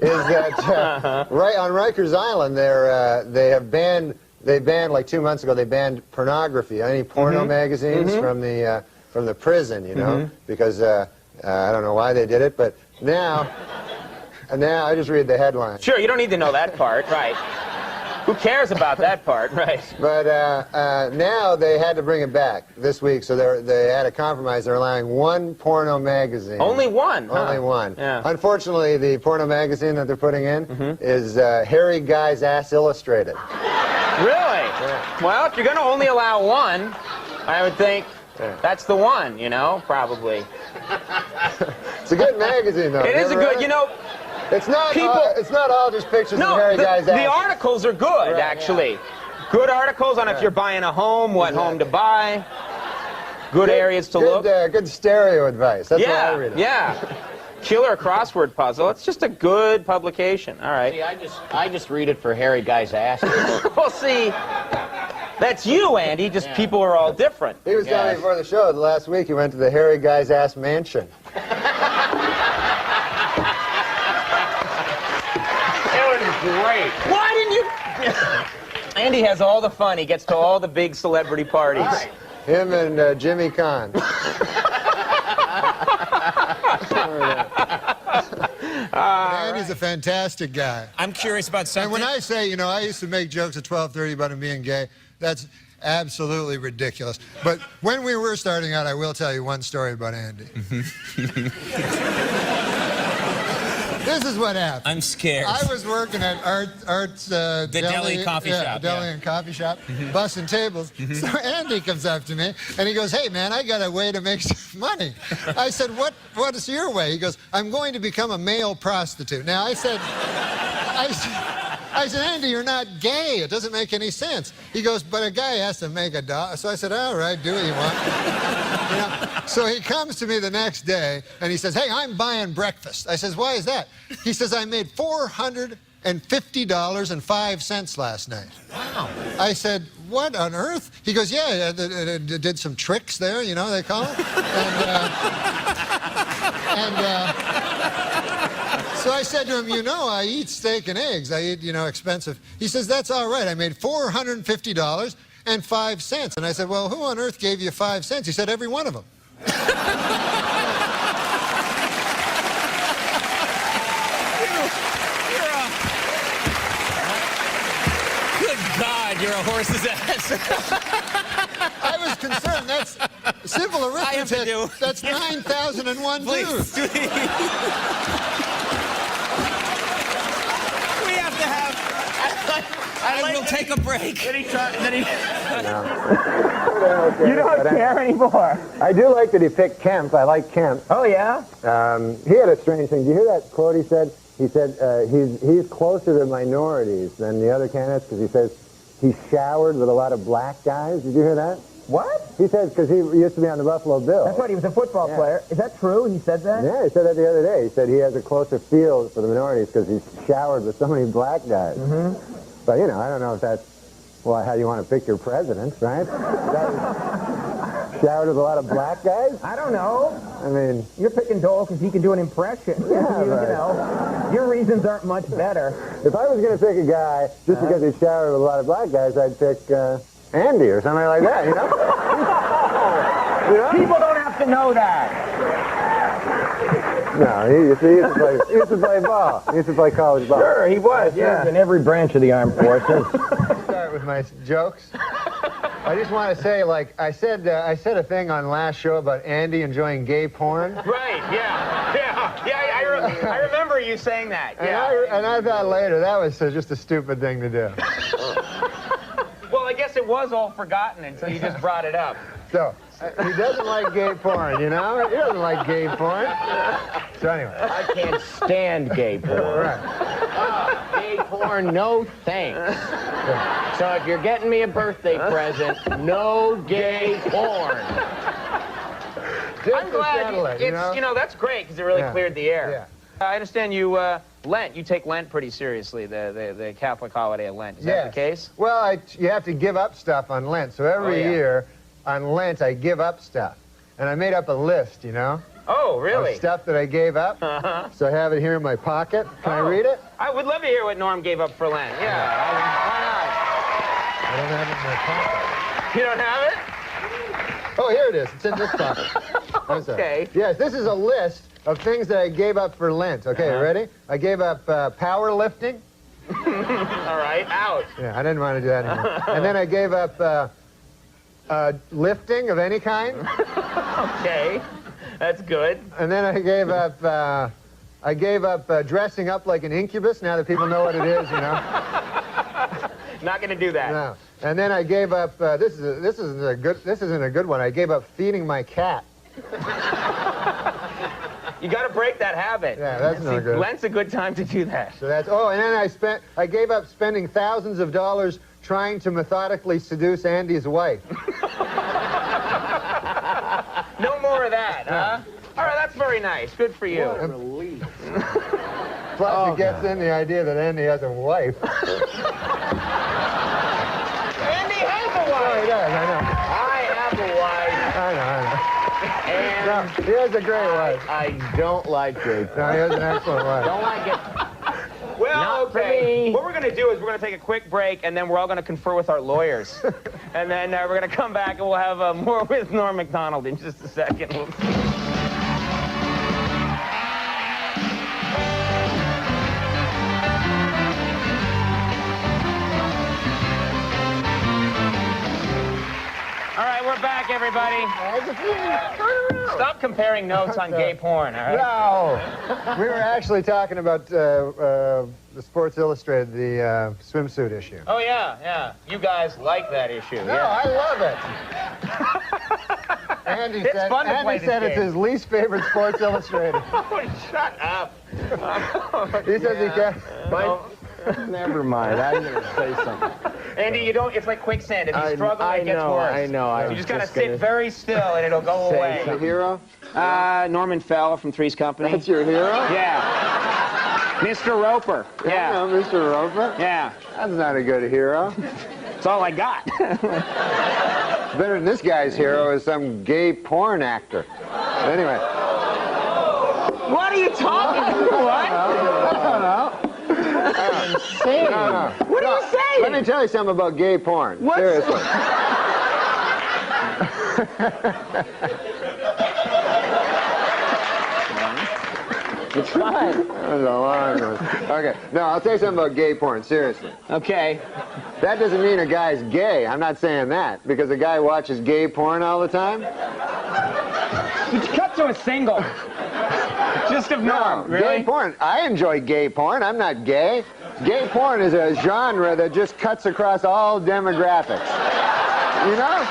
is that right on Rikers Island, they banned like 2 months ago. They banned pornography, any porno magazines from the prison, you know, because I don't know why they did it, but now I just read the headline. Sure, you don't need to know that part, right? Who cares about that part, right? But now they had to bring it back this week, so they had a compromise. They're allowing one porno magazine. Only one? Only one. Yeah. Unfortunately, the porno magazine that they're putting in is Hairy Guy's Ass Illustrated. Really? Yeah. Well, if you're going to only allow one, I would think that's the one, you know, probably. It's a good magazine, though. It is a good, you know... It's not all just pictures of Hairy Guy's ass. The articles are good, actually. Yeah. Good articles on if you're buying a home, what home to buy, good areas to look. Good stereo advice. That's why I read it. Yeah. Killer crossword puzzle. It's just a good publication. All right. See, I just read it for Hairy Guy's ass. Well, see, that's you, Andy. Just people are all different. He was telling me before the show, last week he went to the Hairy Guy's Ass Mansion. Great. Why didn't you... Andy has all the fun. He gets to all the big celebrity parties. Right. Him and Jimmy Kahn. Andy's a fantastic guy. I'm curious about something. And when I say, you know, I used to make jokes at 12:30 about him being gay, that's absolutely ridiculous. But when we were starting out, I will tell you one story about Andy. This is what happened. I'm scared. I was working at Art's the deli coffee shop. Deli and coffee shop, bussing tables. So Andy comes up to me and he goes, "Hey man, I got a way to make some money." I said, "What is your way?" He goes, "I'm going to become a male prostitute." Now I said, "Andy, you're not gay. It doesn't make any sense." He goes, "But a guy has to make a dollar." So I said, "All right, do what you want." You know? So he comes to me the next day and he says, "Hey, I'm buying breakfast." I says, "Why is that?" He says, "I made $450.05 last night." Wow. I said, "What on earth?" He goes, "Yeah, did some tricks there, you know, they call it." So I said to him, "You know, I eat steak and eggs. I eat, you know, expensive." He says, "That's all right. I made $450.05. And I said, "Well, who on earth gave you 5 cents?" He said, "Every one of them." Good God, you're a horse's ass. I was concerned. That's simple arithmetic. That's 9,001 dudes. We'll take a break. You don't care anymore. I do like that he picked Kemp. I like Kemp. Oh, yeah? He had a strange thing. Did you hear that quote he said? He said he's closer to minorities than the other candidates because he says he showered with a lot of black guys. Did you hear that? What? He said because he used to be on the Buffalo Bills. That's right, he was a football player. Is that true? He said that? Yeah, he said that the other day. He said he has a closer feel for the minorities because he's showered with so many black guys. But, you know, I don't know if that's, well, how you want to pick your presidents, right? Showered with a lot of black guys? I don't know. I mean... You're picking Dole because he can do an impression. Yeah, you know, your reasons aren't much better. If I was going to pick a guy just because he's showered with a lot of black guys, I'd pick Andy or something like that, you know? You know? People don't have to know that. No, he used to play ball. He used to play college ball. Sure, he was, yeah. In every branch of the armed forces. Start with my jokes. I just want to say, like, I said a thing on last show about Andy enjoying gay porn. Right, I remember you saying that. And I thought later, that was just a stupid thing to do. Well, I guess it was all forgotten until you just brought it up. So, he doesn't like gay porn, you know? He doesn't like gay porn. So anyway. I can't stand gay porn. Right. Gay porn, no thanks. So if you're getting me a birthday present, no gay porn. I'm glad you know, that's great because it really cleared the air. Yeah. I understand you Lent. You take Lent pretty seriously, the Catholic holiday of Lent. Is that the case? Well, you have to give up stuff on Lent. So every year on Lent, I give up stuff. and I made up a list, you know? Oh, really? Of stuff that I gave up. So I have it here in my pocket. Can I read it? I would love to hear what Norm gave up for Lent. Yeah, why I don't have it in my pocket. not? You don't have it? Oh, here it is. It's in this pocket. Okay. Yes, this is a list of things that I gave up for Lent. Okay, ready? I gave up powerlifting. All right, out. Yeah, I didn't want to do that anymore. And then I gave up lifting of any kind. Okay, that's good. And then I gave up dressing up like an incubus. Now that people know what it is, you know. Not going to do that. No. And then I gave up. This isn't a good one. I gave up feeding my cat. You got to break that habit. Yeah, that's not good. Lent's a good time to do that. So that's. Oh, and then I gave up spending thousands of dollars trying to methodically seduce Andy's wife. No more of that, huh? All right, that's very nice. Good for you. What a relief. Plus, it gets in the idea that Andy has a wife. Andy has a Oh, wife. he does, I know. I have a wife. I know. And No, he has a great wife. I don't like it. No, he has an excellent wife. Don't like it. well, Not for okay. me. What we're going to do is we're going to take a quick break, and then we're all going to confer with our lawyers. And then we're going to come back, and we'll have more with Norm MacDonald in just a second. We'll see. All right, we're back, everybody. Stop comparing notes on gay porn, all right? No! We were actually talking about the Sports Illustrated, the swimsuit issue. Oh, yeah. You guys like that issue. No, yeah. I love it. Andy It's said, fun to play Andy this said it's game. his least favorite Sports Illustrated. Oh, shut up. He says he can't. Never mind. I'm going to say something. Andy, you don't, it's like quicksand. If you struggle, it gets worse. I know. So you just gotta sit very still and it'll go away. The hero? Norman Fell from Three's Company. That's your hero? Yeah. Mr. Roper. Yeah. No, Mr. Roper? Yeah. That's not a good hero. That's all I got. Better than this guy's hero is some gay porn actor. Anyway. What are you talking about? What? I don't know. Insane. No. What are you saying? Let me tell you something about gay porn. What's- Seriously. It's fine. That was a long one. Okay. No, I'll tell you something about gay porn. Seriously. Okay. That doesn't mean a guy's gay. I'm not saying that. Because a guy watches gay porn all the time. Cut to a single. Just of Norm, really? Gay porn. I enjoy gay porn. I'm not gay. Gay porn is a genre that just cuts across all demographics. You know?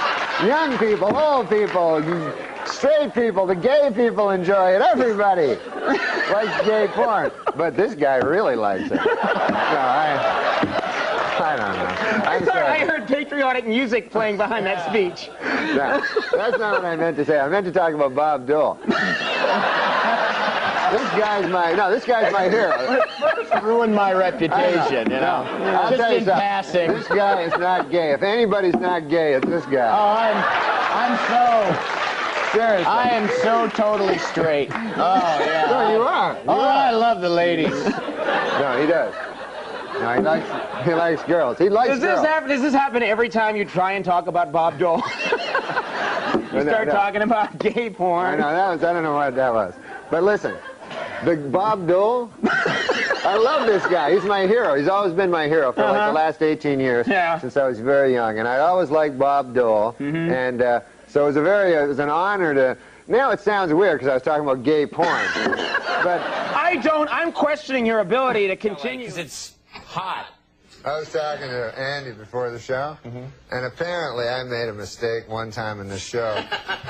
Young people, old people, straight people, the gay people enjoy it. Everybody likes gay porn. But this guy really likes it. No, I don't know. I'm sorry. I heard patriotic music playing behind that speech. No, that's not what I meant to say. I meant to talk about Bob Dole. This guy's my hero. Ruined my reputation, you know. I'll Just tell you in something. passing. This guy is not gay. If anybody's not gay, it's this guy. Oh, I'm so... Seriously. I am so totally straight. Oh, yeah. No, you are. Oh, I love the ladies. No, he does. No, he likes girls. He likes girls. Does this happen every time you try and talk about Bob Dole? You start talking about gay porn. I know, I don't know what that was. But listen, the Bob Dole, I love this guy. He's my hero. He's always been my hero for like the last 18 years since I was very young. And I always liked Bob Dole. And so it was an honor to, now it sounds weird because I was talking about gay porn. But I'm questioning your ability to continue. Because it's hot. I was talking to Andy before the show, and apparently I made a mistake one time in the show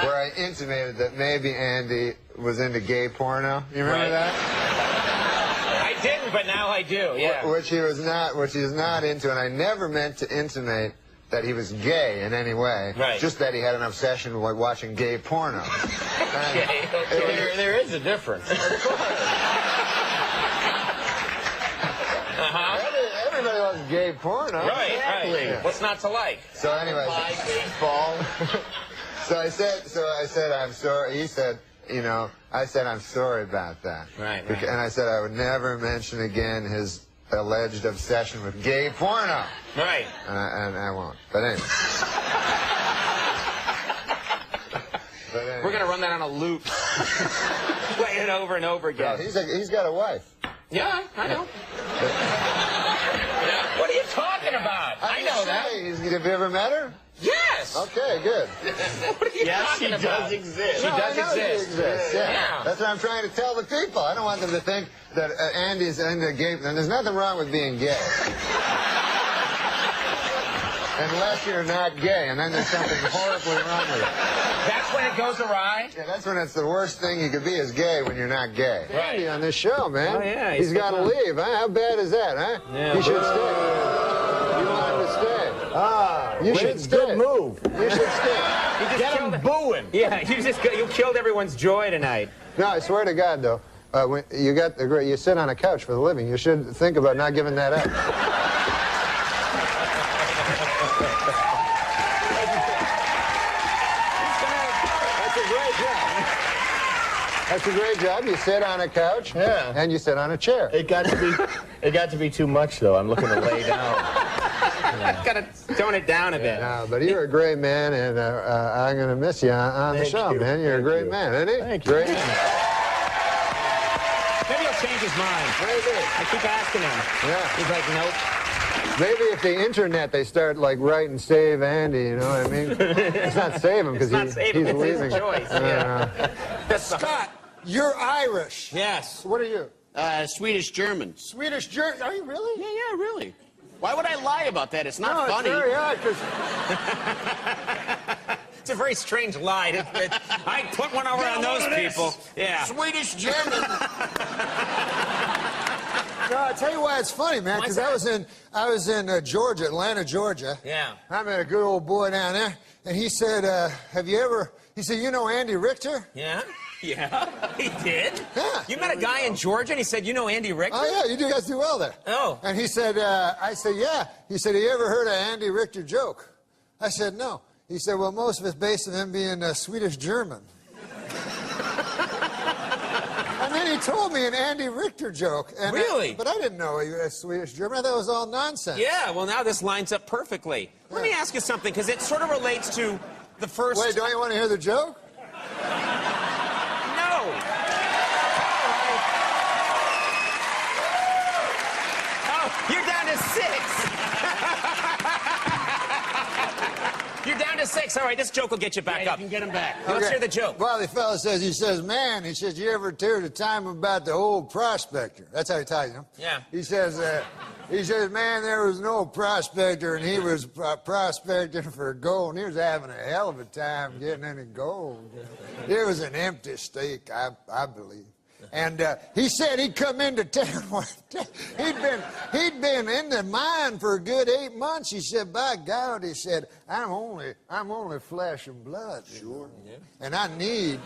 where I intimated that maybe Andy was into gay porno. You remember that? I didn't, but now I do, yeah. Which he is not into, and I never meant to intimate that he was gay in any way. Right. Just that he had an obsession with watching gay porno. Okay, okay. There is a difference. Everybody loves gay porno. Right, right. Yeah. What's not to like? So anyway, Baseball. So I said, I'm sorry. He said, you know, I said, I'm sorry about that. Right. And I said I would never mention again his alleged obsession with gay porno. Right. And I won't. But anyway. We're going to run that on a loop. Play it over and over again. No, he's got a wife. Yeah, I know. What are you talking about? I know that. Have you ever met her? Yes. Okay, good. What are you talking about? She does exist. She does I know exist. She exists. Yeah. Yeah. That's what I'm trying to tell the people. I don't want them to think that Andy's into gay. And there's nothing wrong with being gay. Unless you're not gay, and then there's something horribly wrong with it. That's when it goes awry? Yeah, that's when it's the worst thing you could be is gay when you're not gay. Right. Andy on this show, man. Oh, yeah. He's got to leave, huh? How bad is that, huh? Yeah. He should stay. You want him to stay. Ah, you should stay. Good move. You should stay. Get him booing. Yeah, you killed everyone's joy tonight. No, I swear to God, though, when you sit on a couch for the living, you should think about not giving that up. That's a great job. You sit on a couch, yeah, and you sit on a chair. It got to be too much, though. I'm looking to lay down. I've got to tone it down a bit. No, but you're a great man, and I'm going to miss you on the show, man. You're a great man, isn't he? Thank you. Great. Maybe he'll change his mind. Maybe. I keep asking him. Yeah. He's like, nope. Maybe if the internet, they start like writing "Save Andy," you know what I mean? It's not save him because he's leaving. His choice. Scott, you're Irish. Yes. What are you? Swedish German. Swedish German. Are you really? Yeah, really. Why would I lie about that? It's not funny. It's very odd because It's a very strange lie. I put one over on those people. Yeah. Swedish German. no, I'll tell you why it's funny, man. Because I was in Georgia, Atlanta, Georgia. Yeah. I met a good old boy down there, and he said, "Have you ever?" He said, "You know Andy Richter?" Yeah. Yeah, he did? Yeah. You met a guy in Georgia and he said, you know Andy Richter? Oh, yeah, you guys do well there. Oh. And he said, I said, yeah. He said, have you ever heard an Andy Richter joke? I said, no. He said, well, most of it's based on him being Swedish German. And then he told me an Andy Richter joke. And really? But I didn't know he was Swedish German. I thought it was all nonsense. Yeah, well, now this lines up perfectly. Yeah. Let me ask you something, because it sort of relates to the first... Wait, don't you want to hear the joke? You're down to 6. You're down to 6. All right, this joke will get you back up. You can get him back. Okay. Let's hear the joke. Well, the fellow says, he says, man, he says, you ever hear the time about the old prospector? That's how he tells you. Yeah. He says, man, there was an old prospector, and he was prospecting for gold, and he was having a hell of a time getting any gold. It was an empty stake, I believe. And he said he'd come into town one day. He'd been in the mine for a good 8 months. He said, by God, he said, I'm only flesh and blood. Sure. Yeah. And I need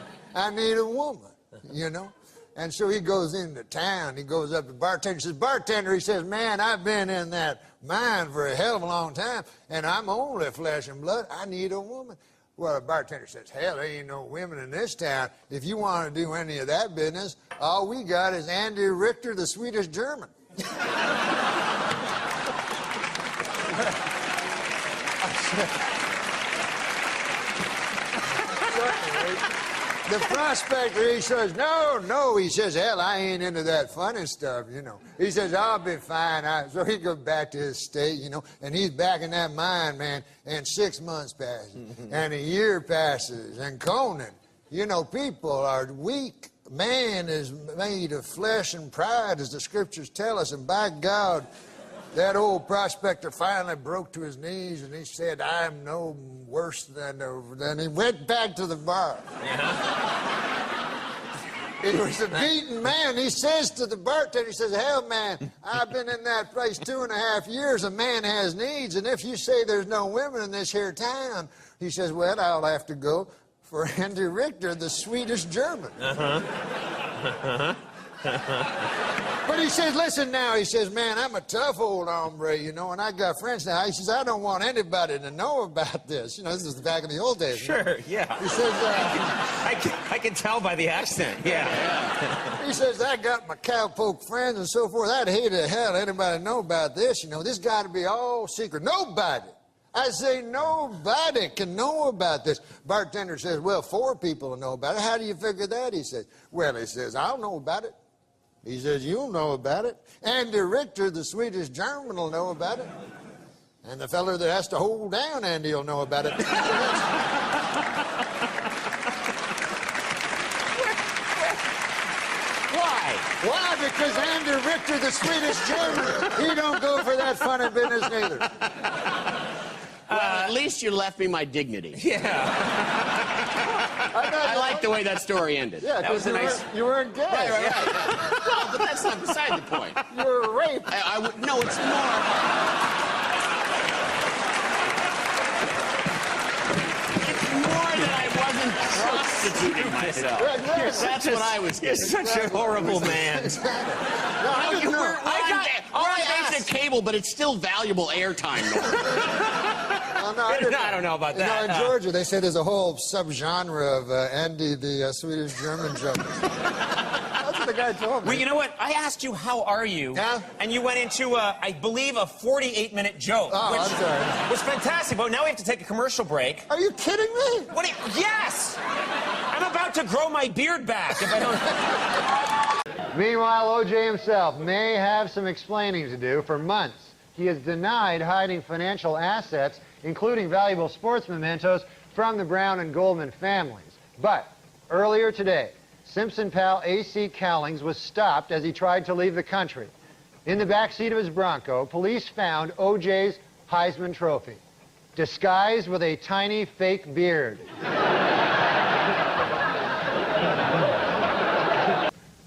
a woman, you know. And so he goes into town. He goes up to the bartender. He says, bartender, he says, man, I've been in that mine for a hell of a long time, and I'm only flesh and blood. I need a woman. Well, the bartender says, hell, there ain't no women in this town. If you want to do any of that business, all we got is Andy Richter, the Swedish German. The prospector, he says, no, he says, hell, I ain't into that funny stuff, you know. He says, I'll be fine. So he goes back to his state, you know, and he's back in that mine, man, and 6 months passes, and a year passes, and Conan, you know, people are weak. Man is made of flesh and pride, as the scriptures tell us, and by God, that old prospector finally broke to his knees, and he said, I'm no worse than... Then he went back to the bar. He was a beaten man. He says to the bartender, he says, hell, man, I've been in that place 2.5 years. A man has needs, and if you say there's no women in this here town, he says, well, I'll have to go for Andy Richter, the Swedish German. But But he says, listen now, he says, man, I'm a tough old hombre, you know, and I got friends now. He says, I don't want anybody to know about this. You know, this is back in the old days. Sure, yeah. He says, I can tell by the accent, yeah. he says, I got my cowpoke friends and so forth. I'd hate to hell anybody know about this, you know. This got to be all secret. Nobody. I say, nobody can know about this. Bartender says, well, 4 people will know about it. How do you figure that? He says, well, he says, I'll know about it. He says, you'll know about it. Andy Richter, the Swedish German, will know about it. And the feller that has to hold down Andy will know about it. Why? Why? Because Andy Richter, the Swedish German, he don't go for that funny business neither. Well, at least you left me my dignity. Yeah. I like the way that story ended. Yeah, That was a nice... You weren't gay. Right. Well, but that's not beside the point. You were raped. No, it's more... It's more that I wasn't prostituting myself. That's what I was getting. You're such a horrible man. No, You were on basic cable, but it's still valuable airtime. I don't know about that. You know, in Georgia, they say there's a whole subgenre of Andy the Swedish German joke. That's what the guy told me. Well, you know what? I asked you, how are you? Yeah? And you went into, I believe, a 48-minute joke. Oh, which I'm sorry. was fantastic, but now we have to take a commercial break. Are you kidding me? What? Yes! I'm about to grow my beard back if I don't... Meanwhile, O.J. himself may have some explaining to do. For months, he has denied hiding financial assets, including valuable sports mementos, from the Brown and Goldman families. But earlier today, Simpson pal A.C. Cowlings was stopped as he tried to leave the country. In the backseat of his Bronco, police found O.J.'s Heisman Trophy, disguised with a tiny fake beard.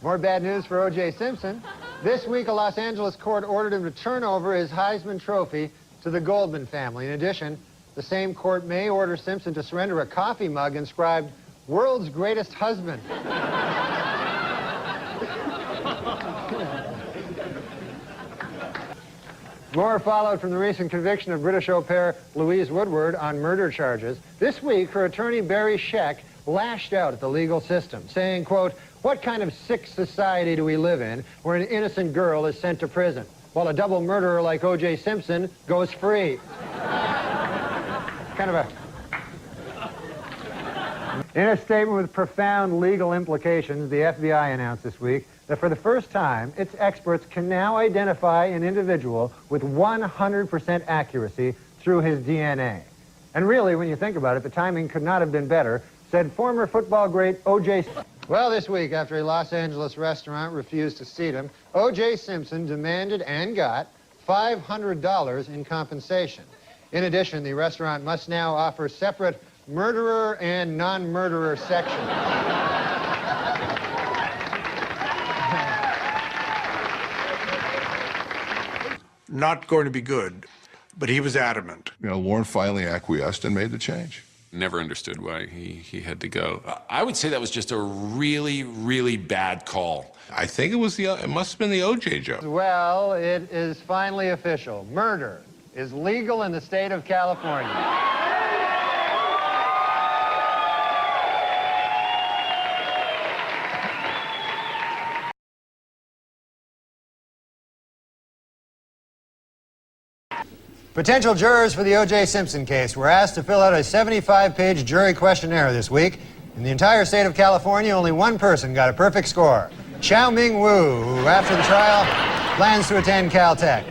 More bad news for O.J. Simpson. This week, a Los Angeles court ordered him to turn over his Heisman Trophy to the Goldman family. In addition, the same court may order Simpson to surrender a coffee mug inscribed, "World's Greatest Husband." More followed from the recent conviction of British au pair Louise Woodward on murder charges. This week, her attorney Barry Scheck lashed out at the legal system, saying, quote, "What kind of sick society do we live in where an innocent girl is sent to prison, while a double murderer like O.J. Simpson goes free?" Kind of a... In a statement with profound legal implications, the FBI announced this week that for the first time, its experts can now identify an individual with 100% accuracy through his DNA. And really, when you think about it, the timing could not have been better, said former football great O.J. Well, this week, after a Los Angeles restaurant refused to seat him, O.J. Simpson demanded and got $500 in compensation. In addition, the restaurant must now offer separate murderer and non-murderer sections. Not going to be good, but he was adamant. You know, Warren finally acquiesced and made the change. Never understood why he had to go. I would say that was just a really, really bad call. I think it must have been the O.J. joke. Well, it is finally official. Murder is legal in the state of California. Potential jurors for the O.J. Simpson case were asked to fill out a 75-page jury questionnaire this week. In the entire state of California, only one person got a perfect score. Chow Ming Wu, who after the trial plans to attend Caltech.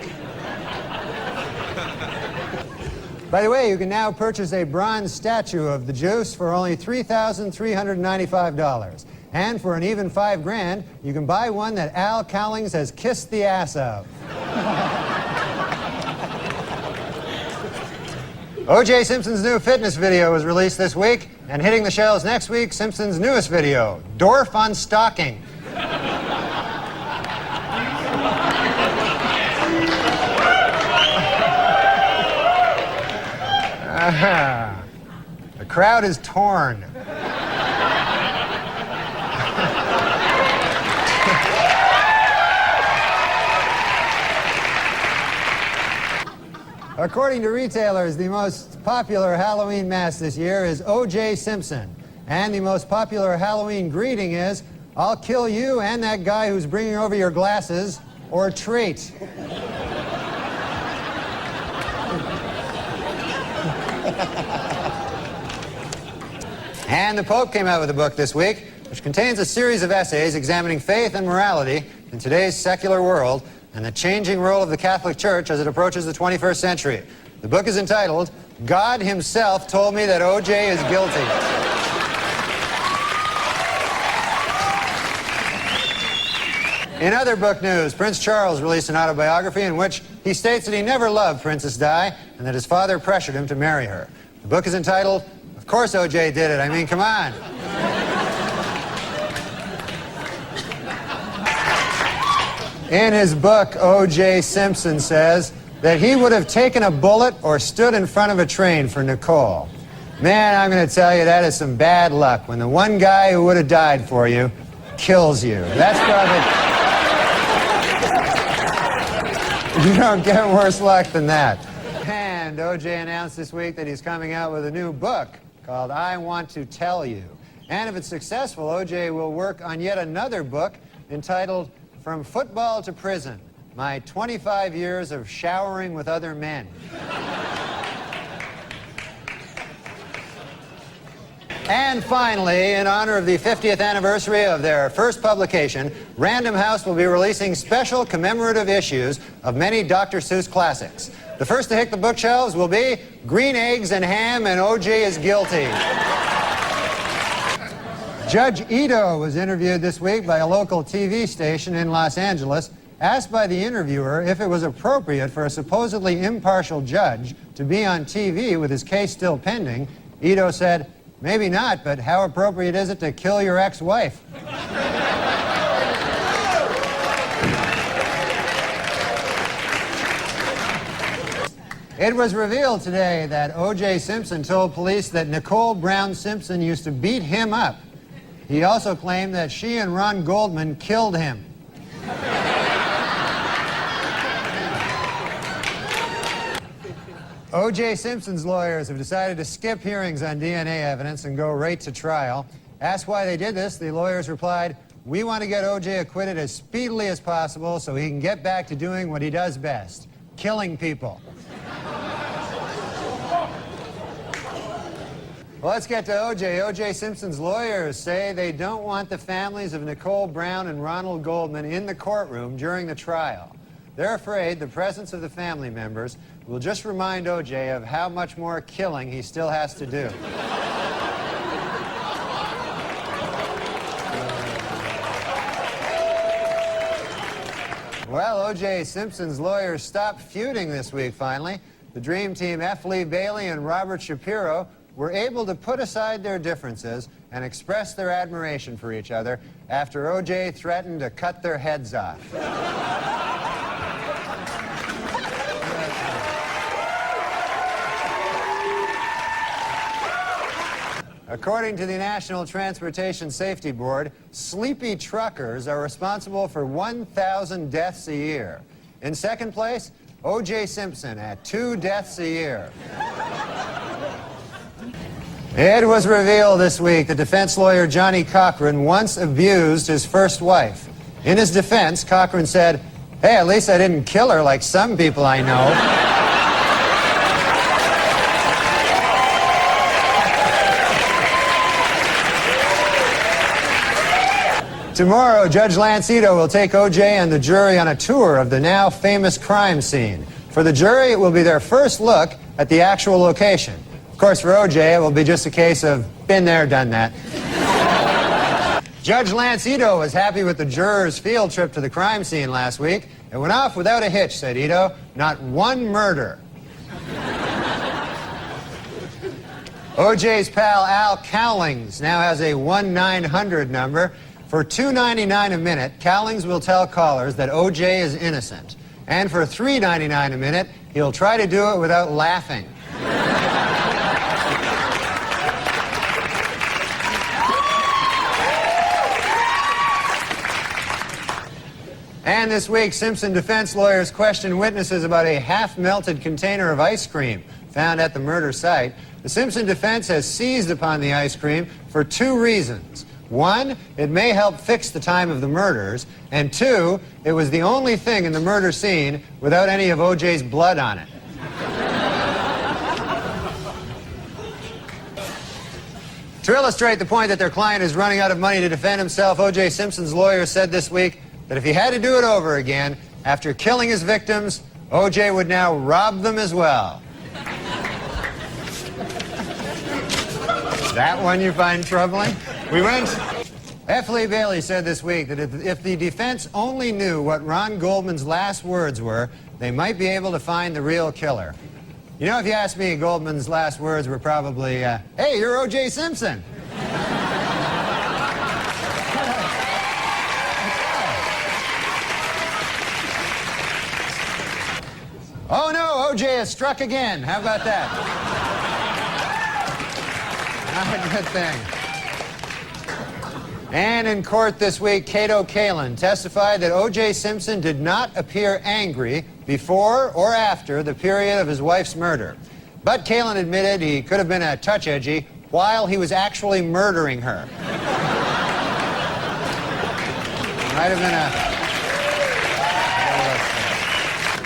By the way, you can now purchase a bronze statue of the Juice for only $3,395. And for an even $5,000, you can buy one that Al Cowlings has kissed the ass of. O.J. Simpson's new fitness video was released this week, and hitting the shelves next week, Simpson's newest video, Dorf on Stalking. The crowd is torn. According to retailers, the most popular Halloween mask this year is O.J. Simpson. And the most popular Halloween greeting is, "I'll kill you and that guy who's bringing over your glasses," or treat. And the Pope came out with a book this week, which contains a series of essays examining faith and morality in today's secular world and the changing role of the Catholic Church as it approaches the 21st century. The book is entitled, "God Himself Told Me That O.J. is Guilty." In other book news, Prince Charles released an autobiography in which he states that he never loved Princess Di and that his father pressured him to marry her. The book is entitled, "Of Course O.J. Did It. I mean, come on." In his book, O.J. Simpson says that he would have taken a bullet or stood in front of a train for Nicole. Man, I'm going to tell you, that is some bad luck when the one guy who would have died for you kills you. That's probably... You don't get worse luck than that. And O.J. announced this week that he's coming out with a new book called I Want to Tell You. And if it's successful, O.J. will work on yet another book entitled From Football to Prison, My 25 Years of Showering with Other Men. And finally, in honor of the 50th anniversary of their first publication, Random House will be releasing special commemorative issues of many Dr. Seuss classics. The first to hit the bookshelves will be Green Eggs and Ham and O.J. is Guilty. Judge Ito was interviewed this week by a local TV station in Los Angeles. Asked by the interviewer if it was appropriate for a supposedly impartial judge to be on TV with his case still pending, Ito said, "Maybe not, but how appropriate is it to kill your ex-wife?" It was revealed today that O.J. Simpson told police that Nicole Brown Simpson used to beat him up. He also claimed that she and Ron Goldman killed him. O.J. Simpson's lawyers have decided to skip hearings on DNA evidence and go right to trial. Asked why they did this, the lawyers replied, "We want to get O.J. acquitted as speedily as possible so he can get back to doing what he does best, killing people." Well, let's get to O.J. O.J. Simpson's lawyers say they don't want the families of Nicole Brown and Ronald Goldman in the courtroom during the trial. They're afraid the presence of the family members will just remind O.J. of how much more killing he still has to do. Well, O.J. Simpson's lawyers stopped feuding this week, finally. The Dream Team, F. Lee Bailey and Robert Shapiro, were able to put aside their differences and express their admiration for each other after O.J. threatened to cut their heads off. According to the National Transportation Safety Board, sleepy truckers are responsible for 1,000 deaths a year. In second place, O.J. Simpson at 2 deaths a year. It was revealed this week that defense lawyer Johnny Cochran once abused his first wife. In his defense, Cochran said, "Hey, at least I didn't kill her like some people I know." Tomorrow, Judge Lance Ito will take O.J. and the jury on a tour of the now famous crime scene. For the jury, it will be their first look at the actual location. Of course, for O.J., it will be just a case of been there, done that. Judge Lance Ito was happy with the jurors' field trip to the crime scene last week. It went off without a hitch, said Ito. Not one murder. O.J.'s pal Al Cowlings now has a 1-900 number. For $2.99 a minute, Cowlings will tell callers that O.J. is innocent. And for $3.99 a minute, he'll try to do it without laughing. And this week, Simpson defense lawyers questioned witnesses about a half-melted container of ice cream found at the murder site. The Simpson defense has seized upon the ice cream for two reasons. One, it may help fix the time of the murders, and two, it was the only thing in the murder scene without any of O.J.'s blood on it. To illustrate the point that their client is running out of money to defend himself, O.J. Simpson's lawyer said this week that if he had to do it over again, after killing his victims, O.J. would now rob them as well. That one you find troubling? We went. F. Lee Bailey said this week that if the defense only knew what Ron Goldman's last words were, they might be able to find the real killer. You know, if you ask me, Goldman's last words were probably, hey, you're O.J. Simpson. Oh, no, O.J. has struck again. How about that? Not a good thing. And in court this week, Cato Kalin testified that O.J. Simpson did not appear angry before or after the period of his wife's murder. But Kalin admitted he could have been a touch edgy while he was actually murdering her. Might have been a...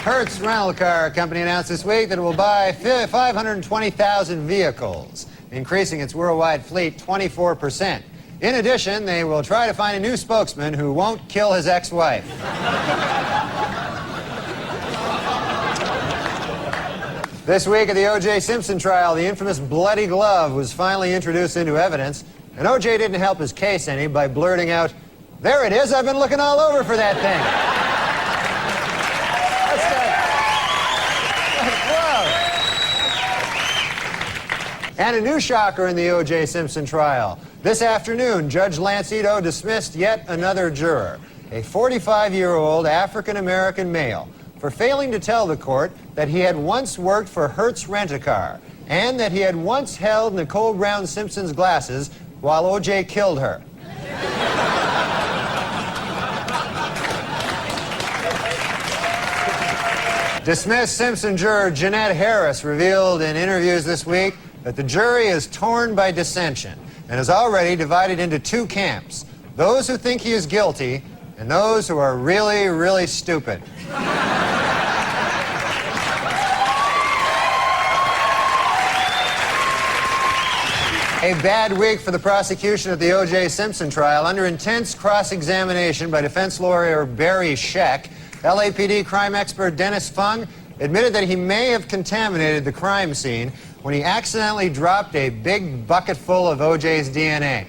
Hertz Rental Car Company announced this week that it will buy 520,000 vehicles, increasing its worldwide fleet 24%. In addition, they will try to find a new spokesman who won't kill his ex-wife. This week at the O.J. Simpson trial, the infamous bloody glove was finally introduced into evidence, and O.J. didn't help his case any by blurting out, "There it is, I've been looking all over for that thing." Whoa. And a new shocker in the O.J. Simpson trial. This afternoon, Judge Lance Ito dismissed yet another juror, a 45-year-old African-American male, for failing to tell the court that he had once worked for Hertz Rent-A-Car and that he had once held Nicole Brown Simpson's glasses while O.J. killed her. Dismissed Simpson juror Jeanette Harris revealed in interviews this week that the jury is torn by dissension and is already divided into two camps, those who think he is guilty and those who are really, really stupid. A bad week for the prosecution at the O.J. Simpson trial. Under intense cross-examination by defense lawyer Barry Scheck, LAPD crime expert Dennis Fung admitted that he may have contaminated the crime scene when he accidentally dropped a big bucket full of O.J.'s DNA.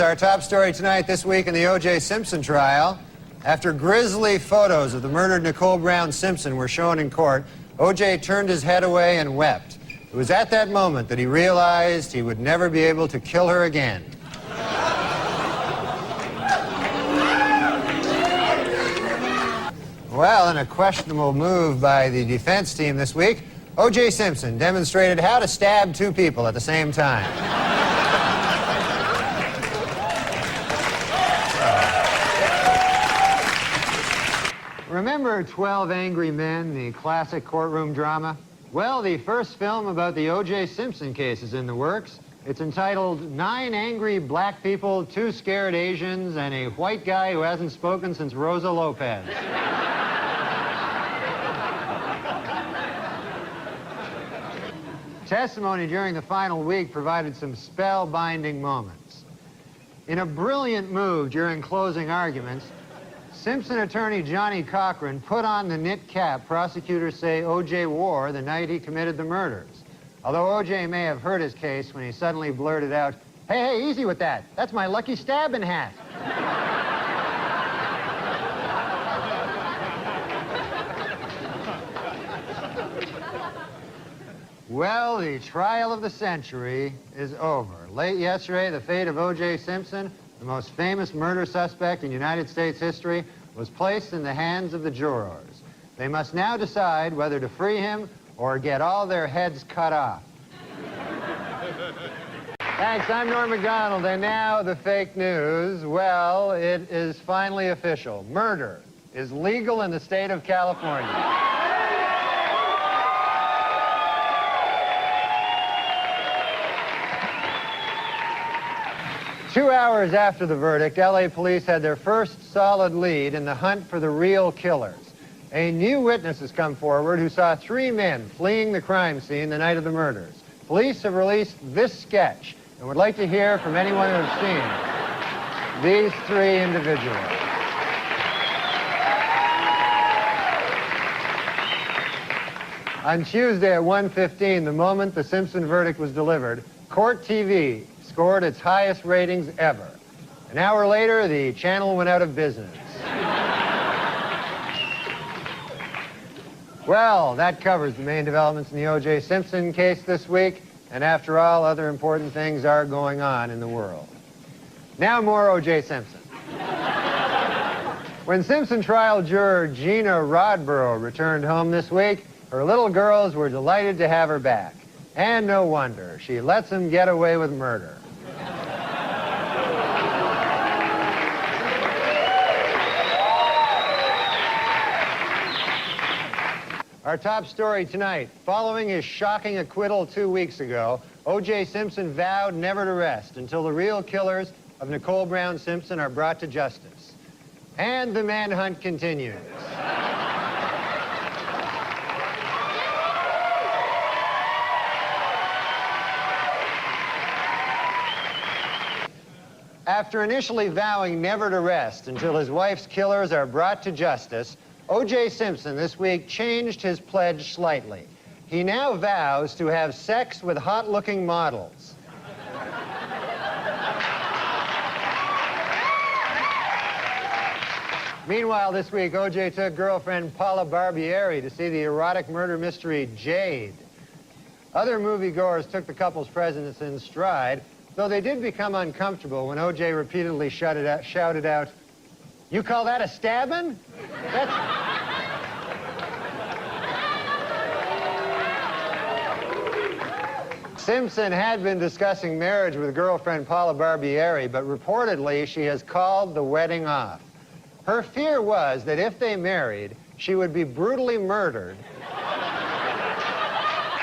Our top story tonight, this week in the O.J. Simpson trial. After grisly photos of the murdered Nicole Brown Simpson were shown in court, O.J. turned his head away and wept. It was at that moment that he realized he would never be able to kill her again. Well, in a questionable move by the defense team this week, O.J. Simpson demonstrated how to stab two people at the same time. Remember 12 Angry Men, the classic courtroom drama? Well, the first film about the O.J. Simpson case is in the works. It's entitled 9 Angry Black People, 2 Scared Asians, and a White Guy Who Hasn't Spoken Since Rosa Lopez. Testimony during the final week provided some spellbinding moments. In a brilliant move during closing arguments, Simpson attorney Johnny Cochran put on the knit cap prosecutors say O.J. wore the night he committed the murders. Although O.J. may have hurt his case when he suddenly blurted out, hey, easy with that. That's my lucky stabbing hat. Well, the trial of the century is over. Late yesterday, the fate of O.J. Simpson, the most famous murder suspect in United States history, was placed in the hands of the jurors. They must now decide whether to free him or get all their heads cut off. Thanks, I'm Norm MacDonald, and now the fake news. Well, it is finally official. Murder is legal in the state of California. 2 hours after the verdict, LA police had their first solid lead in the hunt for the real killers. A new witness has come forward who saw 3 men fleeing the crime scene the night of the murders. Police have released this sketch and would like to hear from anyone who has seen these 3 individuals. On Tuesday at 1:15, the moment the Simpson verdict was delivered, Court TV scored its highest ratings ever. An hour later, the channel went out of business. Well, that covers the main developments in the O.J. Simpson case this week, and after all, other important things are going on in the world. Now more O.J. Simpson. When Simpson trial juror Gina Rodborough returned home this week, her little girls were delighted to have her back. And no wonder. She lets him get away with murder. Our top story tonight. Following his shocking acquittal 2 weeks ago, O.J. Simpson vowed never to rest until the real killers of Nicole Brown Simpson are brought to justice. And the manhunt continues. After initially vowing never to rest until his wife's killers are brought to justice, O.J. Simpson this week changed his pledge slightly. He now vows to have sex with hot-looking models. Meanwhile, this week, O.J. took girlfriend Paula Barbieri to see the erotic murder mystery Jade. Other moviegoers took the couple's presence in stride, though they did become uncomfortable when O.J. repeatedly shouted out, "You call that a stabbing? Simpson had been discussing marriage with girlfriend Paula Barbieri, but reportedly she has called the wedding off. Her fear was that if they married, she would be brutally murdered.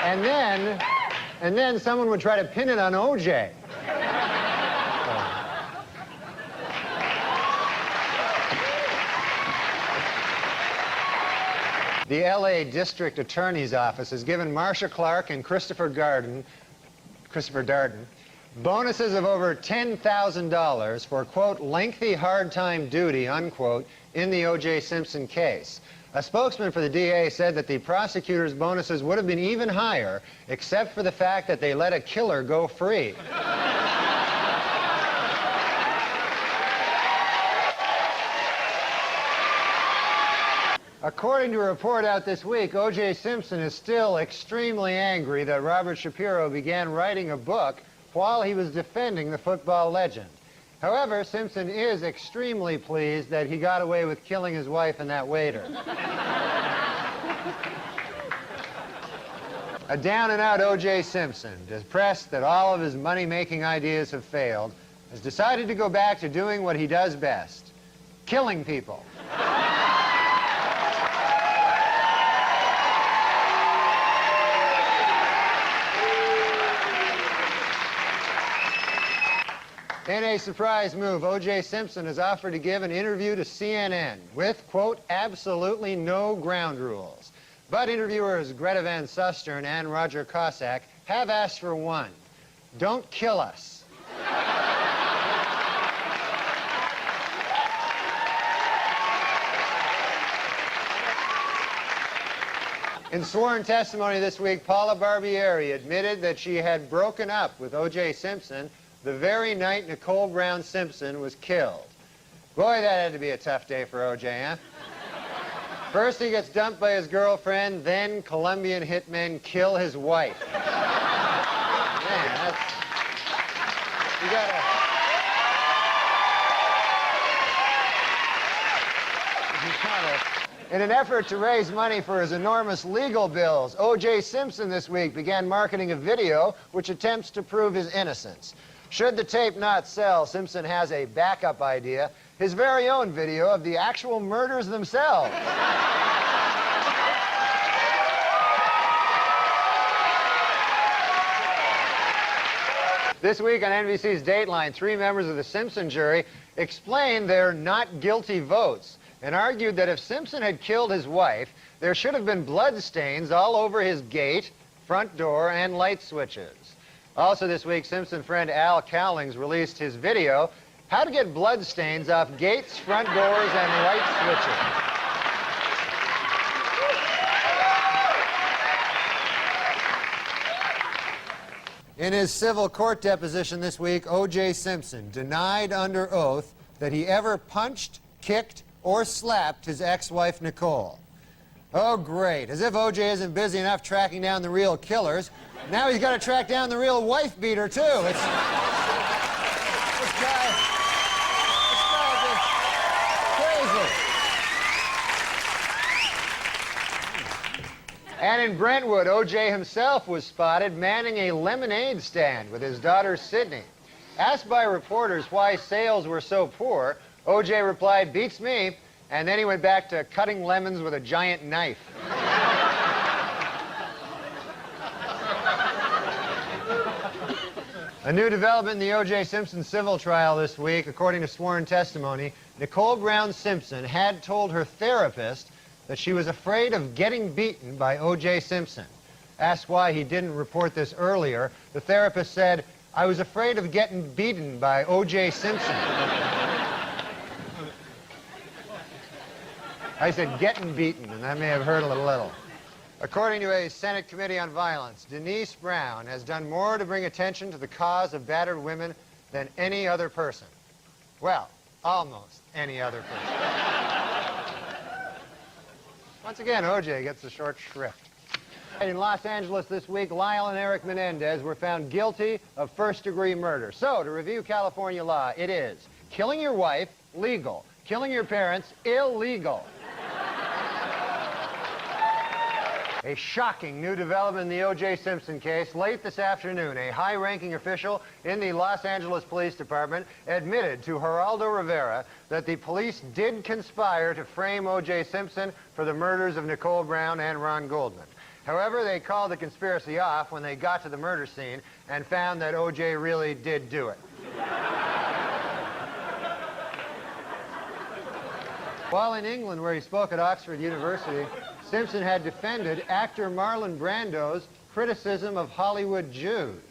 And then someone would try to pin it on O.J. The L.A. District Attorney's Office has given Marcia Clark and Christopher Darden bonuses of over $10,000 for, quote, lengthy hard time duty, unquote, in the O.J. Simpson case. A spokesman for the DA said that the prosecutor's bonuses would have been even higher, except for the fact that they let a killer go free. According to a report out this week, O.J. Simpson is still extremely angry that Robert Shapiro began writing a book while he was defending the football legend. However, Simpson is extremely pleased that he got away with killing his wife and that waiter. A down-and-out O.J. Simpson, depressed that all of his money-making ideas have failed, has decided to go back to doing what he does best, killing people. In a surprise move, O.J. Simpson has offered to give an interview to CNN with, quote, absolutely no ground rules. But interviewers Greta Van Susteren and Roger Cossack have asked for one. Don't kill us. In sworn testimony this week, Paula Barbieri admitted that she had broken up with O.J. Simpson the very night Nicole Brown Simpson was killed. Boy, that had to be a tough day for O.J., huh? First he gets dumped by his girlfriend, then Colombian hitmen kill his wife. Man, that's... You gotta... In an effort to raise money for his enormous legal bills, O.J. Simpson this week began marketing a video which attempts to prove his innocence. Should the tape not sell, Simpson has a backup idea, his very own video of the actual murders themselves. This week on NBC's Dateline, 3 members of the Simpson jury explained their not guilty votes and argued that if Simpson had killed his wife, there should have been blood stains all over his gate, front door, and light switches. Also this week, Simpson friend Al Cowlings released his video, How to Get Blood Stains Off Gates, Front Doors, and Light Switches. In his civil court deposition this week, O.J. Simpson denied under oath that he ever punched, kicked, or slapped his ex-wife, Nicole. Oh, great. As if O.J. isn't busy enough tracking down the real killers. Now he's got to track down the real wife-beater, too. This guy is crazy. And in Brentwood, O.J. himself was spotted manning a lemonade stand with his daughter, Sydney. Asked by reporters why sales were so poor, O.J. replied, "Beats me," and then he went back to cutting lemons with a giant knife. A new development in the O.J. Simpson civil trial this week. According to sworn testimony, Nicole Brown Simpson had told her therapist that she was afraid of getting beaten by O.J. Simpson. Asked why he didn't report this earlier, the therapist said, "I was afraid of getting beaten by O.J. Simpson." I said getting beaten, and that may have hurt a little. According to a Senate Committee on Violence, Denise Brown has done more to bring attention to the cause of battered women than any other person. Well, almost any other person. Once again, O.J. gets the short shrift. In Los Angeles this week, Lyle and Eric Menendez were found guilty of first-degree murder. So, to review California law, it is killing your wife, legal. Killing your parents, illegal. A shocking new development in the O.J. Simpson case. Late this afternoon, a high-ranking official in the Los Angeles Police Department admitted to Geraldo Rivera that the police did conspire to frame O.J. Simpson for the murders of Nicole Brown and Ron Goldman. However, they called the conspiracy off when they got to the murder scene and found that O.J. really did do it. While in England, where he spoke at Oxford University, Simpson had defended actor Marlon Brando's criticism of Hollywood Jews.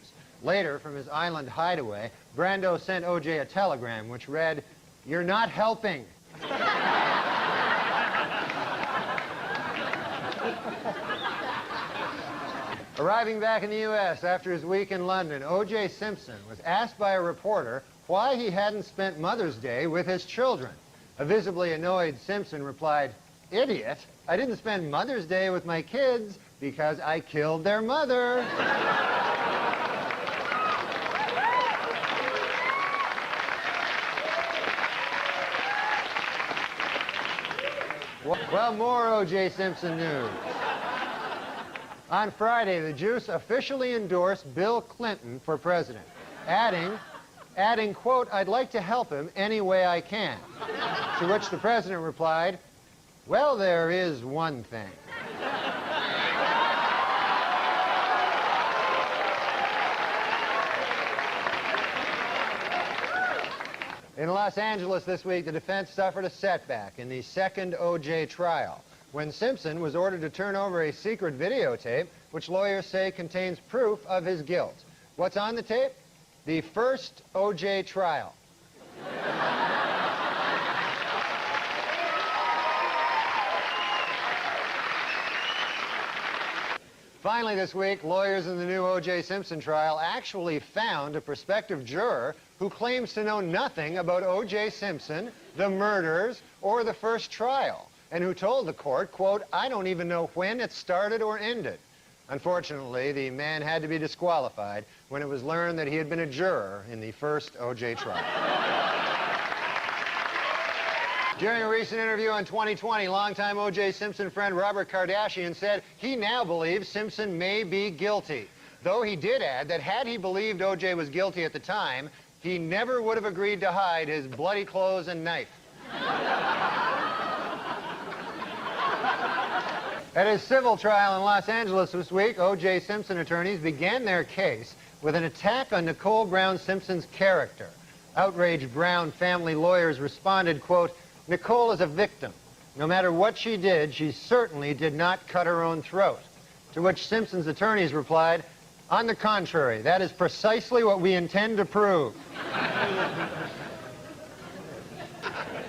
Later, from his island hideaway, Brando sent O.J. a telegram which read, "You're not helping." Arriving back in the U.S. after his week in London, O.J. Simpson was asked by a reporter why he hadn't spent Mother's Day with his children. A visibly annoyed Simpson replied, "Idiot, I didn't spend Mother's Day with my kids because I killed their mother." Well, more O.J. Simpson news. On Friday, the Juice officially endorsed Bill Clinton for president, adding, quote, "I'd like to help him any way I can." To which the president replied, "Well, there is one thing." In Los Angeles this week, the defense suffered a setback in the second O.J. trial when Simpson was ordered to turn over a secret videotape which lawyers say contains proof of his guilt. What's on the tape? The first O.J. trial. Finally this week, lawyers in the new O.J. Simpson trial actually found a prospective juror who claims to know nothing about O.J. Simpson, the murders, or the first trial, and who told the court, quote, "I don't even know when it started or ended." Unfortunately, the man had to be disqualified when it was learned that he had been a juror in the first O.J. trial. During a recent interview on 2020, longtime O.J. Simpson friend Robert Kardashian said he now believes Simpson may be guilty. Though he did add that had he believed O.J. was guilty at the time, he never would have agreed to hide his bloody clothes and knife. At his civil trial in Los Angeles this week, O.J. Simpson attorneys began their case with an attack on Nicole Brown Simpson's character. Outraged Brown family lawyers responded, quote, "Nicole is a victim. No matter what she did, she certainly did not cut her own throat." To which Simpson's attorneys replied, "On the contrary, that is precisely what we intend to prove."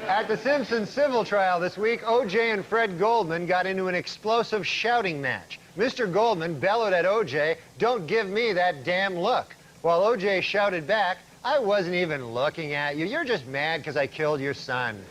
At the Simpsons civil trial this week, O.J. and Fred Goldman got into an explosive shouting match. Mr. Goldman bellowed at O.J., "Don't give me that damn look," while O.J. shouted back, "I wasn't even looking at you. You're just mad because I killed your son."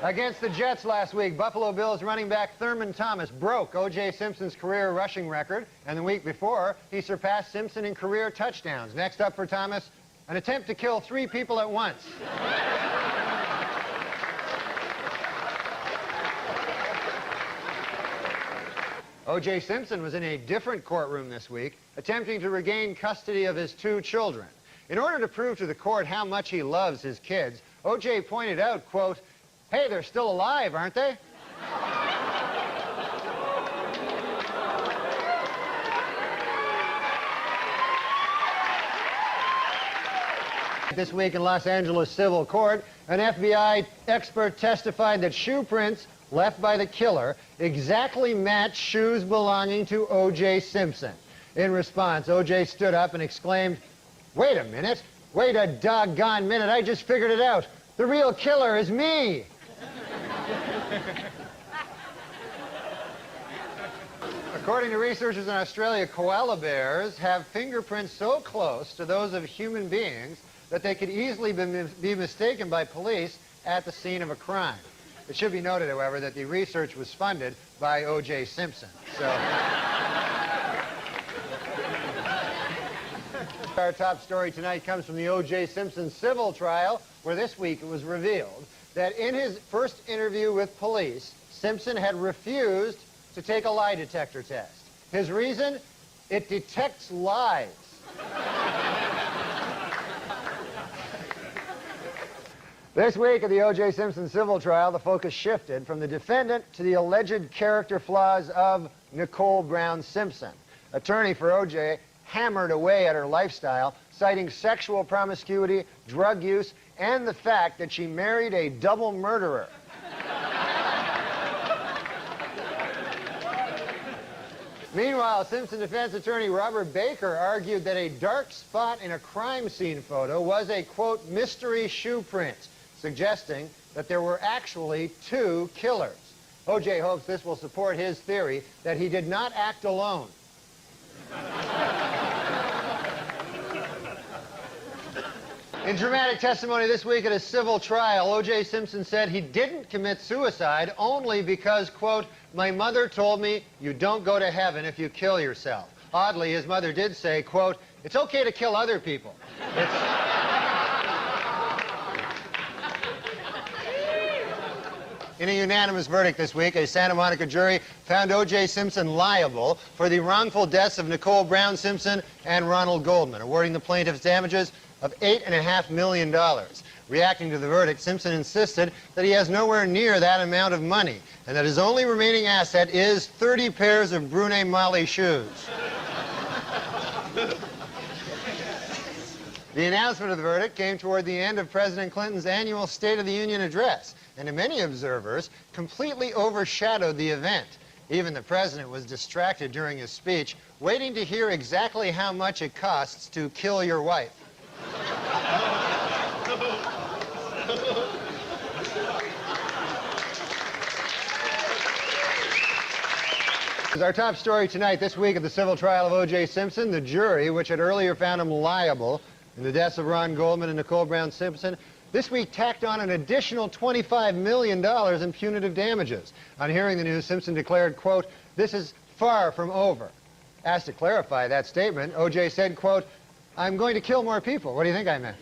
Against the Jets last week, Buffalo Bills running back Thurman Thomas broke O.J. Simpson's career rushing record, and the week before, he surpassed Simpson in career touchdowns. Next up for Thomas, an attempt to kill 3 people at once. O.J. Simpson was in a different courtroom this week, attempting to regain custody of his 2 children. In order to prove to the court how much he loves his kids, O.J. pointed out, quote, "Hey, they're still alive, aren't they?" This week in Los Angeles civil court, an FBI expert testified that shoe prints left by the killer exactly matched shoes belonging to O.J. Simpson. In response, O.J. stood up and exclaimed, "Wait a minute, wait a doggone minute, I just figured it out. The real killer is me." According to researchers in Australia, koala bears have fingerprints so close to those of human beings that they could easily be mistaken by police at the scene of a crime. It should be noted, however, that the research was funded by O.J. Simpson. So, our top story tonight comes from the O.J. Simpson civil trial, where this week it was revealed that in his first interview with police, Simpson had refused to take a lie detector test. His reason? It detects lies. This week at the O.J. Simpson civil trial, the focus shifted from the defendant to the alleged character flaws of Nicole Brown Simpson. Attorney for O.J. hammered away at her lifestyle, citing sexual promiscuity, drug use, and the fact that she married a double murderer. Meanwhile, Simpson defense attorney Robert Baker argued that a dark spot in a crime scene photo was a, quote, mystery shoe print, suggesting that there were actually 2 killers. O.J. hopes this will support his theory that he did not act alone. In dramatic testimony this week at a civil trial, O.J. Simpson said he didn't commit suicide only because, quote, "My mother told me you don't go to heaven if you kill yourself." Oddly, his mother did say, quote, "It's okay to kill other people. In a unanimous verdict this week, a Santa Monica jury found O.J. Simpson liable for the wrongful deaths of Nicole Brown Simpson and Ronald Goldman, awarding the plaintiffs damages of $8.5 million. Reacting to the verdict, Simpson insisted that he has nowhere near that amount of money and that his only remaining asset is 30 pairs of Brunei Mali shoes. The announcement of the verdict came toward the end of President Clinton's annual State of the Union address, and to many observers, completely overshadowed the event. Even the president was distracted during his speech, waiting to hear exactly how much it costs to kill your wife. Our top story tonight, this week at the civil trial of O.J. Simpson, the jury, which had earlier found him liable in the deaths of Ron Goldman and Nicole Brown Simpson, this week tacked on an additional $25 million in punitive damages. On hearing the news, Simpson declared, quote, "This is far from over." Asked to clarify that statement, O.J. said, quote, "I'm going to kill more people. What do you think I meant?"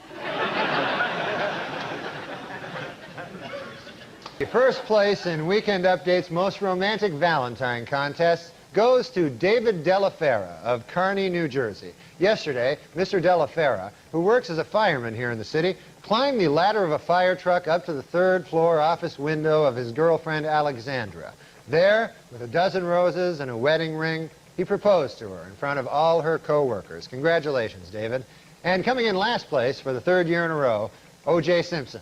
The first place in Weekend Update's Most Romantic Valentine contest goes to David Della Fera of Kearney, New Jersey. Yesterday, Mr. Della Fera, who works as a fireman here in the city, climbed the ladder of a fire truck up to the third-floor office window of his girlfriend, Alexandra. There, with a dozen roses and a wedding ring, he proposed to her in front of all her co-workers. Congratulations, David. And coming in last place for the third year in a row, O.J. Simpson.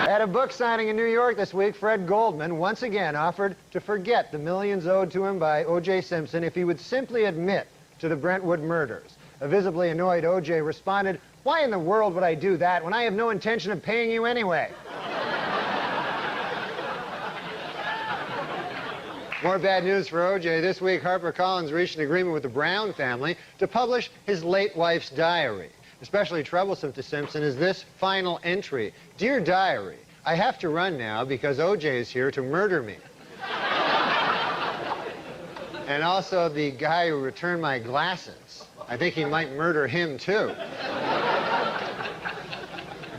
At a book signing in New York this week, Fred Goldman once again offered to forget the millions owed to him by O.J. Simpson if he would simply admit to the Brentwood murders. A visibly annoyed O.J. responded, "Why in the world would I do that when I have no intention of paying you anyway?" More bad news for O.J. This week, HarperCollins reached an agreement with the Brown family to publish his late wife's diary. Especially troublesome to Simpson is this final entry. "Dear Diary, I have to run now because O.J. is here to murder me." And also the guy who returned my glasses. I think he might murder him, too.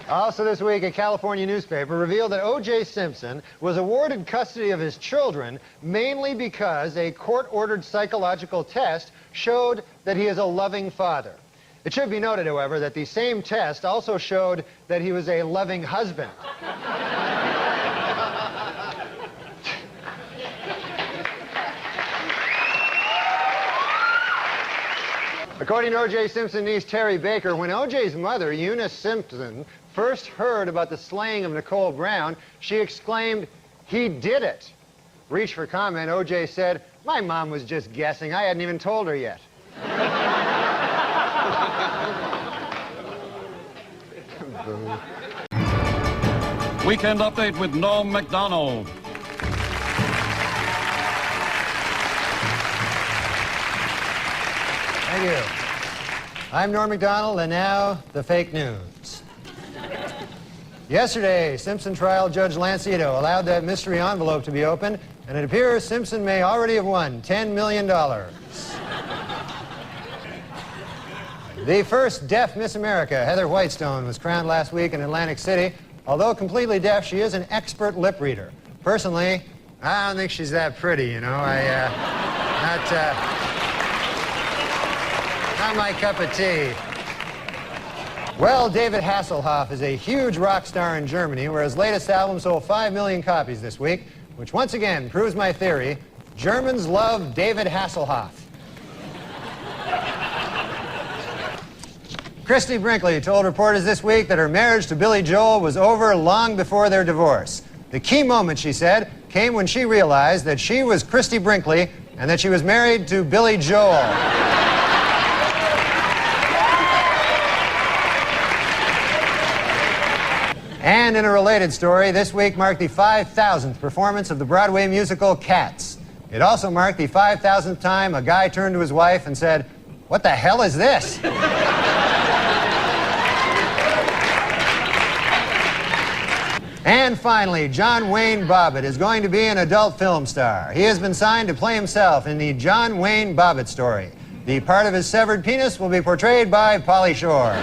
Also this week, a California newspaper revealed that O.J. Simpson was awarded custody of his children mainly because a court-ordered psychological test showed that he is a loving father. It should be noted, however, that the same test also showed that he was a loving husband. According to O.J. Simpson's niece, Terry Baker, when O.J.'s mother, Eunice Simpson, first heard about the slaying of Nicole Brown, she exclaimed, "He did it." Reached for comment, O.J. said, "My mom was just guessing. I hadn't even told her yet." Weekend Update with NORM MACDONALD. Thank you. I'm Norm MacDonald, and now the fake news. Yesterday, Simpson trial judge Lancito allowed that mystery envelope to be opened, and it appears Simpson may already have won $10 million. The first deaf Miss America, Heather Whitestone, was crowned last week in Atlantic City. Although completely deaf, she is an expert lip reader. Personally, I don't think she's that pretty, you know. Not my cup of tea. Well, David Hasselhoff is a huge rock star in Germany, where his latest album sold 5 million copies this week, which once again proves my theory: Germans love David Hasselhoff. Christy Brinkley told reporters this week that her marriage to Billy Joel was over long before their divorce. The key moment, she said, came when she realized that she was Christy Brinkley and that she was married to Billy Joel. And in a related story, this week marked the 5,000th performance of the Broadway musical Cats. It also marked the 5,000th time a guy turned to his wife and said, "What the hell is this?" And finally, John Wayne Bobbitt is going to be an adult film star. He has been signed to play himself in the John Wayne Bobbitt story. The part of his severed penis will be portrayed by Pauly Shore.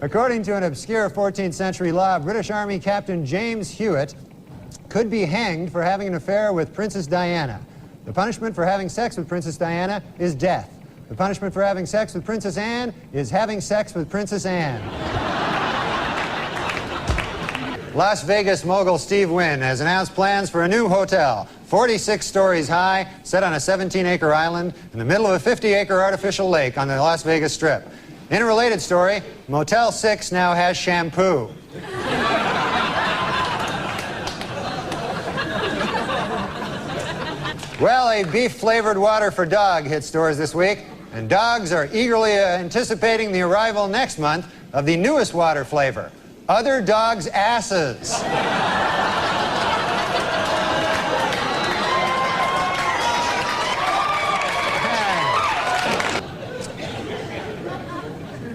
According to an obscure 14th century law, British Army Captain James Hewitt could be hanged for having an affair with Princess Diana. The punishment for having sex with Princess Diana is death. The punishment for having sex with Princess Anne is having sex with Princess Anne. Las Vegas mogul Steve Wynn has announced plans for a new hotel, 46 stories high, set on a 17-acre island in the middle of a 50-acre artificial lake on the Las Vegas Strip. In a related story, Motel 6 now has shampoo. Well, a beef-flavored water for dog hit stores this week, and dogs are eagerly anticipating the arrival next month of the newest water flavor, other dogs' asses.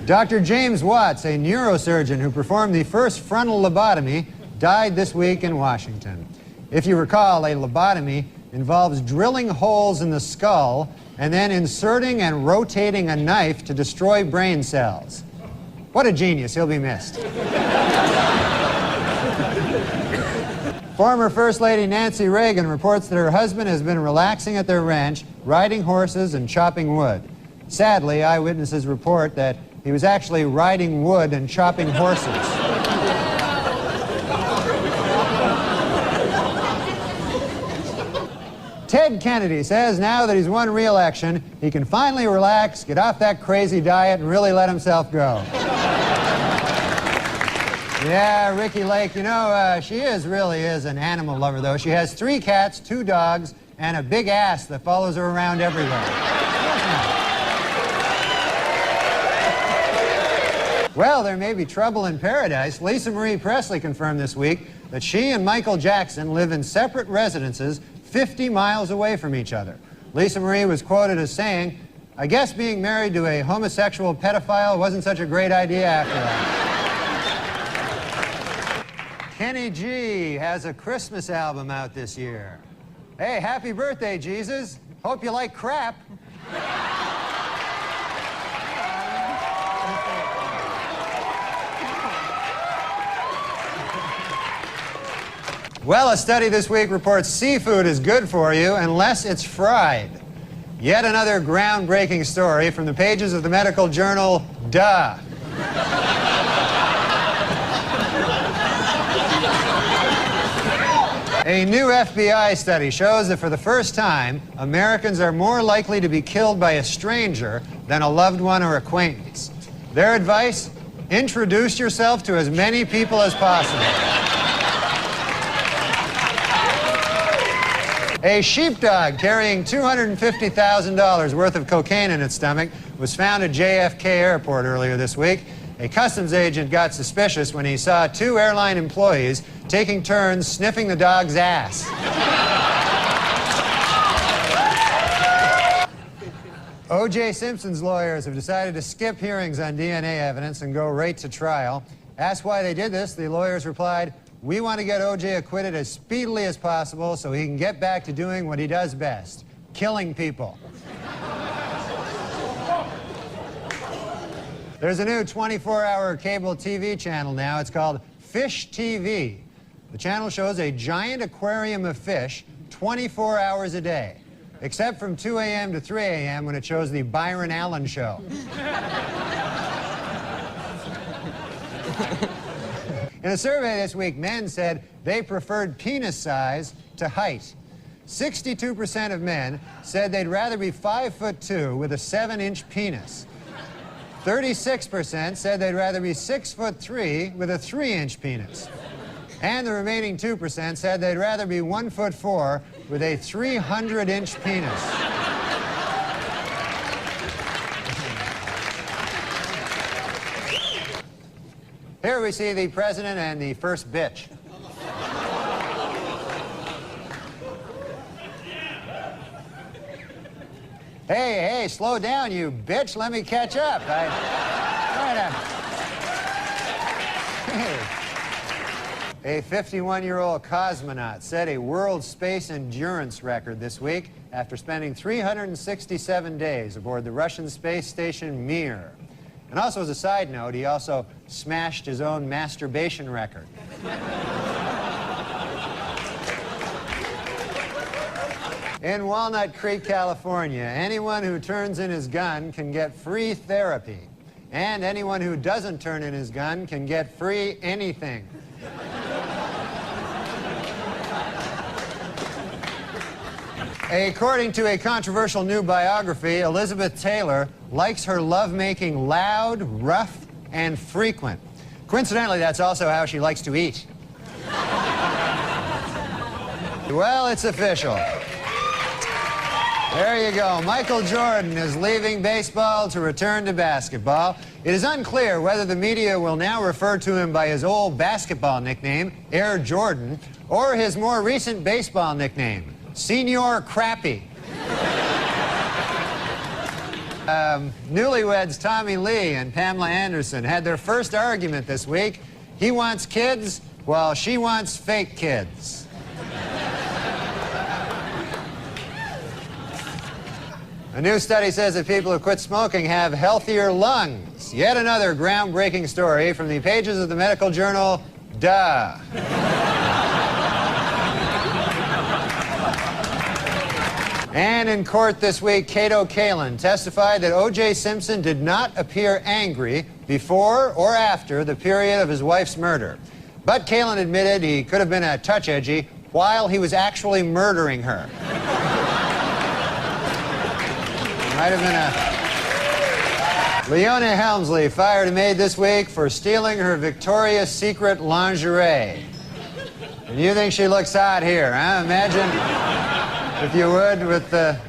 Dr. James Watts, a neurosurgeon who performed the first frontal lobotomy, died this week in Washington. If you recall, a lobotomy involves drilling holes in the skull and then inserting and rotating a knife to destroy brain cells. What a genius. He'll be missed. Former First Lady Nancy Reagan reports that her husband has been relaxing at their ranch, riding horses and chopping wood. Sadly, eyewitnesses report that he was actually riding wood and chopping horses. Ted Kennedy says now that he's won re-election, he can finally relax, get off that crazy diet, and really let himself go. Yeah, Ricky Lake, you know, she really is an animal lover, though. She has 3 cats, 2 dogs, and a big ass that follows her around everywhere. Well, there may be trouble in paradise. Lisa Marie Presley confirmed this week that she and Michael Jackson live in separate residences 50 miles away from each other. Lisa Marie was quoted as saying, "I guess being married to a homosexual pedophile wasn't such a great idea after all." Kenny G has a Christmas album out this year. Hey, happy birthday, Jesus. Hope you like crap. Well, a study this week reports seafood is good for you unless it's fried. Yet another groundbreaking story from the pages of the medical journal, Duh. A new FBI study shows that for the first time, Americans are more likely to be killed by a stranger than a loved one or acquaintance. Their advice? Introduce yourself to as many people as possible. A sheepdog carrying $250,000 worth of cocaine in its stomach was found at JFK Airport earlier this week. A customs agent got suspicious when he saw 2 airline employees taking turns sniffing the dog's ass. O.J. Simpson's lawyers have decided to skip hearings on DNA evidence and go right to trial. Asked why they did this, the lawyers replied, "We want to get O.J. acquitted as speedily as possible so he can get back to doing what he does best, killing people." There's a new 24-hour cable TV channel now. It's called Fish TV. The channel shows a giant aquarium of fish 24 hours a day, except from 2 a.m. to 3 a.m. when it shows the Byron Allen Show. In a survey this week, men said they preferred penis size to height. 62% of men said they'd rather be 5'2" with a 7-inch penis. 36% said they'd rather be 6'3" with a 3-inch penis. And the remaining 2% said they'd rather be 1'4" with a 300-inch penis. Here we see the president and the first bitch. Hey, slow down, you bitch. Let me catch up. A 51-year-old cosmonaut set a world space endurance record this week after spending 367 days aboard the Russian space station Mir. And also, as a side note, he also smashed his own masturbation record. In Walnut Creek, California, anyone who turns in his gun can get free therapy. And anyone who doesn't turn in his gun can get free anything. According to a controversial new biography, Elizabeth Taylor likes her lovemaking loud, rough, and frequent. Coincidentally, that's also how she likes to eat. Well, it's official. There you go. Michael Jordan is leaving baseball to return to basketball. It is unclear whether the media will now refer to him by his old basketball nickname, Air Jordan, or his more recent baseball nickname, Senior Crappy. Newlyweds Tommy Lee and Pamela Anderson had their first argument this week. He wants kids, while she wants fake kids. A new study says that people who quit smoking have healthier lungs. Yet another groundbreaking story from the pages of the medical journal, Duh. And in court this week, Cato Kalin testified that O.J. Simpson did not appear angry before or after the period of his wife's murder. But Kalin admitted he could have been a touch edgy while he was actually murdering her. Might have been a... Leona Helmsley fired a maid this week for stealing her Victoria's Secret lingerie. And you think she looks hot here, huh? Imagine, if you would, with the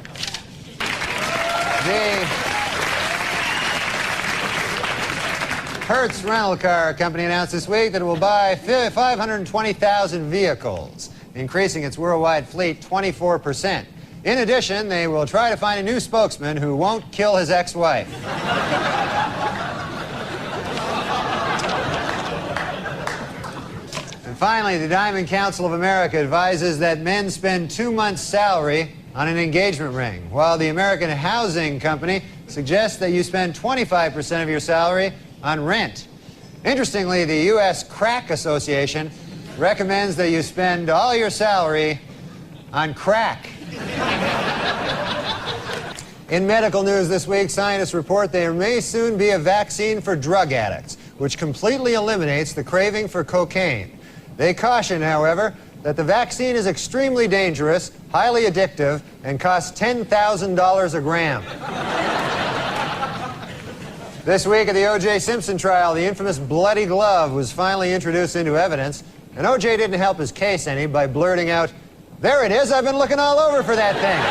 Hertz rental car company announced this week that it will buy 520,000 vehicles, increasing its worldwide fleet 24%. In addition, they will try to find a new spokesman who won't kill his ex-wife. And finally, the Diamond Council of America advises that men spend 2 months' salary on an engagement ring, while the American Housing Company suggests that you spend 25% of your salary on rent. Interestingly, the U.S. Crack Association recommends that you spend all your salary on crack. In medical news this week, scientists report there may soon be a vaccine for drug addicts, which completely eliminates the craving for cocaine. They caution, however, that the vaccine is extremely dangerous, highly addictive, and costs $10,000 a gram. This week at the O.J. Simpson trial, the infamous bloody glove was finally introduced into evidence, and O.J. didn't help his case any by blurting out, "There it is, I've been looking all over for that thing."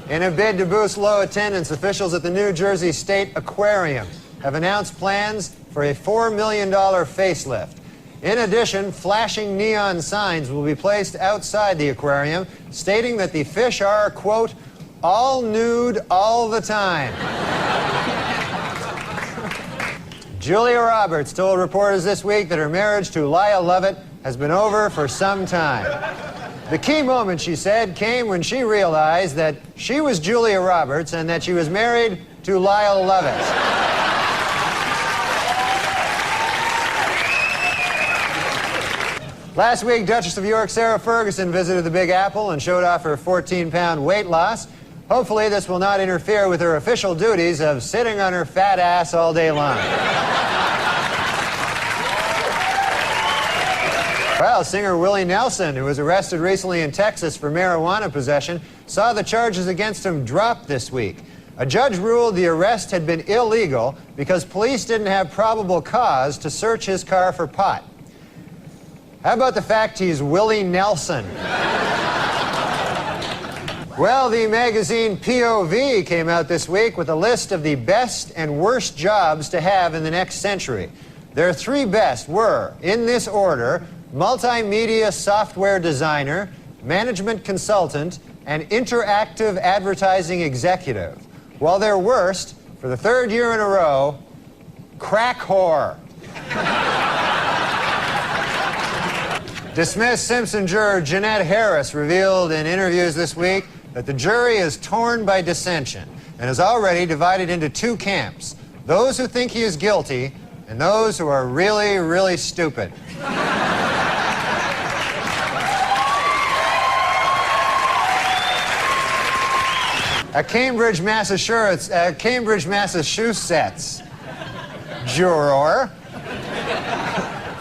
Whoa. In a bid to boost low attendance, officials at the New Jersey State Aquarium have announced plans for a $4 million facelift. In addition, flashing neon signs will be placed outside the aquarium, stating that the fish are, quote, all nude all the time. Julia Roberts told reporters this week that her marriage to Lyle Lovett has been over for some time. The key moment, she said, came when she realized that she was Julia Roberts and that she was married to Lyle Lovett. Last week, Duchess of York Sarah Ferguson visited the Big Apple and showed off her 14-pound weight loss. Hopefully, this will not interfere with her official duties of sitting on her fat ass all day long. Well, singer Willie Nelson, who was arrested recently in Texas for marijuana possession, saw the charges against him drop this week. A judge ruled the arrest had been illegal because police didn't have probable cause to search his car for pot. How about the fact he's Willie Nelson? Well, the magazine POV came out this week with a list of the best and worst jobs to have in the next century. Their 3 best were, in this order, multimedia software designer, management consultant, and interactive advertising executive. While their worst, for the 3rd year in a row, crack whore. Dismissed Simpson juror Jeanette Harris revealed in interviews this week that the jury is torn by dissension and is already divided into 2 camps, those who think he is guilty and those who are really, really stupid. A Cambridge, Massachusetts juror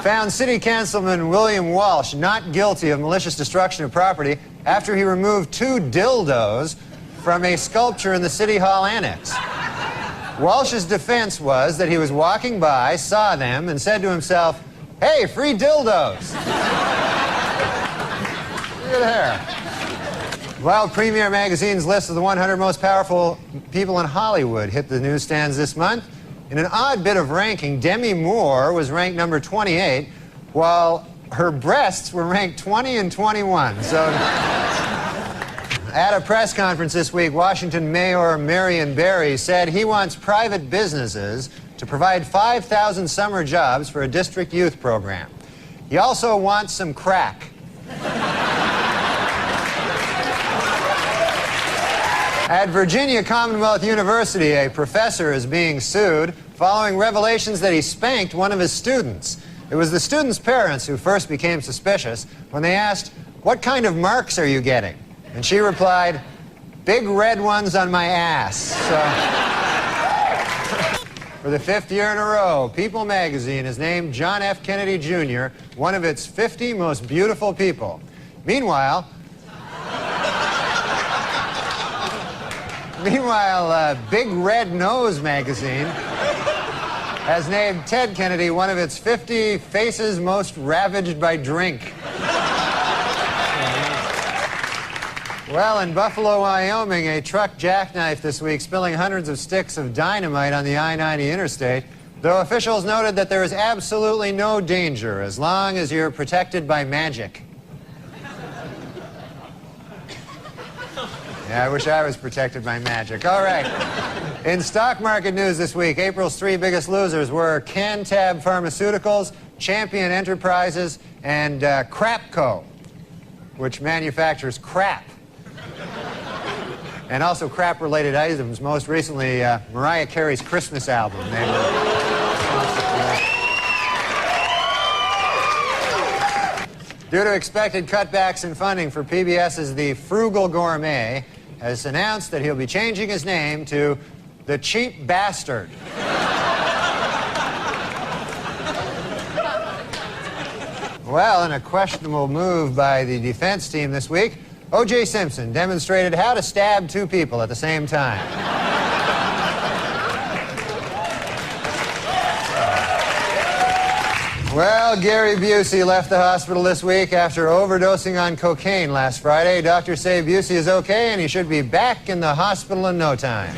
found City Councilman William Walsh not guilty of malicious destruction of property after he removed 2 dildos from a sculpture in the City Hall annex. Walsh's defense was that he was walking by, saw them, and said to himself, "Hey, free dildos." Look at there. Well, Premiere Magazine's list of the 100 most powerful people in Hollywood hit the newsstands this month. In an odd bit of ranking, Demi Moore was ranked number 28, while her breasts were ranked 20 and 21. So, at a press conference this week, Washington Mayor Marion Barry said he wants private businesses to provide 5,000 summer jobs for a district youth program. He also wants some crack. At Virginia Commonwealth University, a professor is being sued following revelations that he spanked one of his students. It was the student's parents who first became suspicious when they asked, "What kind of marks are you getting?" And she replied, "Big red ones on my ass." So, for the 5th year in a row, People magazine has named John F. Kennedy Jr. one of its 50 most beautiful people. Meanwhile, Big Red Nose magazine has named Ted Kennedy one of its 50 faces most ravaged by drink. Well, in Buffalo, Wyoming, a truck jackknifed this week, spilling hundreds of sticks of dynamite on the I-90 interstate, though officials noted that there is absolutely no danger as long as you're protected by magic. Yeah, I wish I was protected by magic. All right. In stock market news this week, April's 3 biggest losers were Cantab Pharmaceuticals, Champion Enterprises, and Crapco, which manufactures crap. And also crap-related items, most recently Mariah Carey's Christmas album. Due to expected cutbacks in funding for PBS's The Frugal Gourmet, has announced that he'll be changing his name to The Cheap Bastard. Well, in a questionable move by the defense team this week, O.J. Simpson demonstrated how to stab 2 people at the same time. Well, Gary Busey left the hospital this week after overdosing on cocaine last Friday. Doctors say Busey is okay and he should be back in the hospital in no time.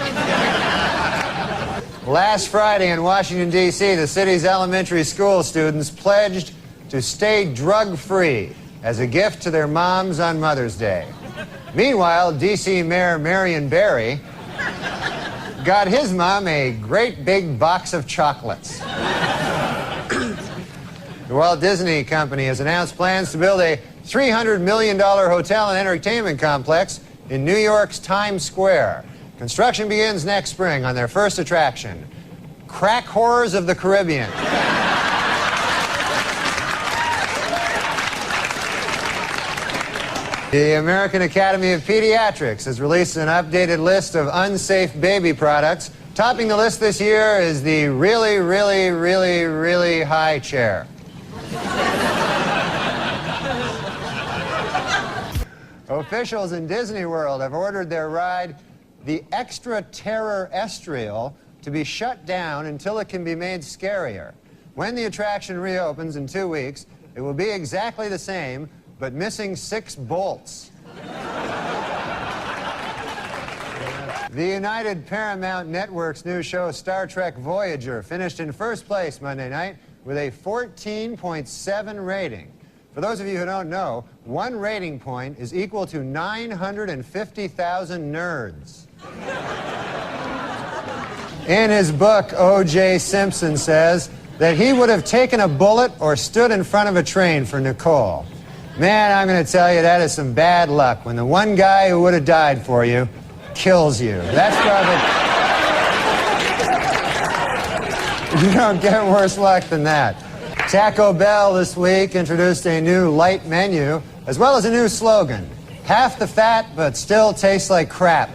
Last Friday in Washington, D.C., the city's elementary school students pledged to stay drug-free as a gift to their moms on Mother's Day. Meanwhile, D.C. Mayor Marion Barry got his mom a great big box of chocolates. The Walt Disney Company has announced plans to build a $300 million hotel and entertainment complex in New York's Times Square. Construction begins next spring on their first attraction, Crack Horrors of the Caribbean. The American Academy of Pediatrics has released an updated list of unsafe baby products. Topping the list this year is the really, really, really, really high chair. Officials in Disney World have ordered their ride, the Extra Terror Estrial, to be shut down until it can be made scarier. When the attraction reopens in 2 weeks, it will be exactly the same, but missing 6 bolts. The United Paramount Network's new show, Star Trek Voyager, finished in first place Monday night with a 14.7 rating. For those of you who don't know, 1 rating point is equal to 950,000 nerds. In his book, O.J. Simpson says that he would have taken a bullet or stood in front of a train for Nicole. Man, I'm going to tell you, that is some bad luck when the one guy who would have died for you kills you. That's probably... You don't get worse luck than that. Taco Bell this week introduced a new light menu, as well as a new slogan, half the fat, but still tastes like crap.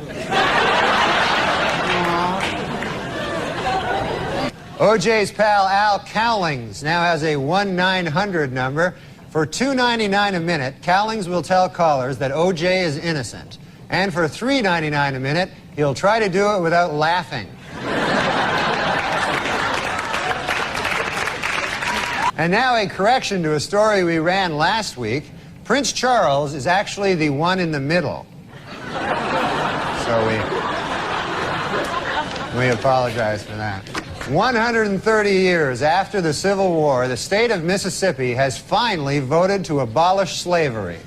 OJ's pal Al Cowlings now has a 1-900 number. For $2.99 a minute, Cowlings will tell callers that OJ is innocent. And for $3.99 a minute, he'll try to do it without laughing. And now a correction to a story we ran last week. Prince Charles is actually the one in the middle. So we apologize for that. 130 years after the Civil War, the state of Mississippi has finally voted to abolish slavery.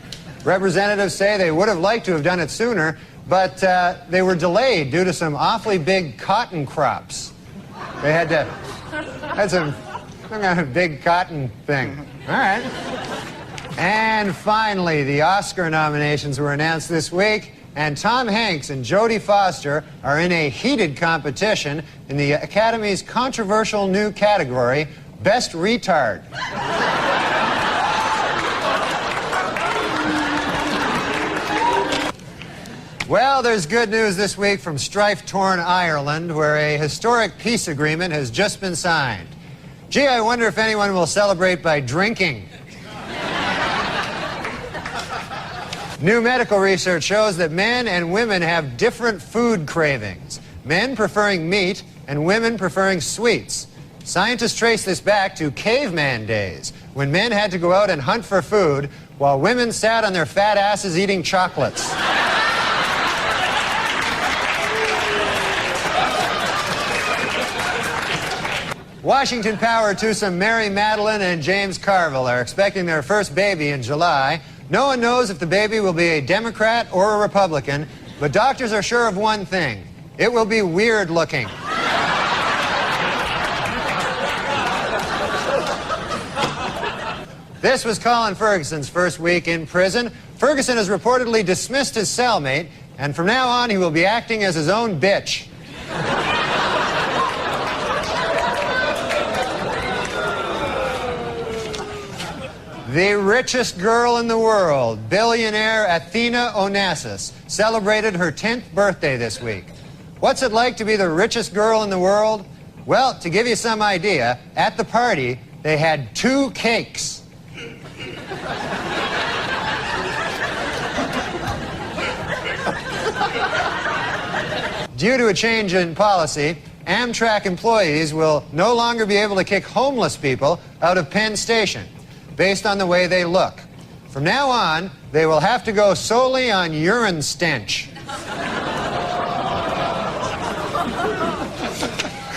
Representatives say they would have liked to have done it sooner, but they were delayed due to some awfully big cotton crops. They had some kind of big cotton thing. All right. And finally, the Oscar nominations were announced this week. and Tom Hanks and Jodie Foster are in a heated competition in the Academy's controversial new category, Best Retard. Well, there's good news this week from strife-torn Ireland, where a historic peace agreement has just been signed. Gee, I wonder if anyone will celebrate by drinking. New medical research shows that men and women have different food cravings, men preferring meat and women preferring sweets. Scientists trace this back to caveman days, when men had to go out and hunt for food while women sat on their fat asses eating chocolates. Washington Power twosome Mary Madeline and James Carville are expecting their first baby in July. No one knows if the baby will be a Democrat or a Republican, but doctors are sure of one thing: it will be weird looking. This was Colin Ferguson's first week in prison. Ferguson has reportedly dismissed his cellmate, and from now on he will be acting as his own bitch. The richest girl in the world, billionaire Athena Onassis, celebrated her 10th birthday this week. What's it like to be the richest girl in the world? Well, to give you some idea, at the party, they had 2 cakes. Due to a change in policy, Amtrak employees will no longer be able to kick homeless people out of Penn Station based on the way they look. From now on, they will have to go solely on urine stench.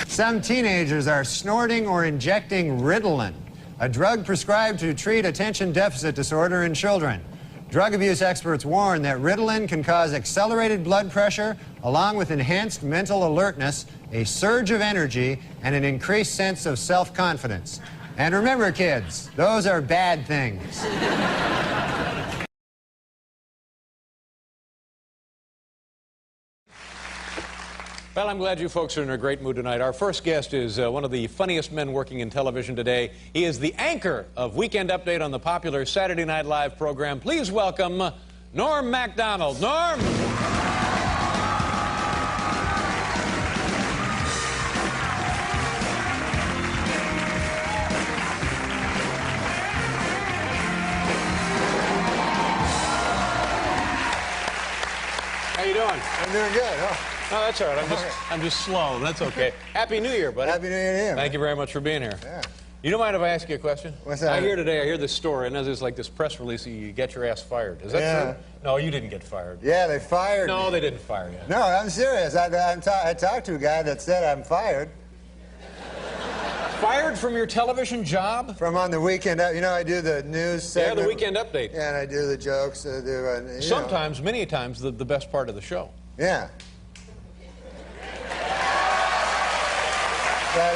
Some teenagers are snorting or injecting Ritalin, a drug prescribed to treat attention deficit disorder in children. Drug abuse experts warn that Ritalin can cause accelerated blood pressure, along with enhanced mental alertness, a surge of energy, and an increased sense of self-confidence. And remember, kids, those are bad things. Well, I'm glad you folks are in a great mood tonight. Our first guest is one of the funniest men working in television today. He is the anchor of Weekend Update on the popular Saturday Night Live program. Please welcome Norm MacDonald. Norm! How you doing? I'm doing good. Oh. No, that's all right. I'm just slow. That's okay. Happy New Year, buddy. Happy New Year to you. Thank you very much for being here. Yeah. You don't mind if I ask you a question? What's that? I hear this story, and there's like this press release that you get your ass fired. Is that true? No, you didn't get fired. Yeah, they fired me. No, they didn't fire you. No, I'm serious. I talked to a guy that said I'm fired. Fired from your television job? From on the Weekend, you know, I do the news segment. Yeah, the Weekend Update. Yeah, and I do the jokes. Sometimes, many times, the best part of the show. Yeah. But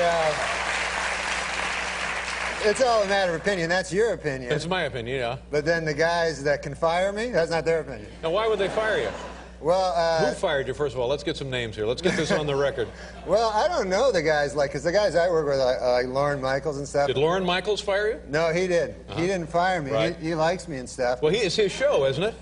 it's all a matter of opinion. That's your opinion. It's my opinion, yeah. But then the guys that can fire me, that's not their opinion. Now, why would they fire you? Well, who fired you, first of all? Let's get some names here. Let's get this on the record. Well, I don't know the guys, because the guys I work with, like Lorne Michaels and stuff. Did Lorne Michaels fire you? No, he didn't. He didn't fire me. Right. He likes me and stuff. Well, it's his show, isn't it?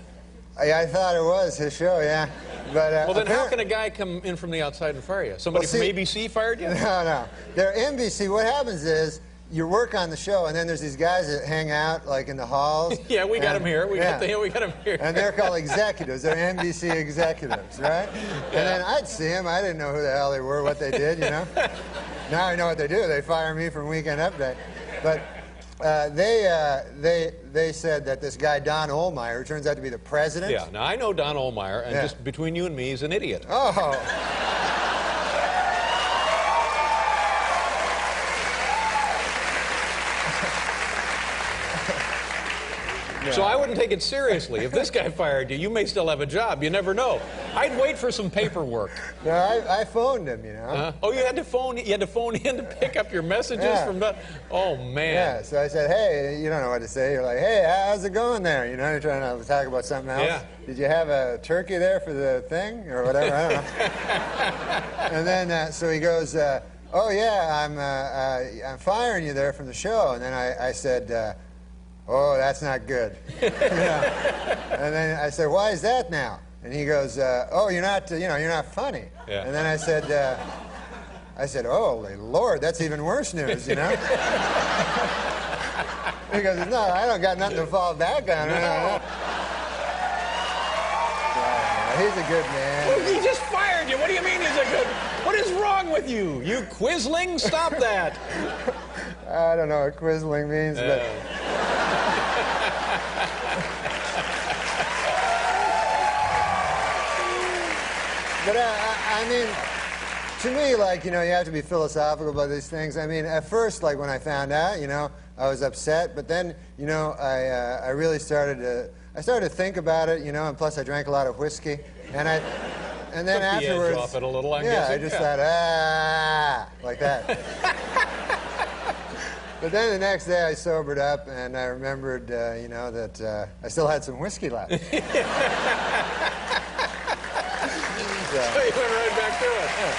I thought it was his show, yeah. But, well, then how can a guy come in from the outside and fire you? Somebody from ABC fired you? No. They're NBC. What happens is you work on the show, and then there's these guys that hang out, like, in the halls. Yeah, we got them here. We got them here. And they're called executives. They're NBC executives, right? Yeah. And then I'd see them. I didn't know who the hell they were, what they did, you know? Now I know what they do. They fire me from Weekend Update. But they said that this guy, Don Ohlmeyer, turns out to be the president. Yeah, now I know Don Ohlmeyer, and just between you and me, he's an idiot. Oh. So I wouldn't take it seriously. If this guy fired you, you may still have a job. You never know. I'd wait for some paperwork. No, I phoned him, you know. Oh, you had to phone in to pick up your messages from the... Oh, man. Yeah, so I said, hey, you don't know what to say. You're like, hey, how's it going there? You know, you're trying to talk about something else. Yeah. Did you have a turkey there for the thing or whatever? I don't know. And then, so he goes, oh, yeah, I'm firing you there from the show. And then I said, oh, that's not good. You know? And then I said, why is that now? And he goes, oh, you're not funny. Yeah. And then I said, holy Lord, that's even worse news, you know? He goes, no, I don't got nothing to fall back on. No. Yeah, he's a good man. Well, he just fired you. What do you mean he's a good... What is wrong with you? You quisling? Stop that. I don't know what quisling means, but... But I mean, to me, like, you know, you have to be philosophical about these things. I mean, at first, like, when I found out, you know, I was upset. But then, you know, I really started to think about it, you know, and plus I drank a lot of whiskey. And then afterwards... off it a little, I'm yeah, guessing. I just thought, like that. But then the next day I sobered up and I remembered, you know, that I still had some whiskey left. So you went right back to it. Yeah.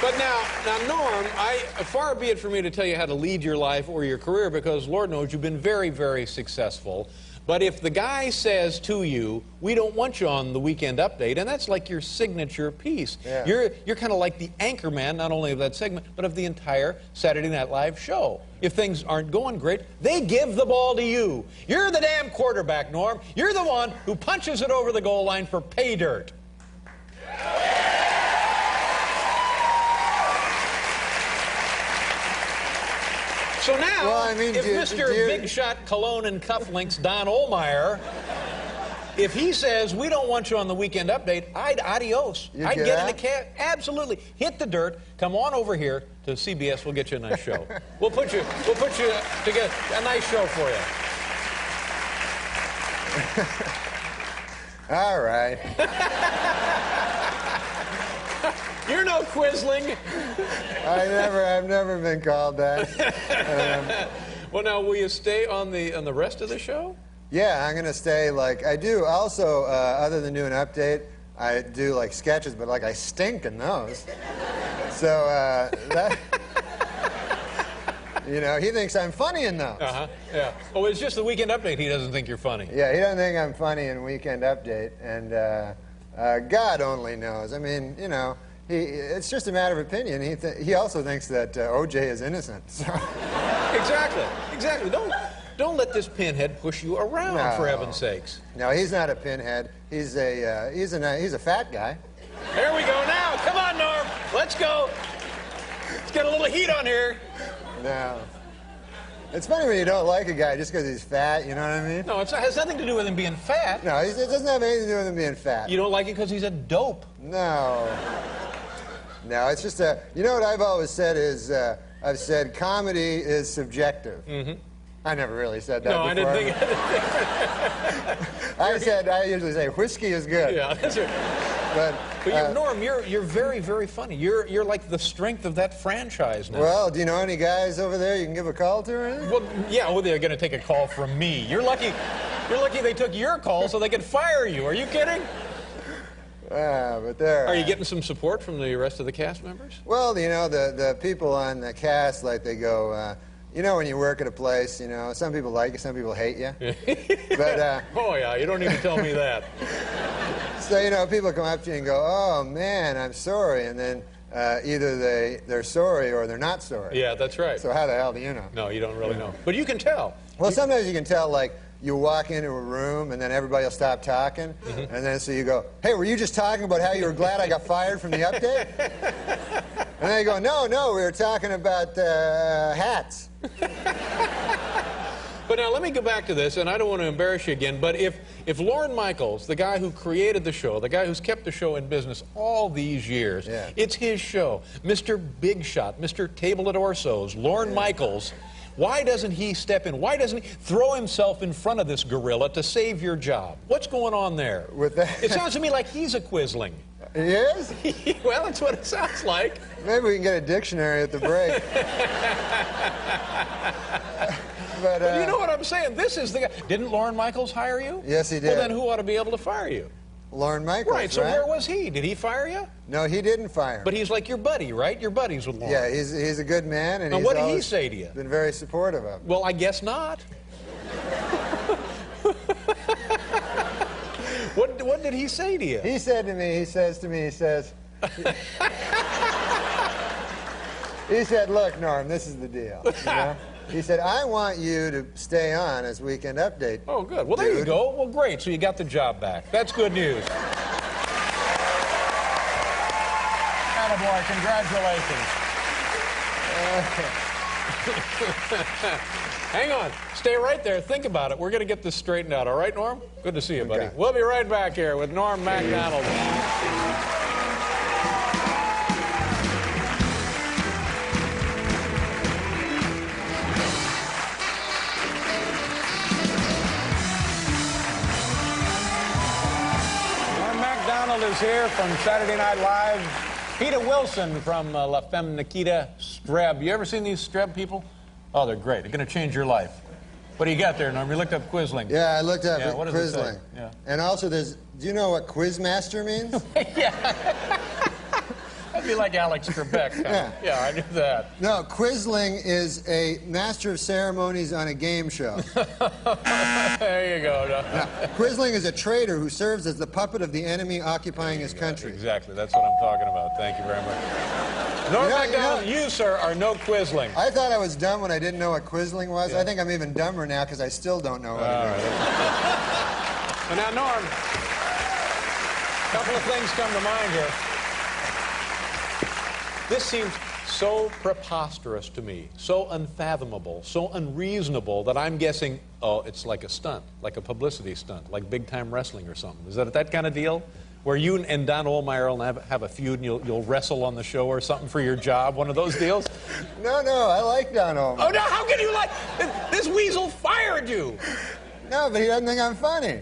But now, Norm, far be it for me to tell you how to lead your life or your career, because Lord knows you've been very, very successful. But if the guy says to you, we don't want you on the Weekend Update, and that's like your signature piece. Yeah. You're kind of like the anchor man, not only of that segment, but of the entire Saturday Night Live show. If things aren't going great, they give the ball to you. You're the damn quarterback, Norm. You're the one who punches it over the goal line for pay dirt. So now, well, I mean, if Mr. Big Shot Cologne and Cufflinks, Don Ohlmeyer, if he says, we don't want you on the Weekend Update, I'd adios. I'd get in the cab. Absolutely. Hit the dirt. Come on over here to CBS. We'll get you a nice show. We'll put you together a nice show for you. All right. You're no quisling. I've never been called that. Well, now, will you stay on the rest of the show? Yeah, I'm gonna stay. Like I do. Also, other than doing an update, I do like sketches, but like I stink in those. So that. You know, he thinks I'm funny in those. Yeah. Oh, it's just the Weekend Update he doesn't think you're funny. Yeah, he doesn't think I'm funny in Weekend Update, and God only knows. I mean, you know, it's just a matter of opinion. He also thinks that O.J. is innocent. So. Exactly. Don't let this pinhead push you around, for heaven's sakes. No, he's not a pinhead. He's a fat guy. There we go now. Come on, Norm. Let's go. Let's get a little heat on here. No. It's funny when you don't like a guy just because he's fat, you know what I mean? No, it has nothing to do with him being fat. No, it doesn't have anything to do with him being fat. You don't like it because he's a dope. No. No, it's just you know what I've always said is, I've said comedy is subjective. Mm-hmm. I never really said that before. I didn't think I usually say whiskey is good. Yeah, that's right. But Norm, you're very, very funny. You're like the strength of that franchise now. Well, do you know any guys over there you can give a call to or anything? Well, yeah, they're going to take a call from me. You're lucky they took your call so they could fire you. Are you kidding? But there. Are you getting some support from the rest of the cast members? Well, you know, the people on the cast, like, they go, you know, when you work at a place, you know, some people like you, some people hate you. But oh, yeah, you don't need to tell me that. So, you know, people come up to you and go, oh, man, I'm sorry. And then either they're sorry or they're not sorry. Yeah, that's right. So how the hell do you know? No, you don't really know. But you can tell. Well, sometimes you can tell, like, you walk into a room and then everybody will stop talking. Mm-hmm. And then so you go, hey, were you just talking about how you were glad I got fired from the update? And they go, no, we were talking about hats. But now let me go back to this, and I don't want to embarrass you again, but if Lorne Michaels, the guy who created the show, the guy who's kept the show in business all these years, it's his show. Mr. Big Shot, Mr. Table at Orso's, Lorne Michaels, Why doesn't he step in? Why doesn't he throw himself in front of this gorilla to save your job? What's going on there? With that? It sounds to me like he's a quisling. He is? Well, that's what it sounds like. Maybe we can get a dictionary at the break. But, you know what I'm saying? This is the guy. Didn't Lorne Michaels hire you? Yes, he did. Well, then who ought to be able to fire you? Lorne Michaels, Right, so where was he? Did he fire you? No, he didn't fire. But he's like your buddy, right? You're buddies with Lorne. Yeah, he's a good man, and now, he's what did he always say to you? Been very supportive of. Well, I guess not. What did he say to you? He said to me, he says, he said, look, Norm, this is the deal. You know? He said, I want you to stay on as Weekend Update. Oh, good. Well, there you go. Well, great. So you got the job back. That's good news. Attaboy, congratulations. Hang on. Stay right there. Think about it. We're going to get this straightened out. All right, Norm? Good to see you, buddy. Okay. We'll be right back here with Norm MacDonald. Is here from Saturday Night Live. Peter Wilson from La Femme Nikita Streb. You ever seen these Streb people? Oh, they're great. They're going to change your life. What do you got there, Norm? You looked up quisling. Yeah, I looked up what does it say? quisling. Yeah. And also, do you know what quizmaster means? Yeah. That'd be like Alex Trebek. Yeah, I knew that. No, quisling is a master of ceremonies on a game show. There you go. Now, quisling is a traitor who serves as the puppet of the enemy occupying his country. Exactly. That's what I'm talking about. Thank you very much. Norm MacDonald, you, sir, are no quisling. I thought I was dumb when I didn't know what quisling was. Yeah. I think I'm even dumber now because I still don't know what it is. So now, Norm, a couple of things come to mind here. This seems so preposterous to me, so unfathomable, so unreasonable that I'm guessing, oh, it's like a stunt, like a publicity stunt, like big-time wrestling or something. Is that kind of deal? Where you and Don Ohlmeyer will have a feud and you'll wrestle on the show or something for your job, one of those deals? No, I like Don Ohlmeyer. Oh, no, how can you like... This weasel fired you! No, but he doesn't think I'm funny.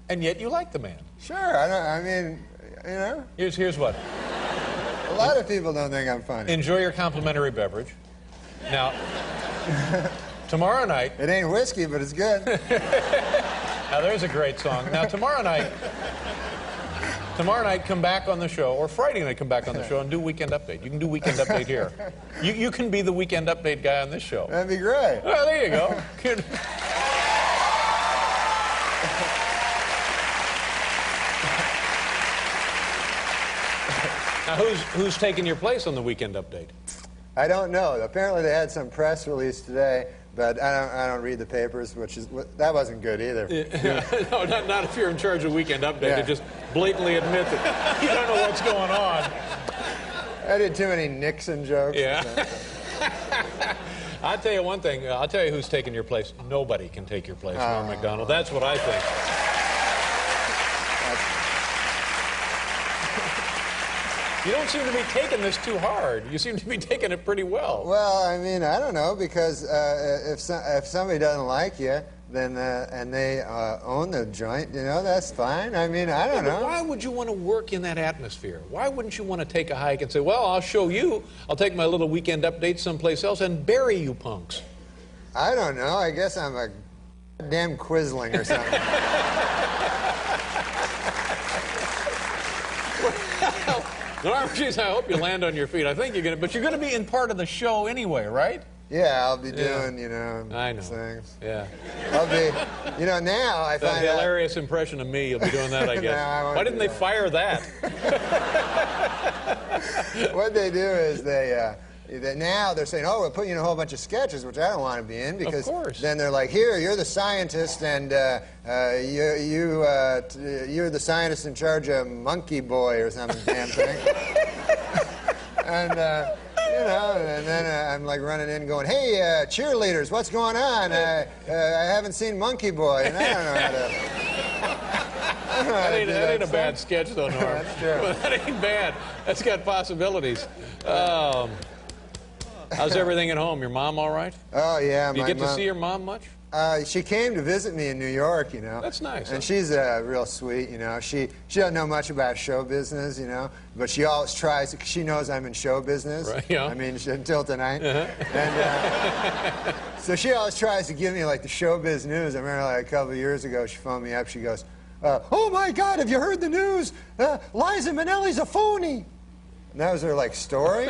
And yet you like the man. Sure, I mean, you know. Here's what. A lot of people don't think I'm funny. Enjoy your complimentary beverage. Now, tomorrow night... It ain't whiskey, but it's good. Now, there's a great song. Now, tomorrow night, come back on the show, or Friday night, come back on the show and do Weekend Update. You can do Weekend Update here. You can be the Weekend Update guy on this show. That'd be great. Well, there you go. Good. Now, who's taking your place on the Weekend Update? I don't know. Apparently, they had some press release today, but I don't read the papers, that wasn't good either. No, not if you're in charge of Weekend Update. To just blatantly admit that you don't know what's going on. I did too many Nixon jokes. Yeah. I'll tell you one thing. I'll tell you who's taking your place. Nobody can take your place, Norm MacDonald. That's what I think. You don't seem to be taking this too hard. You seem to be taking it pretty well. Well, I mean, I don't know, because if somebody doesn't like you, then and they own the joint, you know, that's fine. I mean, I don't know. Why would you want to work in that atmosphere? Why wouldn't you want to take a hike and say, well, I'll show you. I'll take my little Weekend Update someplace else and bury you punks? I don't know. I guess I'm a damn quisling or something. Norm, geez, I hope you land on your feet. I think you're going to, but you're going to be in part of the show anyway, right? Yeah, I'll be doing, you know, things. Yeah. I'll be, you know, now I find out. Hilarious impression of me. You'll be doing that, I guess. No, why didn't they fire that? What they do is now they're saying, oh, we'll put you in a whole bunch of sketches, which I don't want to be in, because then they're like, here, you're the scientist, and you're the scientist in charge of Monkey Boy or some damn thing. And, you know, and then I'm like running in going, hey, cheerleaders, what's going on? I haven't seen Monkey Boy, and I don't know how to... That ain't a bad sketch, though, Norm. That's true. Well, that ain't bad. That's got possibilities. How's everything at home? Your mom all right? Oh, yeah. Do you get to see your mom much? She came to visit me in New York, you know. That's nice. And she's real sweet, you know. She doesn't know much about show business, you know, but she always tries, because she knows I'm in show business. Right, yeah. I mean, until tonight. And so she always tries to give me, like, the showbiz news. I remember, like, a couple of years ago, she phoned me up. She goes, oh, my God, have you heard the news? Liza Minnelli's a phony. And that was her, like, story.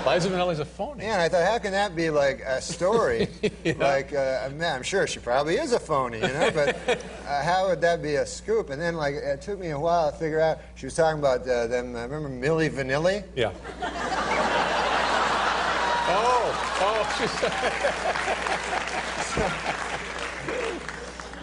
Liza Minnelli's a phony. Yeah, and I thought, how can that be, like, a story? Yeah. Like, man, I'm sure she probably is a phony, you know, but how would that be a scoop? And then, like, it took me a while to figure out. She was talking about them, remember Milli Vanilli? Yeah.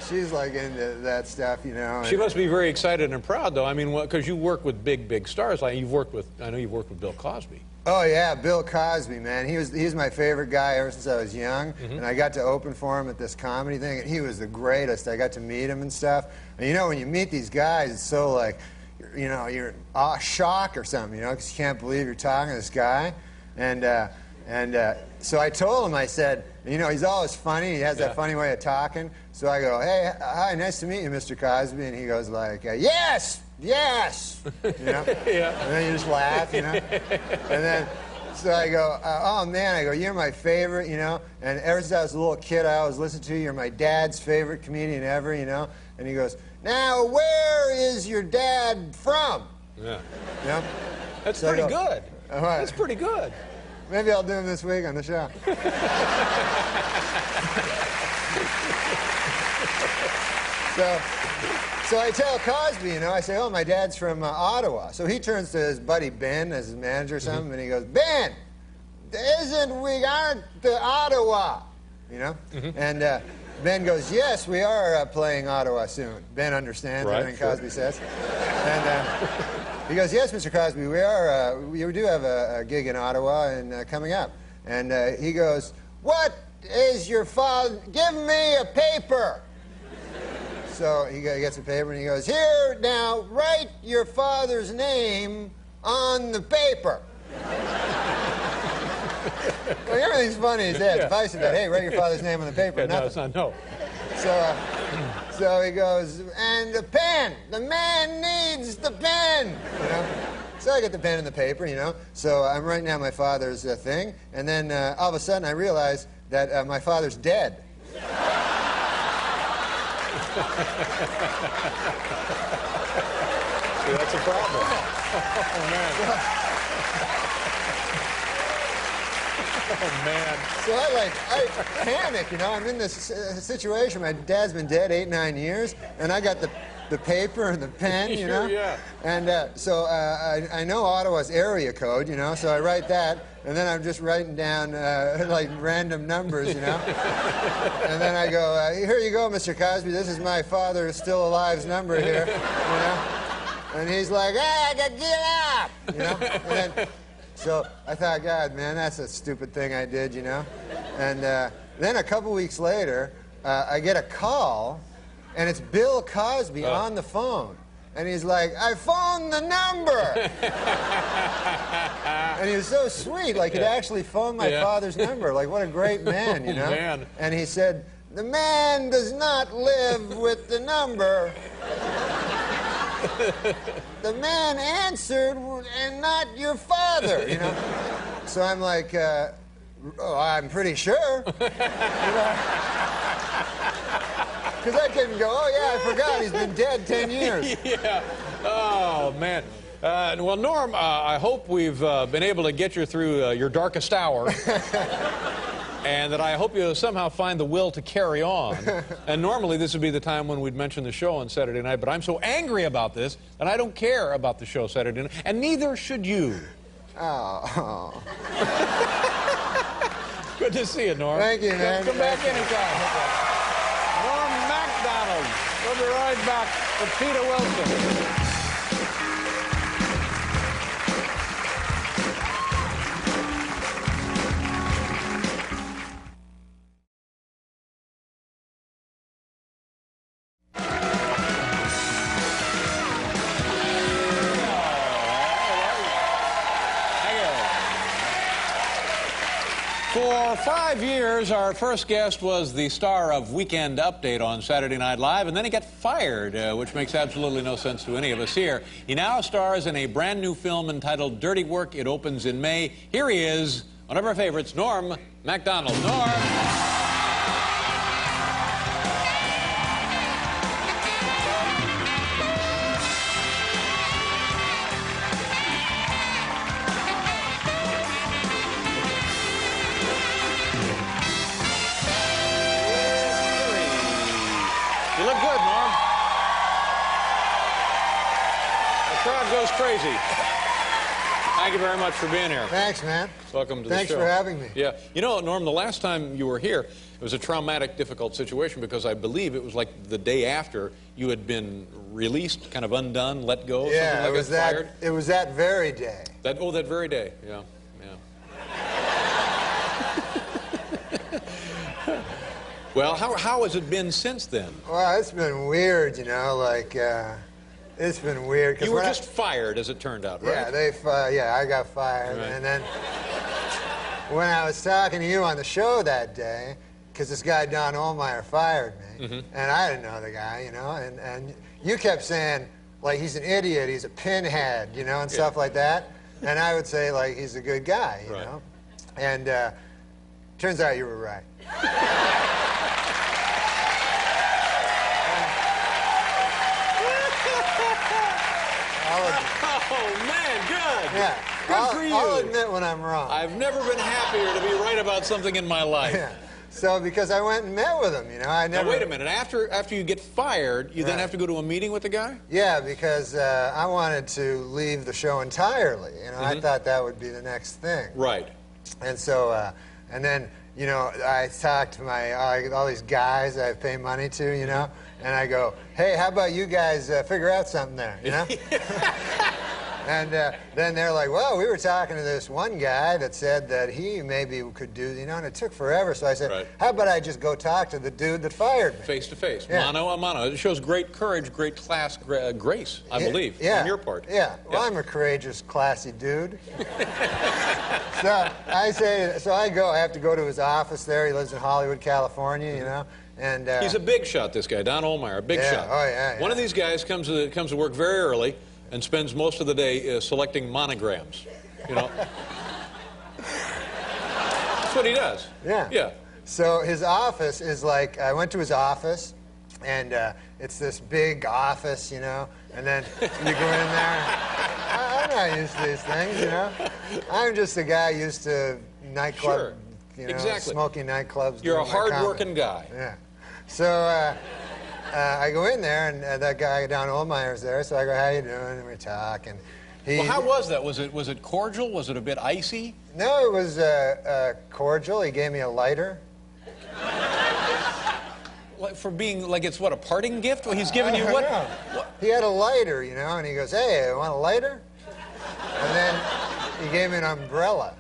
She's, like, into that stuff, you know. She must be very excited and proud, though. I mean, because you work with big stars. Like you've worked with, I know you've worked with Bill Cosby. Oh, yeah, Bill Cosby, man. He's my favorite guy ever since I was young. And I got to open for him at this comedy thing, and he was the greatest. I got to meet him and stuff. And, you know, when you meet these guys, it's so, like, you know, you're in shock or something, you know, because you can't believe you're talking to this guy. And so I told him, I said, you know, he's always funny. He has that funny way of talking. So I go, hey, hi, nice to meet you, Mr. Cosby. And he goes like, yes, yes. You know? Yeah. And then you just laugh, you know? And then, so I go, oh, man, I go, you're my favorite, you know? And ever since I was a little kid, I always listened to you. You're my dad's favorite comedian ever, you know? And he goes, now, where is your dad from? Yeah. You know? That's So I pretty go, good. all right. That's pretty good. Maybe I'll do him this week on the show. So I tell Cosby, you know, I say, oh, my dad's from Ottawa. So he turns to his buddy Ben as his manager or something, and he goes, Ben, we aren't the Ottawa, you know? And Ben goes, yes, we are playing Ottawa soon. Ben understands everything Cosby says. And he goes, yes, Mr. Cosby, we do have a gig in Ottawa and coming up. And he goes, what is your father? Give me a paper. So he gets a paper and he goes, here, now, write your father's name on the paper. Well, everything's funny as that. If I said that, hey, write your father's name on the paper, No, it's not, no. So he goes, and the pen. The man needs the pen. You know? So I get the pen and the paper, you know. So I'm writing down my father's thing, and then all of a sudden I realize that my father's dead. See, that's a problem. Oh, man. Oh, man. So I panic, you know. I'm in this situation. My dad's been dead 8, 9 years, and I got the paper and the pen, you know. Yeah. And so I know Ottawa's area code, you know, so I write that, and then I'm just writing down, like, random numbers, you know. And then I go, here you go, Mr. Cosby, this is my father still alive's number here, you know. And he's like, hey, I got to get up, you know. And then, so I thought, God, man, that's a stupid thing I did, you know. And then a couple weeks later, I get a call, and it's Bill Cosby on the phone. And he's like, I phoned the number. And he was so sweet, like he'd actually phoned my father's number. Like, what a great man, you know? Man. And he said, the man does not live with the number. The man answered, and not your father, you know? So I'm like, oh, I'm pretty sure. Because I couldn't go, oh, yeah, I forgot, he's been dead 10 years. Yeah. Oh, man. Well, Norm, I hope we've been able to get you through your darkest hour. And that I hope you somehow find the will to carry on. And normally this would be the time when we'd mention the show on Saturday night, but I'm so angry about this, and I don't care about the show Saturday night, and neither should you. Oh. Good to see you, Norm. Thank you, man. Come back anytime. Norm MacDonald. We'll be right back with Peter Wilson. For 5 years, our first guest was the star of Weekend Update on Saturday Night Live, and then he got fired, which makes absolutely no sense to any of us here. He now stars in a brand new film entitled Dirty Work. It opens in May. Here he is, one of our favorites, Norm MacDonald. Norm. You look good, Norm. The crowd goes crazy. Thank you very much for being here. Thanks, man. Welcome to the show. Thanks for having me. Yeah. You know, Norm, the last time you were here, it was a traumatic, difficult situation because I believe it was like the day after you had been released, kind of undone, let go, Yeah, something like fired. it was that very day. That very day. Yeah. Well, how has it been since then? Well, it's been weird, you know, like, it's been weird. You were just fired, as it turned out, right? Yeah, I got fired. Right. And then when I was talking to you on the show that day, because this guy, Don Ohlmeyer, fired me, and I didn't know the guy, you know, and you kept saying, like, he's an idiot, he's a pinhead, you know, and stuff like that. And I would say, like, he's a good guy, you know. And turns out you were right. Oh, man, good. Yeah. Good for you. I'll admit when I'm wrong. I've never been happier to be right about something in my life. Yeah. So, because I went and met with him, you know, I never... Now, wait a minute. After you get fired, you then have to go to a meeting with the guy? Yeah, because I wanted to leave the show entirely. You know, I thought that would be the next thing. Right. And so, and then, you know, I talked to all these guys I pay money to, you know, and I go, hey, how about you guys figure out something there, you know? And then they're like, well, we were talking to this one guy that said that he maybe could do, you know, and it took forever. So I said, how about I just go talk to the dude that fired me? Face to face, Yeah. mano a mano. It shows great courage, great class, grace, I believe, on your part. Yeah, well, I'm a courageous, classy dude. So I have to go to his office there. He lives in Hollywood, California, you know. And he's a big shot, this guy, Don Ohlmeyer, a big shot. Oh, yeah. One of these guys comes to work very early and spends most of the day selecting monograms, you know. That's what he does. Yeah. Yeah. So his office is like, I went to his office, and it's this big office, you know, and then you go in there. I'm not used to these things, you know. I'm just a guy used to nightclub, you know, smoking nightclubs. You're a hard-working guy. Yeah. So I go in there, and that guy, Don Ohlmeyer's there, so I go, how you doing? And we talk, and he... Well, how was that? Was it cordial? Was it a bit icy? No, it was cordial. He gave me a lighter. Like for being, like it's what, a parting gift? Well, he's giving you what? He had a lighter, you know, and he goes, hey, want a lighter? And then he gave me an umbrella.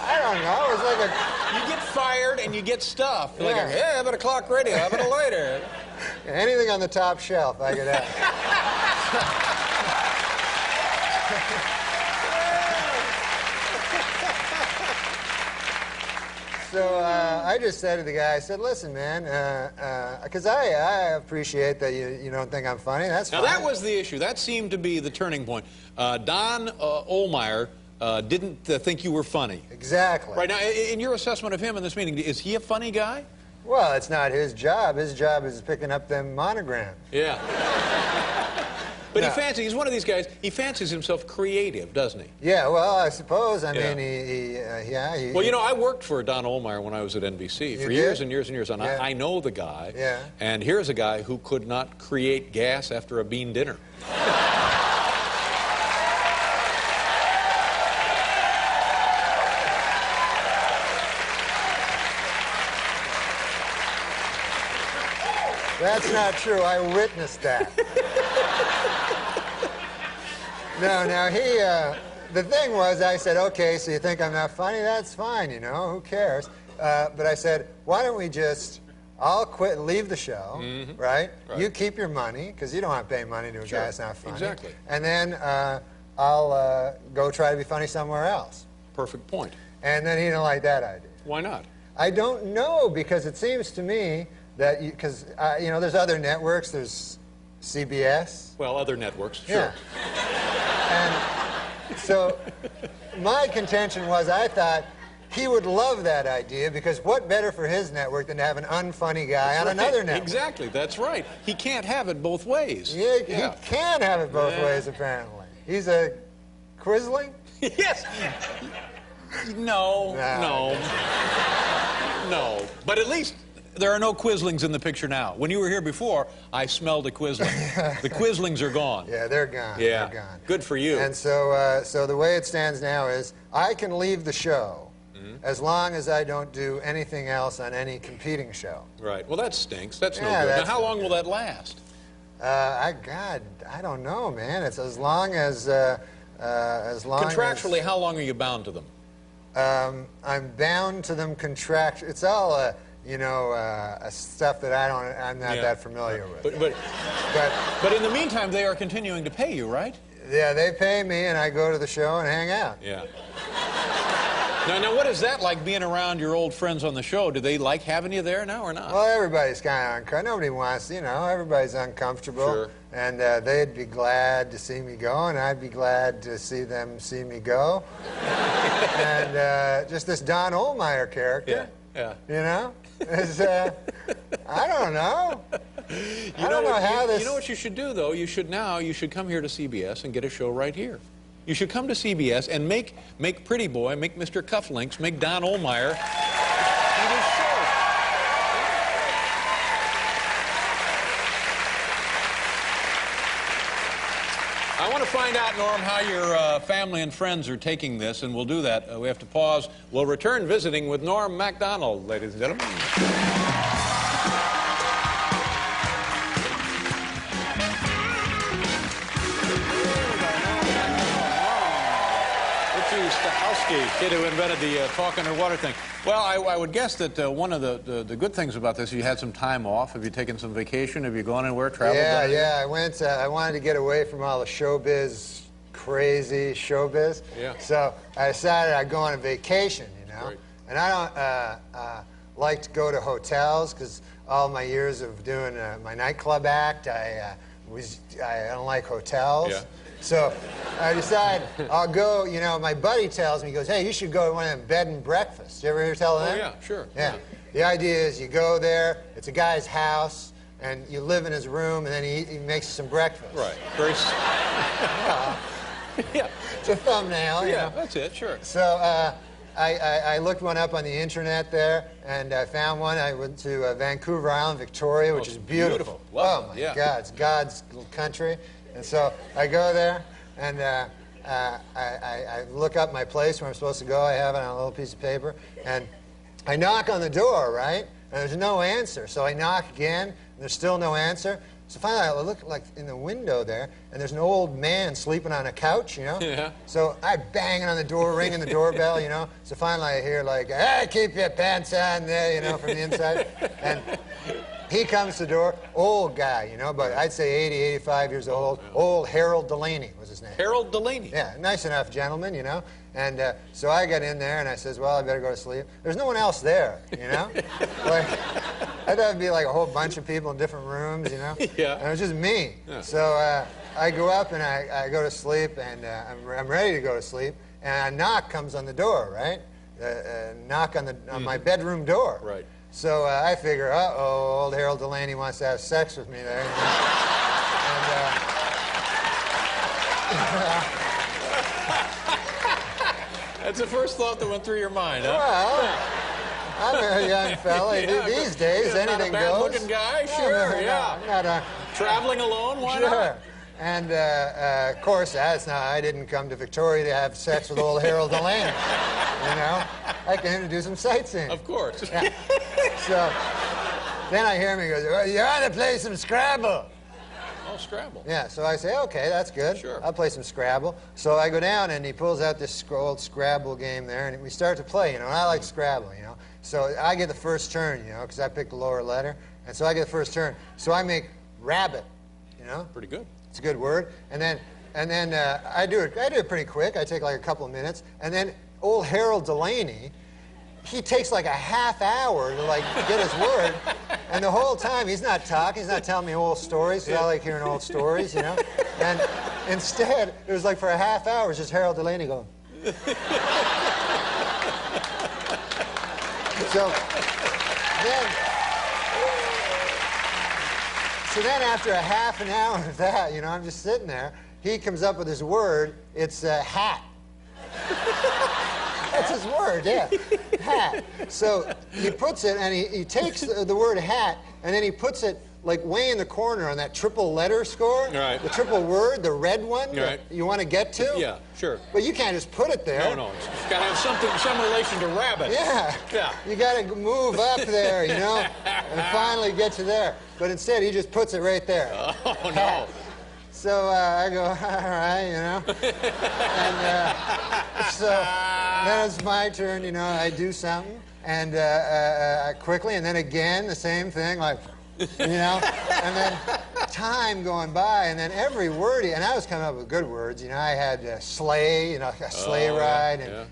I don't know, it was like a... You get fired and you get stuff. You're like, hey, how about a clock radio? How about a lighter? Anything on the top shelf I could have. So I just said to the guy, I said, listen, man, because I appreciate that you don't think I'm funny. That's fine. Now, that was the issue. That seemed to be the turning point. Don Ohlmeyer didn't think you were funny. Exactly. Right. Now, in your assessment of him in this meeting, is he a funny guy? Well, it's not his job. His job is picking up them monograms. Yeah. But he's one of these guys, he fancies himself creative, doesn't he? Yeah, well, I suppose. I mean, Well, you know, I worked for Don Ohlmeyer when I was at NBC for years and years and years, and I know the guy. Yeah. And here's a guy who could not create gas after a bean dinner. That's not true. I witnessed that. No, the thing was, I said, okay, so you think I'm not funny? That's fine, you know, who cares? But I said, why don't we just, I'll quit, leave the show, right? You keep your money, because you don't want to pay money to a guy that's not funny. Exactly. And then I'll go try to be funny somewhere else. perfect point. And then he didn't like that idea. Why not? I don't know, because it seems to me that, because, you know, there's other networks, there's CBS. Well, other networks, sure. Yeah. And so my contention was, I thought he would love that idea, because what better for his network than to have an unfunny guy on another network? Exactly, that's right. He can't have it both ways. Yeah, he can have it both ways, apparently. He's a Quisling? Yes. No. But at least there are no Quislings in the picture now. When you were here before, I smelled a Quisling. The Quislings are gone. Yeah, they're gone. Yeah, they're gone. Good for you. And so, so the way it stands now is, I can leave the show as long as I don't do anything else on any competing show. Right. Well, that stinks. That's no Yeah, good. Now, that's how no long will that last? God, I don't know, man. It's as long as long Contractually, how long are you bound to them? I'm bound to them contractually. It's all, you know, stuff that I'm not that familiar with. But in the meantime, they are continuing to pay you, right? Yeah, they pay me, and I go to the show and hang out. Yeah. Now, what is that like, being around your old friends on the show? Do they like having you there now or not? Well, everybody's kind of uncomfortable. Nobody wants, you know, everybody's uncomfortable. Sure. And they'd be glad to see me go, and I'd be glad to see them see me go. And just this Don Ohlmeyer character, yeah. you know, is, I don't know. I don't know how this... You know what you should do, though? You should come here to CBS and get a show right here. You should come to CBS and make Pretty Boy, make Mr. Cufflinks, make Don Ohlmeyer eat his show. I want to find out, Norm, how your family and friends are taking this, and we'll do that. We have to pause. We'll return visiting with Norm MacDonald, ladies and gentlemen. Kid who invented the talk underwater thing. Well, I would guess that one of the good things about this is you had some time off. Have you taken some vacation? Have you gone anywhere, traveled? Yeah, I went. I wanted to get away from all the showbiz, crazy showbiz. Yeah. So I decided I'd go on a vacation, you know. Right. And I don't like to go to hotels, because all my years of doing my nightclub act, I don't like hotels. Yeah. So I decided I'll go, you know, my buddy tells me, he goes, hey, you should go to one of them bed and breakfasts. You ever hear tell of them? Oh, yeah, sure. Yeah. The idea is you go there, it's a guy's house, and you live in his room, and then he makes you some breakfast. Right. Very yeah. It's a thumbnail, you know. That's it, sure. So I looked one up on the internet there, and I found one. I went to Vancouver Island, Victoria, which is beautiful. Oh, my God, it's God's little country. And so I go there, and I look up my place where I'm supposed to go. I have it on a little piece of paper. And I knock on the door, right? And there's no answer. So I knock again, and there's still no answer. So finally I look like in the window there, and there's an old man sleeping on a couch, you know? Yeah. So I bang on the door, ringing the doorbell, you know? So finally I hear like, hey, keep your pants on there, you know, from the inside. And he comes to the door, old guy, you know, but I'd say 80, 85 years old. Old Harold Delaney was his name. Harold Delaney? Yeah, nice enough gentleman, you know. And so I got in there, and I says, well, I better go to sleep. There's no one else there, you know. Like, I thought it'd be like a whole bunch of people in different rooms, you know. Yeah. And it was just me. Yeah. So I go up, and I go to sleep, and I'm ready to go to sleep, and a knock comes on the door, right? A knock on my bedroom door. Right. So I figure, uh-oh, old Harold Delaney wants to have sex with me there. You know? That's the first thought that went through your mind, huh? Well, I'm a young fella. Yeah, These days, anything not a goes. bad-looking guy, No, sure, no, yeah. I'm not a... Traveling alone, why Sure. not? And, of course, I didn't come to Victoria to have sex with old Harold Delaney. You know? I came to do some sightseeing. Of course. Yeah. So then I hear him, he goes, well, you ought to play some Scrabble. Oh, Scrabble. Yeah, so I say, okay, that's good. Sure. I'll play some Scrabble. So I go down, and he pulls out this old Scrabble game there, and we start to play, you know, and I like Scrabble, you know. So I get the first turn, you know, because I picked the lower letter, and so I get the first turn. So I make rabbit, you know. Pretty good. It's a good word. And then I do it pretty quick. I take like a couple of minutes, and then old Harold Delaney, he takes like a half hour to like get his word, and the whole time he's not talking, he's not telling me old stories, because I like hearing old stories, you know? And instead, it was like for a half hour, it's just Harold Delaney going. So then after a half an hour of that, you know, I'm just sitting there, he comes up with his word, it's hat. That's his word, yeah, hat. So he puts it, and he takes the word hat, and then he puts it like way in the corner on that triple letter score. Right. The triple word, the red one right. that you want to get to. Yeah, sure. But you can't just put it there. No, it's got to have some relation to rabbit. Yeah. Yeah. You got to move up there, you know, and finally get you there. But instead, he just puts it right there. Oh, no. So I go, all right, you know. And so then it's my turn, you know, I do something, and quickly, and then again, the same thing, like, you know, and then time going by, and then every word, and I was coming up with good words, you know, I had sleigh, you know, a sleigh ride, and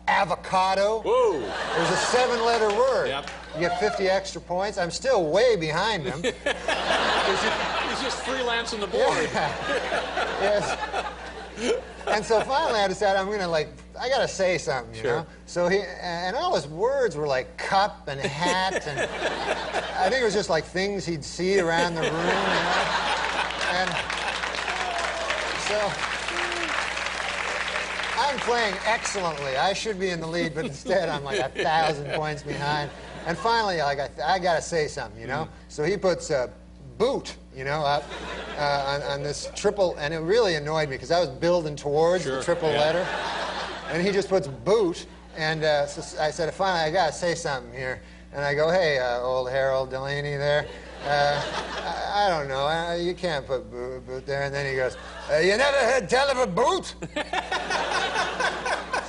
avocado. Whoa. It was a 7-letter word. Yep. You get 50 extra points. I'm still way behind him. He's just freelancing the board. Yeah. Yes. And so finally I decided I'm gonna I gotta say something, you know? So and all his words were like cup and hat, and I think it was just like things he'd see around the room, you know? And so I'm playing excellently. I should be in the lead, but instead I'm like 1,000 points behind. And finally, like, I gotta say something, you know? So he puts boot, you know, up on this triple, and it really annoyed me because I was building towards the triple letter, and he just puts boot, and so I said, finally, I gotta say something here, and I go, hey, old Harold Delaney there, I don't know, you can't put boot there, and then he goes, you never heard tell of a boot?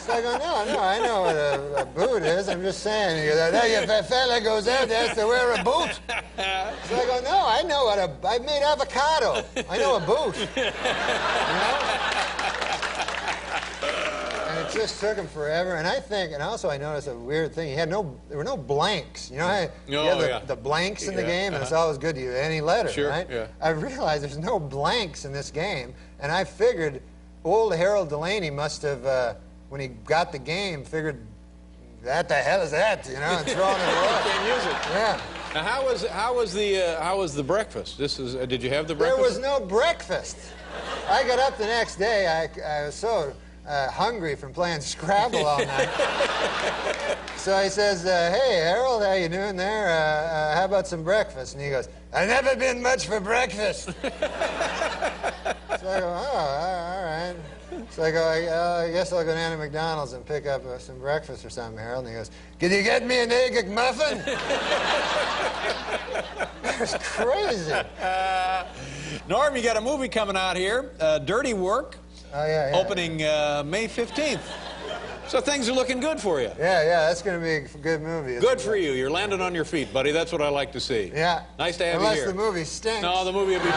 So I go, no, I know what a boot is. I'm just saying. He goes, if a fella goes out there has to wear a boot. So I go, no, I know what I made avocado. I know a boot. You know? And it just took him forever. And I think, and also I noticed a weird thing. There were no blanks. You know how you have the blanks in the game, and it's always good to use any letter, right? Yeah. I realized there's no blanks in this game, and I figured old Harold Delaney must have, when he got the game, figured, what the hell is that, you know, and throwing it away. Can't use it. Yeah. Now, how was the breakfast? Did you have the breakfast? There was no breakfast. I got up the next day. I was so hungry from playing Scrabble all night. So he says, hey, Harold, how you doing there? How about some breakfast? And he goes, I've never been much for breakfast. So I go, oh, all right. So I go, I guess I'll go down to McDonald's and pick up some breakfast or something, Harold. And he goes, can you get me an egg McMuffin? It was crazy. Norm, you got a movie coming out here, Dirty Work. Oh, yeah. Opening May 15th. So things are looking good for you. Yeah, that's going to be a good movie. Good for you. You're landing on your feet, buddy. That's what I like to see. Yeah. Nice to have you here. Unless the movie stinks. No, the movie will be...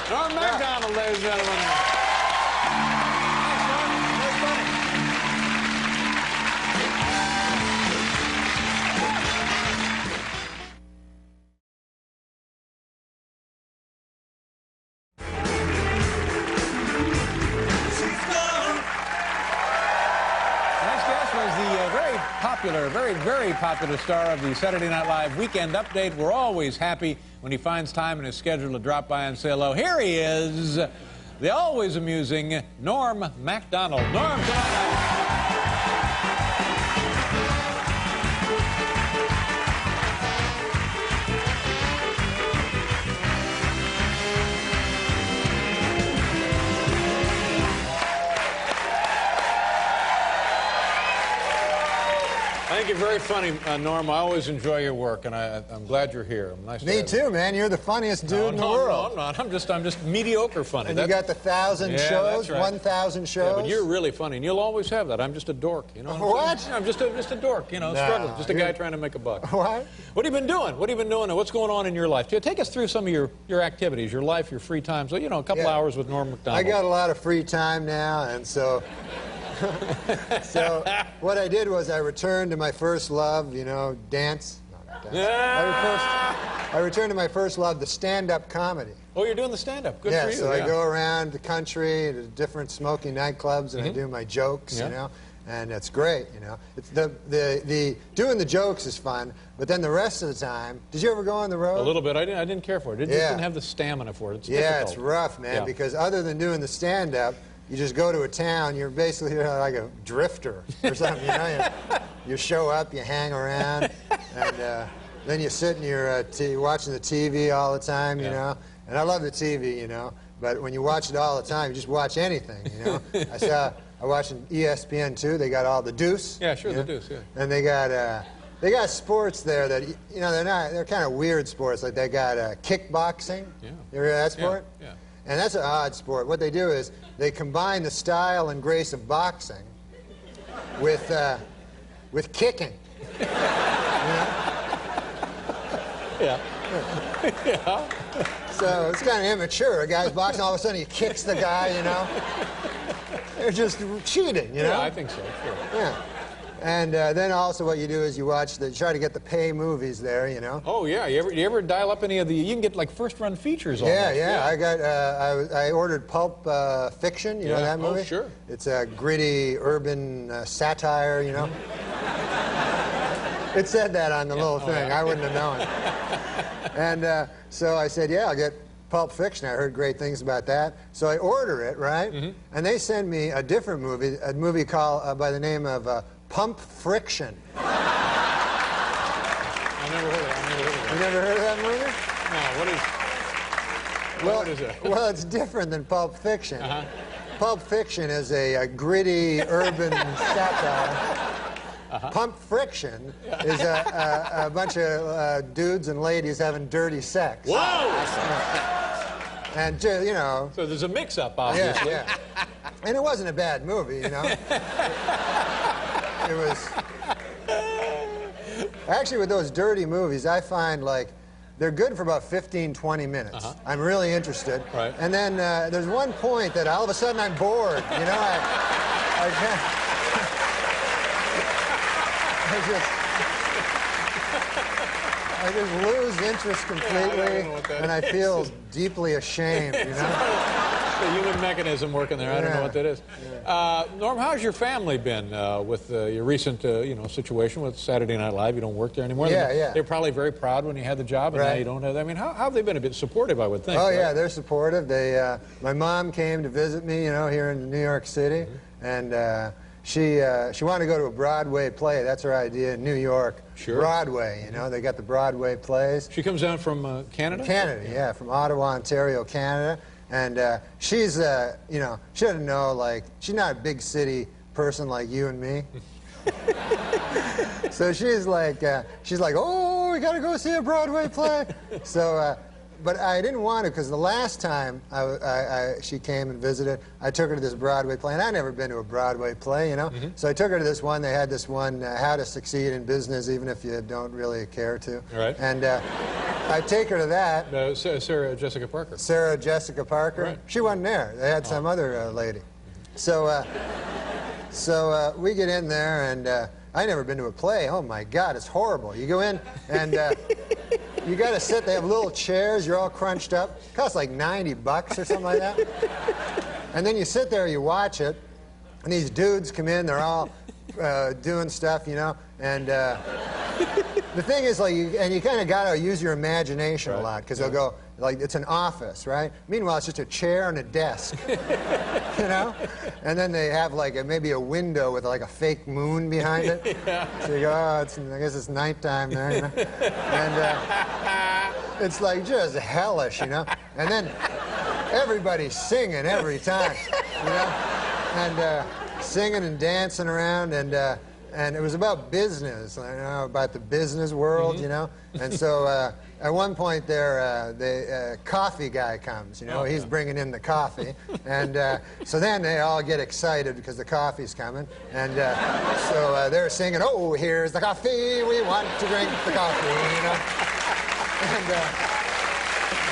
Norm MacDonald, ladies and gentlemen. Very popular star of the Saturday Night Live Weekend Update. We're always happy when he finds time in his schedule to drop by and say hello. Here he is, the always amusing Norm MacDonald. Norm, I think you're very funny, Norm. I always enjoy your work, and I'm glad you're here. Nice Me too, man. You're the funniest dude in the world. No, I'm not. I'm just mediocre funny. And you got the 1,000 shows, right. 1,000 shows. Yeah, but you're really funny, and you'll always have that. I'm just a dork, you know. What? I'm just a dork, you know, struggling. Just a guy trying to make a buck. What? What have you been doing? What have you been doing? What's going on in your life? Take us through some of your activities, your life, your free time. So, you know, a couple hours with Norm MacDonald. I got a lot of free time now, and so So what I did was I returned to my first love, you know, dance. No, not dance. I returned to my first love, the stand-up comedy. Oh, you're doing the stand-up. Good yeah, for you. So I go around the country to different smoky nightclubs, and I do my jokes, Yeah. you know, and it's great, you know. It's the doing the jokes is fun, but then the rest of the time, did you ever go on the road? A little bit. I didn't care for it. It just didn't have the stamina for it. It's yeah, difficult. it's rough, man, Yeah. because other than doing the stand-up, you just go to a town, you're basically like a drifter or something, you know. You show up, you hang around, and then you sit and you're watching the TV all the time, you know. And I love the TV, you know, but when you watch it all the time, you just watch anything, you know. I watched ESPN too. They got all the Deuce. Yeah, sure, the Deuce. Yeah. And they got sports there that, you know, they're kind of weird sports. Like they got kickboxing. Yeah. You ever heard of that sport? Yeah. And that's an odd sport. What they do is they combine the style and grace of boxing with kicking. You know? Yeah. Yeah. So it's kind of immature. A guy's boxing, all of a sudden he kicks the guy, you know. They're just cheating, you know. Yeah, I think so. Sure. Yeah. And then also what you do is you try to get the pay movies there, you know. Oh yeah, you ever dial up any of the? You can get like first-run features. Yeah. I ordered Pulp Fiction. You know that movie? Oh sure. It's a gritty urban satire, you know. It said that on the little thing. I wouldn't have known. And so I said, yeah, I'll get Pulp Fiction. I heard great things about that. So I order it, right? And they send me a different movie, a movie called by the name of Pump Friction. I never heard of it. You never heard of that movie? No, what is it? Well, it's different than Pulp Fiction. Pulp Fiction is a gritty urban satire. Pump Friction is a bunch of dudes and ladies having dirty sex. Whoa! And, you know... So there's a mix-up, obviously. Yeah. And it wasn't a bad movie, you know. It was... Actually, with those dirty movies, I find, like, they're good for about 15, 20 minutes. I'm really interested. Right. And then there's one point that all of a sudden I'm bored, you know. I can't... I just lose interest completely, and I feel deeply ashamed, you know? The human mechanism working there. I don't know what that is. Norm, how's your family been with your recent situation with Saturday Night Live? You don't work there anymore. They're probably very proud when you had the job, and now you don't have that. I mean, how have they been a bit supportive, I would think? Oh, yeah, they're supportive. My mom came to visit me, you know, here in New York City, and she wanted to go to a Broadway play. That's her idea in New York. Sure. Broadway, you know, they got the Broadway plays. She comes down from Canada? Canada, yeah, from Ottawa, Ontario, Canada. And she's, you know, she doesn't know, like, she's not a big city person like you and me. So she's like, oh, we got to go see a Broadway play. So, but I didn't want to, because the last time she came and visited, I took her to this Broadway play, and I'd never been to a Broadway play, you know. So I took her to this one. They had this one, How to Succeed in Business, even if you don't really care to. Right. And I take her to that. Sarah Jessica Parker. Sarah Jessica Parker. Right. She wasn't there. They had some other lady. So, we get in there, and I'd never been to a play. Oh my God, it's horrible. You go in, and you got to sit. They have little chairs. You're all crunched up. It costs like $90 or something like that. And then you sit there, you watch it, and these dudes come in. They're all doing stuff, you know. And the thing is, like, you kind of got to use your imagination a lot, because they'll go, like, it's an office, right? Meanwhile, it's just a chair and a desk, you know? And then they have, like, maybe a window with, like, a fake moon behind it. So you go, oh, I guess it's nighttime there, you know? And it's, like, just hellish, you know? And then everybody's singing every time, you know? And singing and dancing around, and it was about business, you know, about the business world, you know? And so at one point there, the coffee guy comes, you know, he's bringing in the coffee. And so then they all get excited because the coffee's coming. And so they're singing, oh, here's the coffee, we want to drink the coffee, you know? And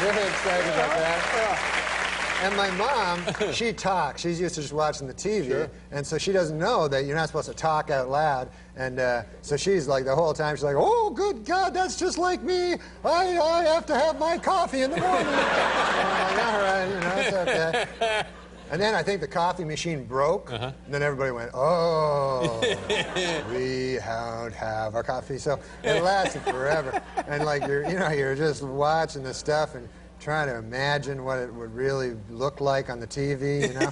really excited about that. And my mom, she talks. She's used to just watching the TV. Sure. And so she doesn't know that you're not supposed to talk out loud. And so she's like, the whole time, she's like, oh, good God, that's just like me. I have to have my coffee in the morning. I'm like, all right, you know, it's okay. And then I think the coffee machine broke. And then everybody went, oh, we don't have our coffee. So it lasted forever. And like, you're just watching the stuff and trying to imagine what it would really look like on the TV, you know?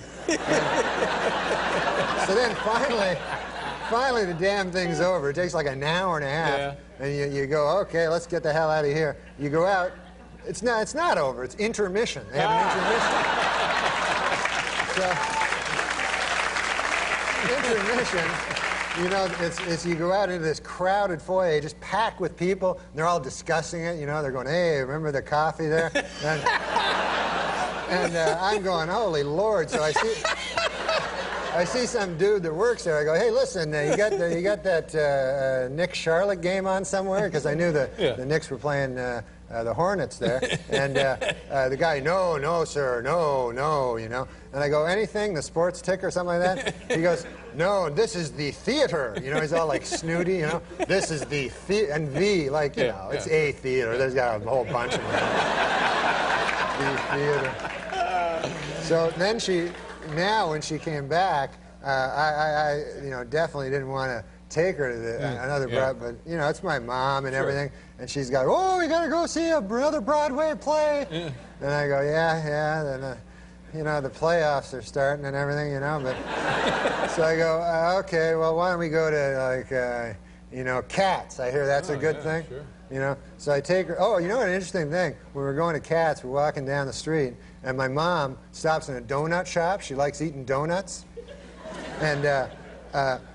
So then finally the damn thing's over. It takes like an hour and a half. And you go, okay, let's get the hell out of here. You go out. It's not over. It's intermission. They have an intermission. So, intermission, you know, it's you go out into this crowded foyer, just packed with people, and they're all discussing it, you know, they're going, hey, remember the coffee there? And I'm going, holy Lord, so I see some dude that works there. I go, hey, listen, you got that Knicks-Charlotte game on somewhere? Because I knew the Knicks were playing the Hornets there. And the guy, no, sir, no, you know. And I go, anything, the sports ticker or something like that? He goes, no, this is the theater. You know, he's all like snooty, you know. This is the and V, like, you know, it's a theater. There's got a whole bunch of them. The theater. So then now when she came back, I you know, definitely didn't want to take her to another but you know, it's my mom and everything, and she's got, oh, we gotta go see another Broadway play. And I go, yeah, then you know, the playoffs are starting and everything, you know, but so I go, okay, well, why don't we go to like you know, Cats? I hear that's a good thing. Sure. You know, so I take her. Oh, you know what? An interesting thing. When we're going to Cats, we're walking down the street, and my mom stops in a donut shop. She likes eating donuts, and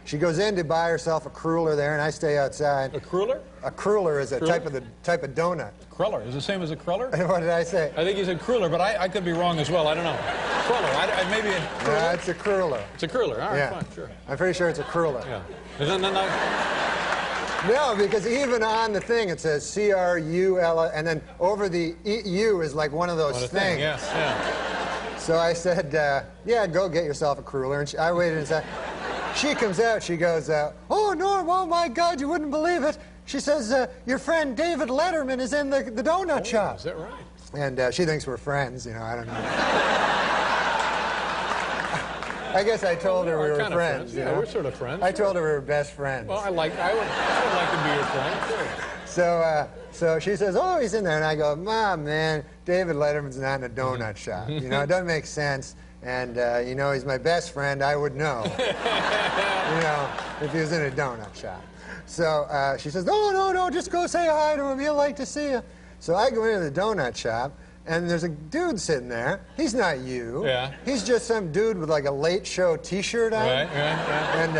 she goes in to buy herself a cruller there, and I stay outside. A cruller? A cruller is a type of donut. Cruller is the same as a cruller? What did I say? I think he said cruller, but I could be wrong as well. I don't know. Cruller. Maybe a cruller. No, it's a cruller. It's a cruller. All right, yeah. fine, sure. I'm pretty sure it's a cruller. Yeah. No, because even on the thing it says C-R-U-L, and then over the U is like one of those things. Yes, yeah. So I said, yeah, go get yourself a cruller. And I waited inside. She comes out, she goes, oh, Norm, oh my God, you wouldn't believe it. She says, your friend David Letterman is in the donut shop. Is that right? And she thinks we're friends, you know, I don't know. I guess I told her we were friends. Yeah, we're sort of friends. I told her we were best friends. Well, I would like to be your friend. Sure. So she says, oh, he's in there. And I go, Mom, man, David Letterman's not in a donut shop. You know, it doesn't make sense. And, you know, he's my best friend. I would know, you know, if he was in a donut shop. So she says, no, just go say hi to him. He'll like to see you. So I go into the donut shop, and there's a dude sitting there. He's not you. Yeah. He's just some dude with like a Late Show T-shirt on. Right. And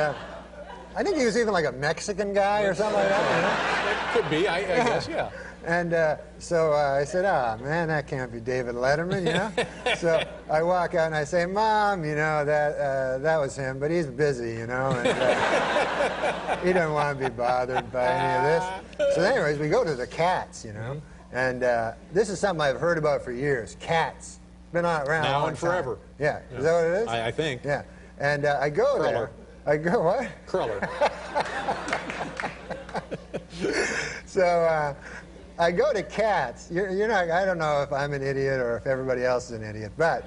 I think he was even like a Mexican guy or something like that, you know? It could be, I guess, yeah. And so I said, man, that can't be David Letterman, you know? So I walk out and I say, Mom, you know, that was him, but he's busy, you know, and he doesn't want to be bothered by any of this. So anyways, we go to the Cats, you know, and this is something I've heard about for years, Cats. Been around now a long and forever. time. Yeah. Is that what it is? I think. Yeah. And I go there. I go, what? Cruller. So I go to Cats. You're not. I don't know if I'm an idiot or if everybody else is an idiot, but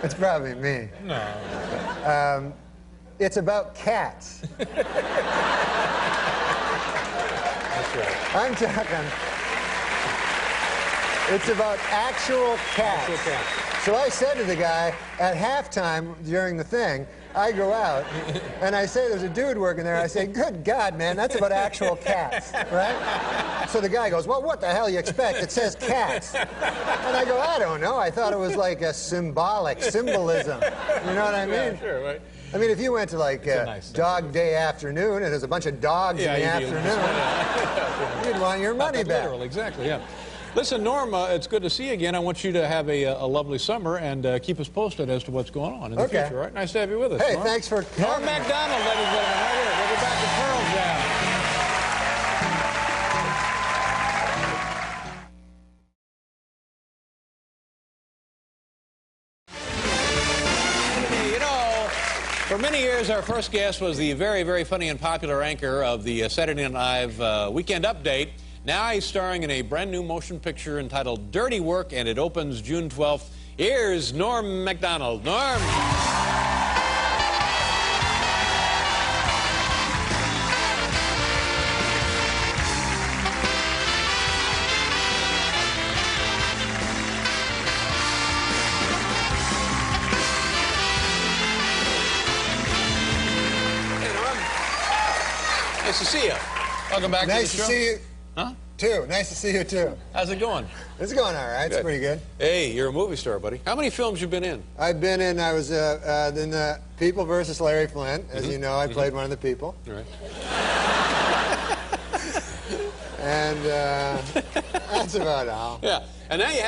it's probably me. No. It's about cats. That's right. I'm talking. It's about actual cats. Actual cats. So I said to the guy at halftime during the thing, I go out and I say, there's a dude working there. I say, good God, man, that's about actual cats, right? So the guy goes, well, what the hell you expect? It says cats. And I go, I don't know. I thought it was like a symbolism. You know what I mean? Yeah, sure, right. I mean, if you went to like nice Dog Day afternoon and there's a bunch of dogs in the afternoon, you'd want your money back. Literal, exactly, yeah. Listen, Norm, it's good to see you again. I want you to have a lovely summer and keep us posted as to what's going on in the future, all right? Nice to have you with us, Hey, Norm. thanks for coming. Norm MacDonald, ladies and gentlemen, right here. We'll be back to Pearl Jam. For many years, our first guest was the very, very funny and popular anchor of the Saturday Night Live Weekend Update. Now he's starring in a brand new motion picture entitled Dirty Work, and it opens June 12th. Here's Norm MacDonald. Norm. Nice to see you. Welcome back to the show. Nice to see you. Huh? Too. Nice to see you, too. How's it going? It's going all right. It's Good. pretty good. Hey, you're a movie star, buddy. How many films you been in? I was in the People versus Larry Flint. As you know, I played one of the people. All right. And that's about all. Yeah. And now you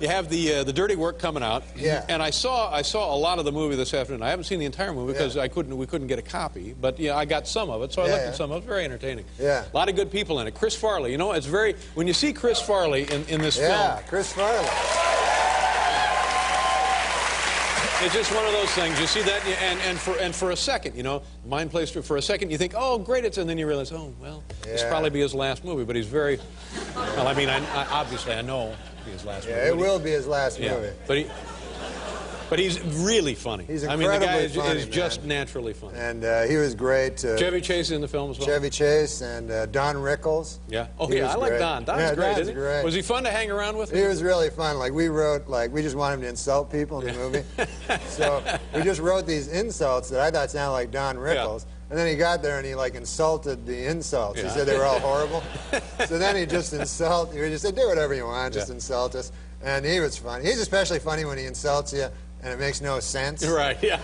have the Dirty Work coming out. Yeah. And I saw a lot of the movie this afternoon. I haven't seen the entire movie because we couldn't get a copy. But yeah, I got some of it, so I looked at some of it. It's very entertaining. Yeah. A lot of good people in it. Chris Farley, you know, it's very when you see Chris Farley in this film. Yeah, Chris Farley. It's just one of those things. You see that, and for a second, you know, mind plays for a second. You think, oh, great, and then you realize, oh, well, this will probably be his last movie. But he's very, well, I mean, obviously, I know it'll be his last movie. Yeah, it will be his last movie. But he's really funny. He's I incredibly mean, the guy funny, is just naturally funny. And he was great. Chevy Chase in the film as well. Chevy Chase and Don Rickles. Yeah. Oh, He yeah, was I like great. Don. Don's Yeah, great, Don's isn't he? great. Was he fun to hang around with? He was really fun. Like, we just wanted him to insult people in the movie. So we just wrote these insults that I thought sounded like Don Rickles. Yeah. And then he got there and he, like, insulted the insults. Yeah. He said they were all horrible. So then he just he just said, do whatever you want, just insult us. And he was funny. He's especially funny when he insults you and it makes no sense. Right, yeah.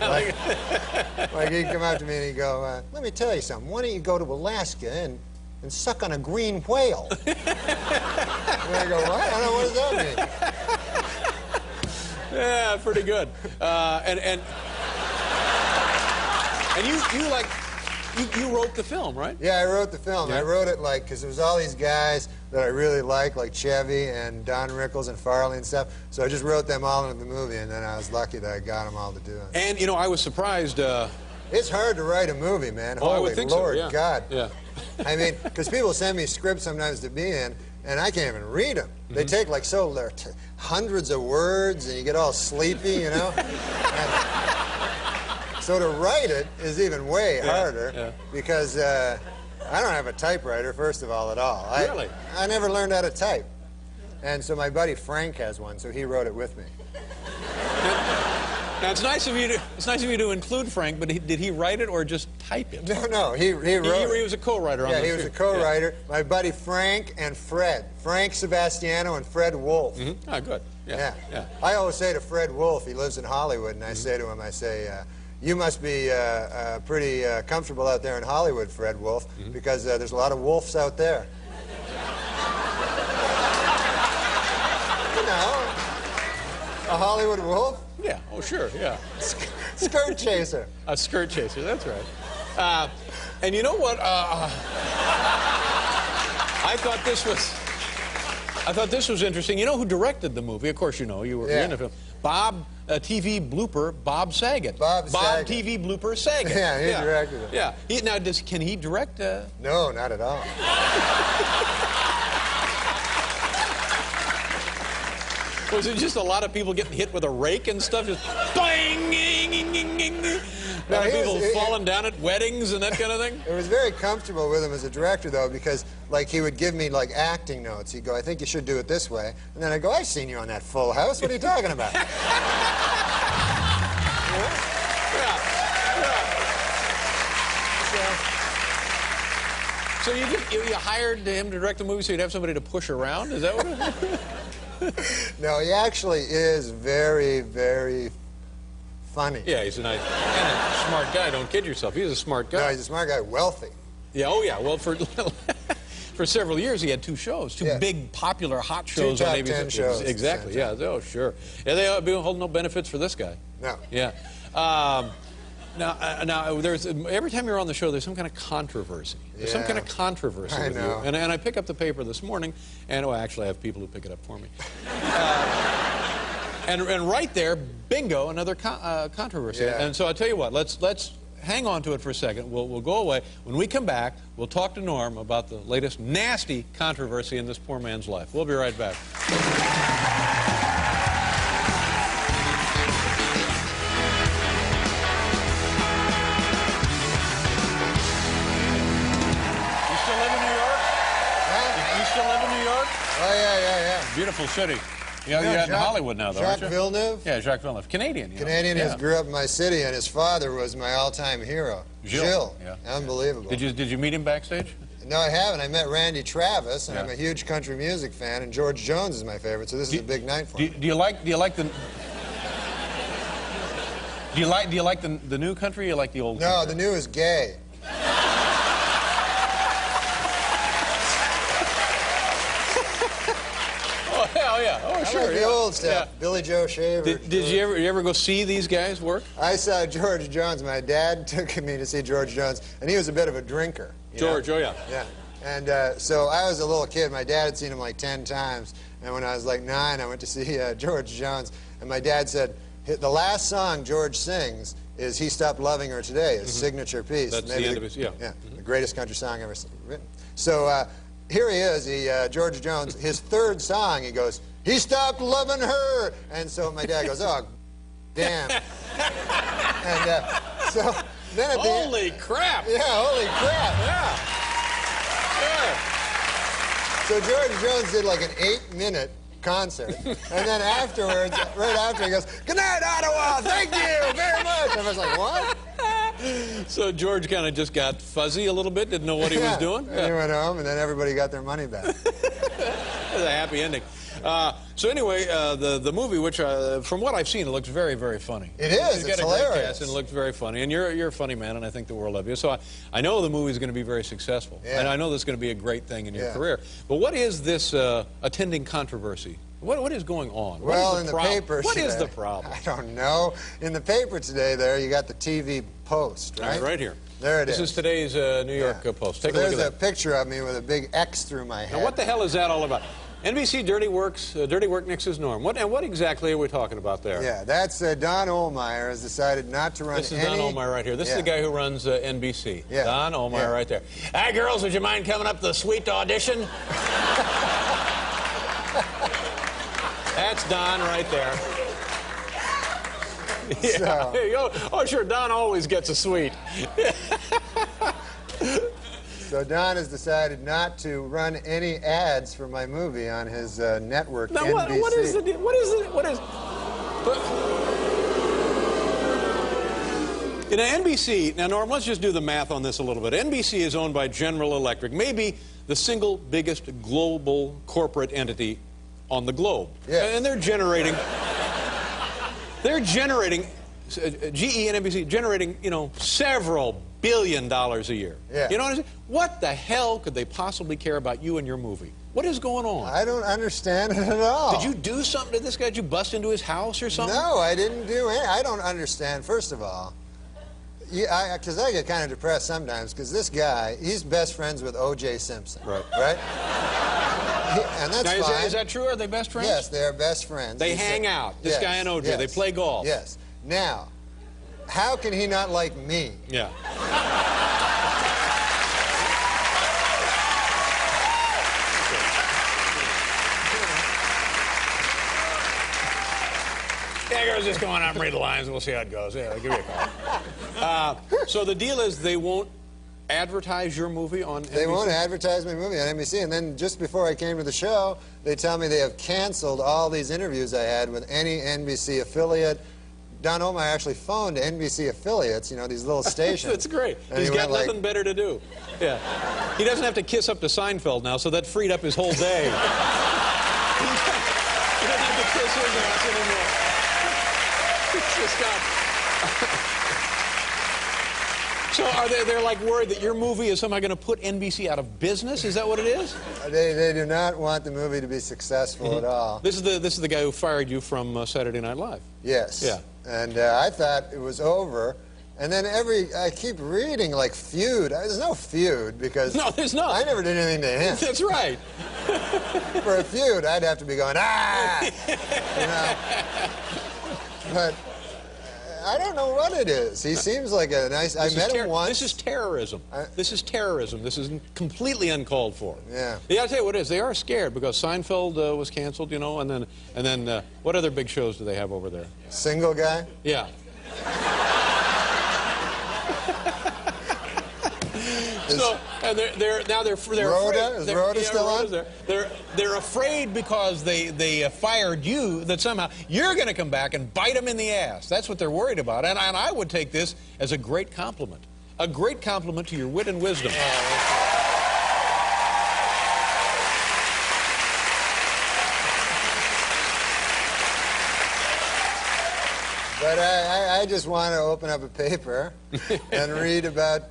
Like he'd come up to me and he'd go, let me tell you something. Why don't you go to Alaska and suck on a green whale? And I go, what? I don't know, what does that mean? Yeah, pretty good. And you wrote the film, right? Yeah, I wrote the film. Yeah. I wrote it because there was all these guys that I really liked, like Chevy and Don Rickles and Farley and stuff. So I just wrote them all into the movie, and then I was lucky that I got them all to do it. And, you know, I was surprised. It's hard to write a movie, man. Oh, Holy I would think Lord, so, yeah. God. Yeah. I mean, because people send me scripts sometimes to be in, and I can't even read them. They take like hundreds of words, and you get all sleepy, you know? So to write it is even way harder because I don't have a typewriter, first of all, at all. Really? I never learned how to type. And so my buddy Frank has one, so he wrote it with me. Now it's nice of you to include Frank, but did he write it or just type it? No, he wrote it. He was a co-writer on this. Yeah, he was a co-writer. My buddy Frank and Fred. Frank Sebastiano and Fred Wolf. Ah, good. Yeah. I always say to Fred Wolf, he lives in Hollywood, and I say to him, you must be pretty comfortable out there in Hollywood, Fred Wolf, because there's a lot of wolves out there. You know, a Hollywood wolf? Yeah, oh sure, yeah. Skirt chaser. A skirt chaser, that's right. And you know what? I thought this was interesting. You know who directed the movie? Of course you know, you were in the film. TV blooper Bob Saget. Bob Saget. TV blooper Saget. Yeah, he directed it. Yeah. Now, can he direct? No, not at all. Was it just a lot of people getting hit with a rake and stuff? Just bang, a lot of people falling down at weddings and that kind of thing? It was very comfortable with him as a director, though, because like he would give me like acting notes. He'd go, I think you should do it this way. And then I'd go, I've seen you on that Full House. What are you talking about? So you hired him to direct the movie so you'd have somebody to push around? Is that what it is? No, he actually is very, very funny. Yeah, he's a nice and a smart guy. Don't kid yourself. He's a smart guy. No, he's a smart guy, wealthy. Yeah, oh yeah. Well, for several years he had two shows, two big, popular, hot shows Two on top ABC. 10 shows. Exactly. Yeah. Oh, sure. Yeah, they hold no benefits for this guy. No. Yeah. Now, there's every time you're on the show, there's some kind of controversy. There's some kind of controversy with you. And I pick up the paper this morning, and actually I have people who pick it up for me. And right there, bingo, another controversy. Yeah. And so I'll tell you what, let's hang on to it for a second. We'll go away. When we come back, we'll talk to Norm about the latest nasty controversy in this poor man's life. We'll be right back. You still live in New York? Huh? You still live in New York? Oh, yeah. Beautiful city. You're in Hollywood now, though, aren't you? Jacques Villeneuve? Yeah, Jacques Villeneuve. Canadian. You know. Canadian Yeah. who grew up in my city, and his father was my all-time hero. Gilles. Yeah. Unbelievable. Did you meet him backstage? No, I haven't. I met Randy Travis, and Yeah. I'm a huge country music fan, and George Jones is my favorite, so this is a big night for me. Do you like the new country or you like the old country? No, the new is gay. Oh, hell yeah. Oh, I sure. like the yeah. old stuff. Yeah. Billy Joe Shaver. Did you ever go see these guys work? I saw George Jones. My dad took me to see George Jones, and he was a bit of a drinker. George, oh yeah. Yeah. And so I was a little kid. My dad had seen him like 10 times. And when I was like 9, I went to see George Jones. And my dad said, the last song George sings is He Stopped Loving Her Today, his signature piece. That's the end of his, yeah. The greatest country song ever written. So here he is, George Jones. His third song, he goes, he stopped loving her. And so my dad goes, oh, damn. And so then at the end, Holy crap. yeah, holy crap. Yeah. So George Jones did like an 8-minute concert, and then afterwards, right after, he goes, "Good night, Ottawa. Thank you very much." And I was like, "What?" So George kind of just got fuzzy a little bit, didn't know what he was doing. And he went home, and then everybody got their money back. It was a happy ending. So anyway, the movie, which from what I've seen, it looks very, very funny. It is. It's got It's a great hilarious. cast, and it looks very funny. And you're a funny man, and I think the world of you. So I know the movie is going to be very successful, Yeah. and I know this is going to be a great thing in your Yeah. career. But what is this attending controversy? What is going on? Well, in the paper What today, is the problem? I don't know. In the paper today, there you got the TV Post, right? Right here. There it This is today's New York Post. Take a look at There's that. a picture of me with a big X through my head. Now, what the hell is that all about? NBC Dirty Work nixes Norm. What exactly are we talking about there? Yeah, that's Don Ohlmeyer has decided not to run This is Don Ohlmeyer right here. This is the guy who runs NBC. Yeah. Don Ohlmeyer right there. Hi, girls, would you mind coming up to the suite to audition? That's Don right there. Yeah. So- There you go. Oh, sure, Don always gets a suite. So Don has decided not to run any ads for my movie on his network, Now, NBC. what is the deal? What is... You know, NBC, now, Norm, let's just do the math on this a little bit. NBC is owned by General Electric, maybe the single biggest global corporate entity on the globe. Yes. And they're generating, GE and NBC generating, you know, several $billions a year. Yeah. You know what I'm saying? What the hell could they possibly care about you and your movie? What is going on? I don't understand it at all. Did you do something to this guy? Did you bust into his house or something? No, I didn't do any. I don't understand, first of all. Because I get kind of depressed sometimes, because this guy, he's best friends with O.J. Simpson. Right. Right? And that's Now, fine. is that true? Are they best friends? Yes, they're best friends. They hang out. This Yes, guy and O.J. yes, They play golf. Yes. Now, how can he not like me? Yeah. Yeah, girls, just go on out and read the lines, and we'll see how it goes. Yeah, give me a call. So the deal is they won't advertise your movie on NBC? They won't advertise my movie on NBC. And then just before I came to the show, they tell me they have canceled all these interviews I had with any NBC affiliate. Don Ohlmeyer actually phoned NBC affiliates, you know, these little stations. That's great. And He's he got went nothing like, better to do. Yeah. He doesn't have to kiss up to Seinfeld now, so that freed up his whole day. He doesn't have to kiss his ass anymore. It's just got... So they're like worried that your movie is somehow going to put NBC out of business? Is that what it is? They do not want the movie to be successful at all. This is the guy who fired you from Saturday Night Live. Yes. Yeah. And I thought it was over And then I keep reading like feud. There's no feud because No, there's not. I never did anything to him. That's right. For a feud, I'd have to be going, ah! You know? But I don't know what it is. He seems like a nice... I met him once. This is terrorism. This is terrorism. This is completely uncalled for. Yeah. Yeah, I'll tell you what it is. They are scared because Seinfeld was canceled, you know, and then what other big shows do they have over there? Single guy? Yeah. So, and they're Rhoda? afraid. Is Rhoda still on? They're afraid because they fired you that somehow you're going to come back and bite them in the ass. That's what they're worried about. And I would take this as a great compliment. A great compliment to your wit and wisdom. But I just want to open up a paper and read about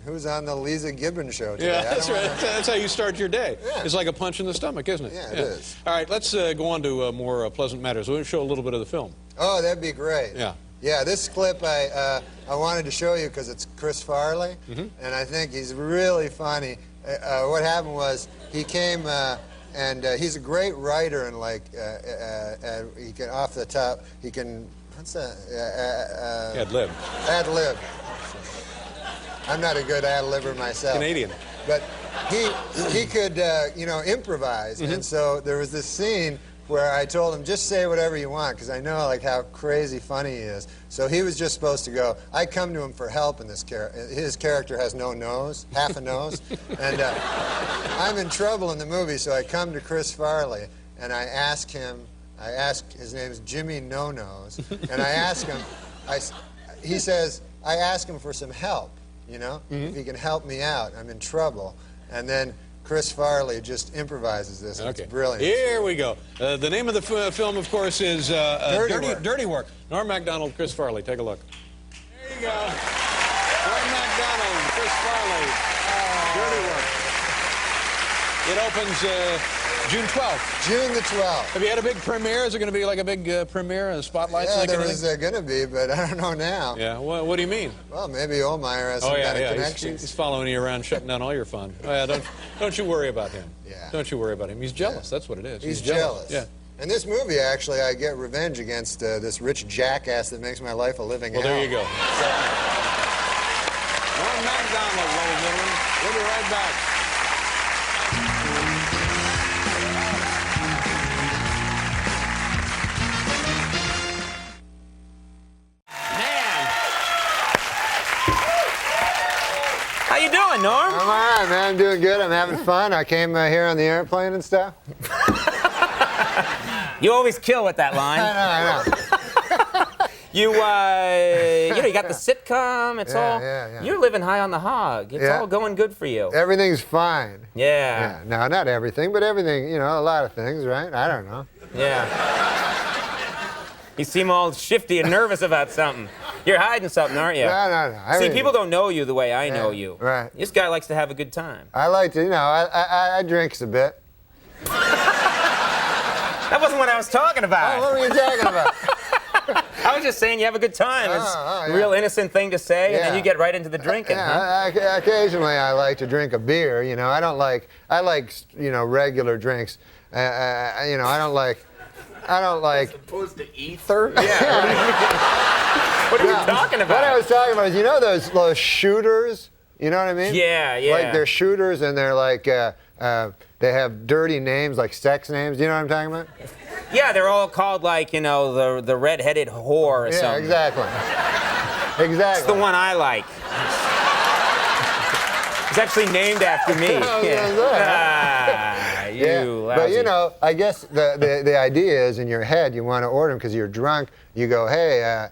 who's on the Lisa Gibbons show today. Yeah, that's right. That's how you start your day. Yeah. It's like a punch in the stomach, isn't it? Yeah, it is. All right, let's go on to more pleasant matters. We'll show a little bit of the film. Oh, that'd be great. Yeah. Yeah, this clip I wanted to show you because it's Chris Farley, and I think he's really funny. What happened was he came, and he's a great writer, and like he can off the top, he can what's that? Ad lib. Ad lib. I'm not a good ad-libber myself. Canadian. But he could, you know, improvise. And so there was this scene where I told him, just say whatever you want, because I know, like, how crazy funny he is. So he was just supposed to go, I come to him for help in this character. His character has no nose, half a nose. And I'm in trouble in the movie, so I come to Chris Farley, and I ask him, his name's Jimmy No Nose, and I ask him, he says, I ask him for some help. You know, if he can help me out, I'm in trouble. And then Chris Farley just improvises this, and it's brilliant. Here we go. The name of the film, of course, is Dirty Work. Norm MacDonald, Chris Farley. Take a look. There you go. Norm MacDonald, Chris Farley. Dirty Work. It opens June 12th. June the 12th. Have you had a big premiere? Is it going to be like a big premiere and spotlights? Yeah, and that there kind was going to be, but I don't know now. Yeah, what do you mean? Well, maybe Olmeyer has some kind of connections. He's following you around, shutting down all your fun. Oh, yeah, don't you worry about him. Yeah. Don't you worry about him. He's jealous. That's what it is. He's jealous. Yeah. In this movie, actually, I get revenge against this rich jackass that makes my life a living hell. Well, there you go. Norm MacDonald, ladies and gentlemen. We'll be right back. How you doing, Norm? I'm all right, man. I'm doing good. I'm having fun. I came here on the airplane and stuff. You always kill with that line. I know. You know, you got the sitcom. It's all. Yeah. You're living high on the hog. It's all going good for you. Everything's fine. Yeah. No, not everything, but everything, you know, a lot of things, right? I don't know. Yeah. You seem all shifty and nervous about something. You're hiding something, aren't you? No. See, people don't know you the way I know you. Right. This guy likes to have a good time. I like to, you know, I drinks a bit. That wasn't what I was talking about. Oh, what were you talking about? I was just saying you have a good time. It's a real innocent thing to say, and then you get right into the drinking. Occasionally I like to drink a beer, you know. I like, you know, regular drinks. You know, I don't like... As opposed to ether? Yeah. What are you talking about? What I was talking about is, you know those shooters? You know what I mean? Yeah. Like they're shooters and they're like, they have dirty names, like sex names. You know what I'm talking about? Yeah, they're all called like, you know, the red-headed whore or something. Yeah, exactly. It's the one I like. It's actually named after me. But you know, I guess the idea is in your head you want to order them because you're drunk. You go, hey,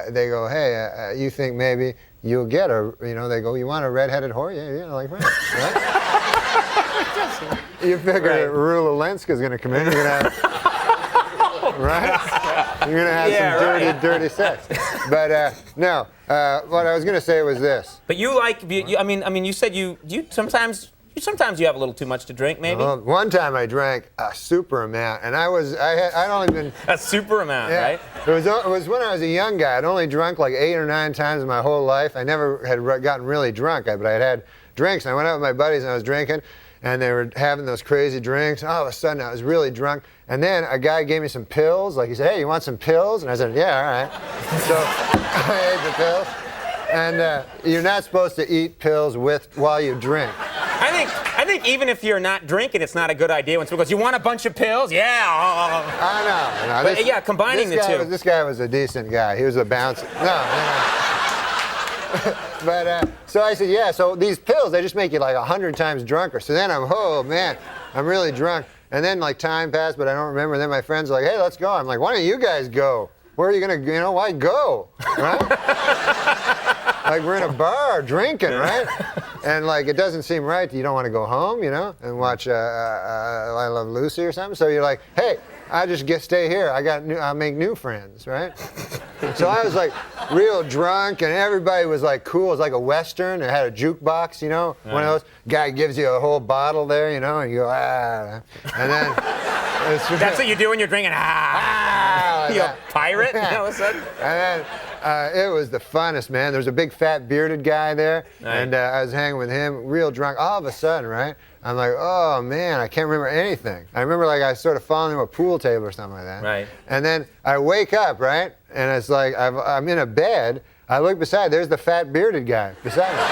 they go, hey, you think maybe you'll get a, you know, they go, you want a red-headed whore? Yeah, like right? You figure Rula Lenska's going to come in, you're going to have, right? You're going to have some dirty sex. But no, what I was going to say was this. But you like, I mean, you said you sometimes Sometimes you have a little too much to drink, maybe. Well, one time I drank a super amount, and I'd only been a super amount, yeah, right? It was when I was a young guy. I'd only drunk like 8 or 9 times in my whole life. I never had gotten really drunk, but I'd had drinks. And I went out with my buddies and I was drinking, and they were having those crazy drinks. All of a sudden, I was really drunk. And then a guy gave me some pills. Like he said, "Hey, you want some pills?" And I said, "Yeah, all right." So I ate the pills. And you're not supposed to eat pills while you drink. I think even if you're not drinking, it's not a good idea when someone goes, "You want a bunch of pills?" Yeah. I know. But yeah, combining the two. This guy was a decent guy. He was a bouncer. No. But so I said, yeah. So these pills, they just make you like 100 times drunker. So then oh man, I'm really drunk. And then like time passed, but I don't remember. And then my friends are like, "Hey, let's go." I'm like, "Why don't you guys go? Where are you gonna, why go?" Right? Like we're in a bar drinking, right? And like it doesn't seem right. You don't want to go home, and watch I Love Lucy or something. So you're like, "Hey, I just stay here. I'll make new friends," right? So I was like real drunk, and everybody was like cool. It was like a Western. It had a jukebox, one of those. Guy gives you a whole bottle there, and you go, ah. And then... That's what you do when you're drinking, ah. You a pirate, all of a sudden? And then it was the funnest, man. There was a big fat bearded guy there, and I was hanging with him, real drunk. All of a sudden, right? I'm like, oh man, I can't remember anything. I remember like I sort of falling into a pool table or something like that. Right. And then I wake up, right? And it's like I'm in a bed. I look beside. There's the fat bearded guy beside me.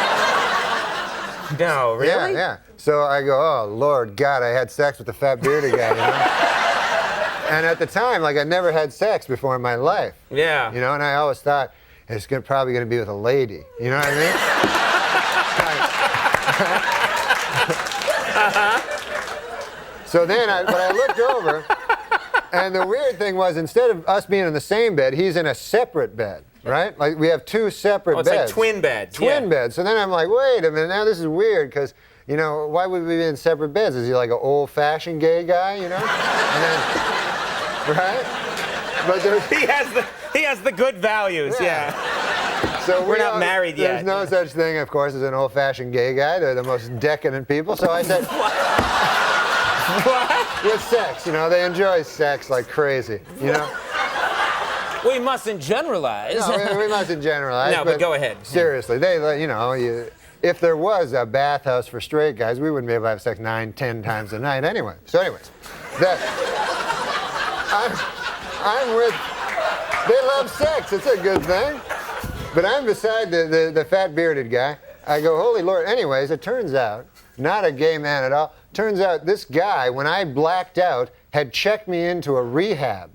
No, really? Yeah. So I go, oh Lord God, I had sex with the fat bearded guy. And at the time, like I never had sex before in my life. Yeah. And I always thought it's probably going to be with a lady. You know what I mean? So then, but I looked over, and the weird thing was, instead of us being in the same bed, he's in a separate bed, right? Like we have 2 separate beds. It's like twin beds. Twin beds. So then I'm like, wait a minute, now this is weird, because, why would we be in separate beds? Is he like an old-fashioned gay guy, And then, right? But he has the good values, yeah. So we're not married yet. There's no such thing, of course, as an old-fashioned gay guy. They're the most decadent people. So I said, what? With sex, they enjoy sex like crazy, We mustn't generalize. No, we mustn't generalize. No, but go ahead. Seriously, if there was a bathhouse for straight guys, we wouldn't be able to have sex 9, 10 times a night anyway. So anyways, I'm with, they love sex, it's a good thing. But I'm beside the fat bearded guy. I go, holy Lord. Anyways, it turns out, not a gay man at all. Turns out this guy, when I blacked out, had checked me into a rehab.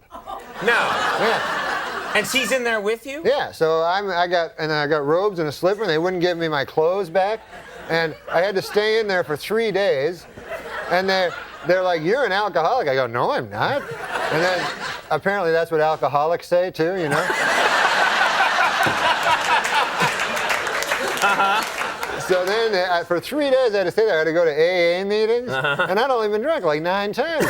No. Yeah. And she's in there with you? Yeah, so I got robes and a slipper, and they wouldn't give me my clothes back. And I had to stay in there for 3 days. And they're like, you're an alcoholic. I go, no, I'm not. And then apparently that's what alcoholics say too, So then for 3 days I had to stay there. I had to go to AA meetings. And I'd only been drunk like 9 times.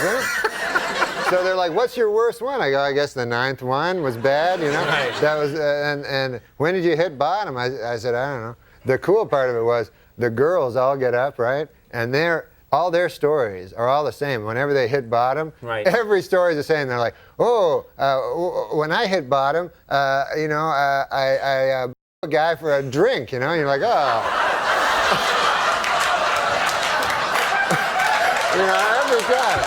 So they're like, what's your worst one? I go, I guess the 9th one was bad, Right. That was, and when did you hit bottom? I said, I don't know. The cool part of it was the girls all get up, right? And all their stories are all the same. Whenever they hit bottom, right. Every story is the same. They're like, when I hit bottom, I a guy for a drink, and you're like, oh. Every time.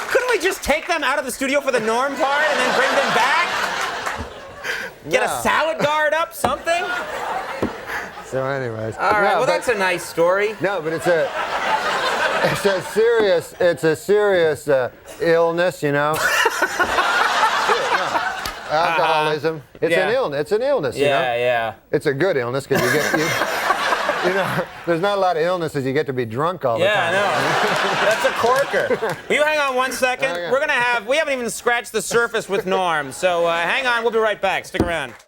Couldn't we just take them out of the studio for the Norm part and then bring them back? Get a salad guard up, something? So anyways. All right, well, that's a nice story. No, but it's a serious illness, Alcoholism. It's an illness. It's an illness, Yeah. It's a good illness because there's not a lot of illnesses you get to be drunk all the time. Yeah, I know. That's a corker. Will you hang on 1 second? Okay. We haven't even scratched the surface with Norm, so hang on, we'll be right back. Stick around.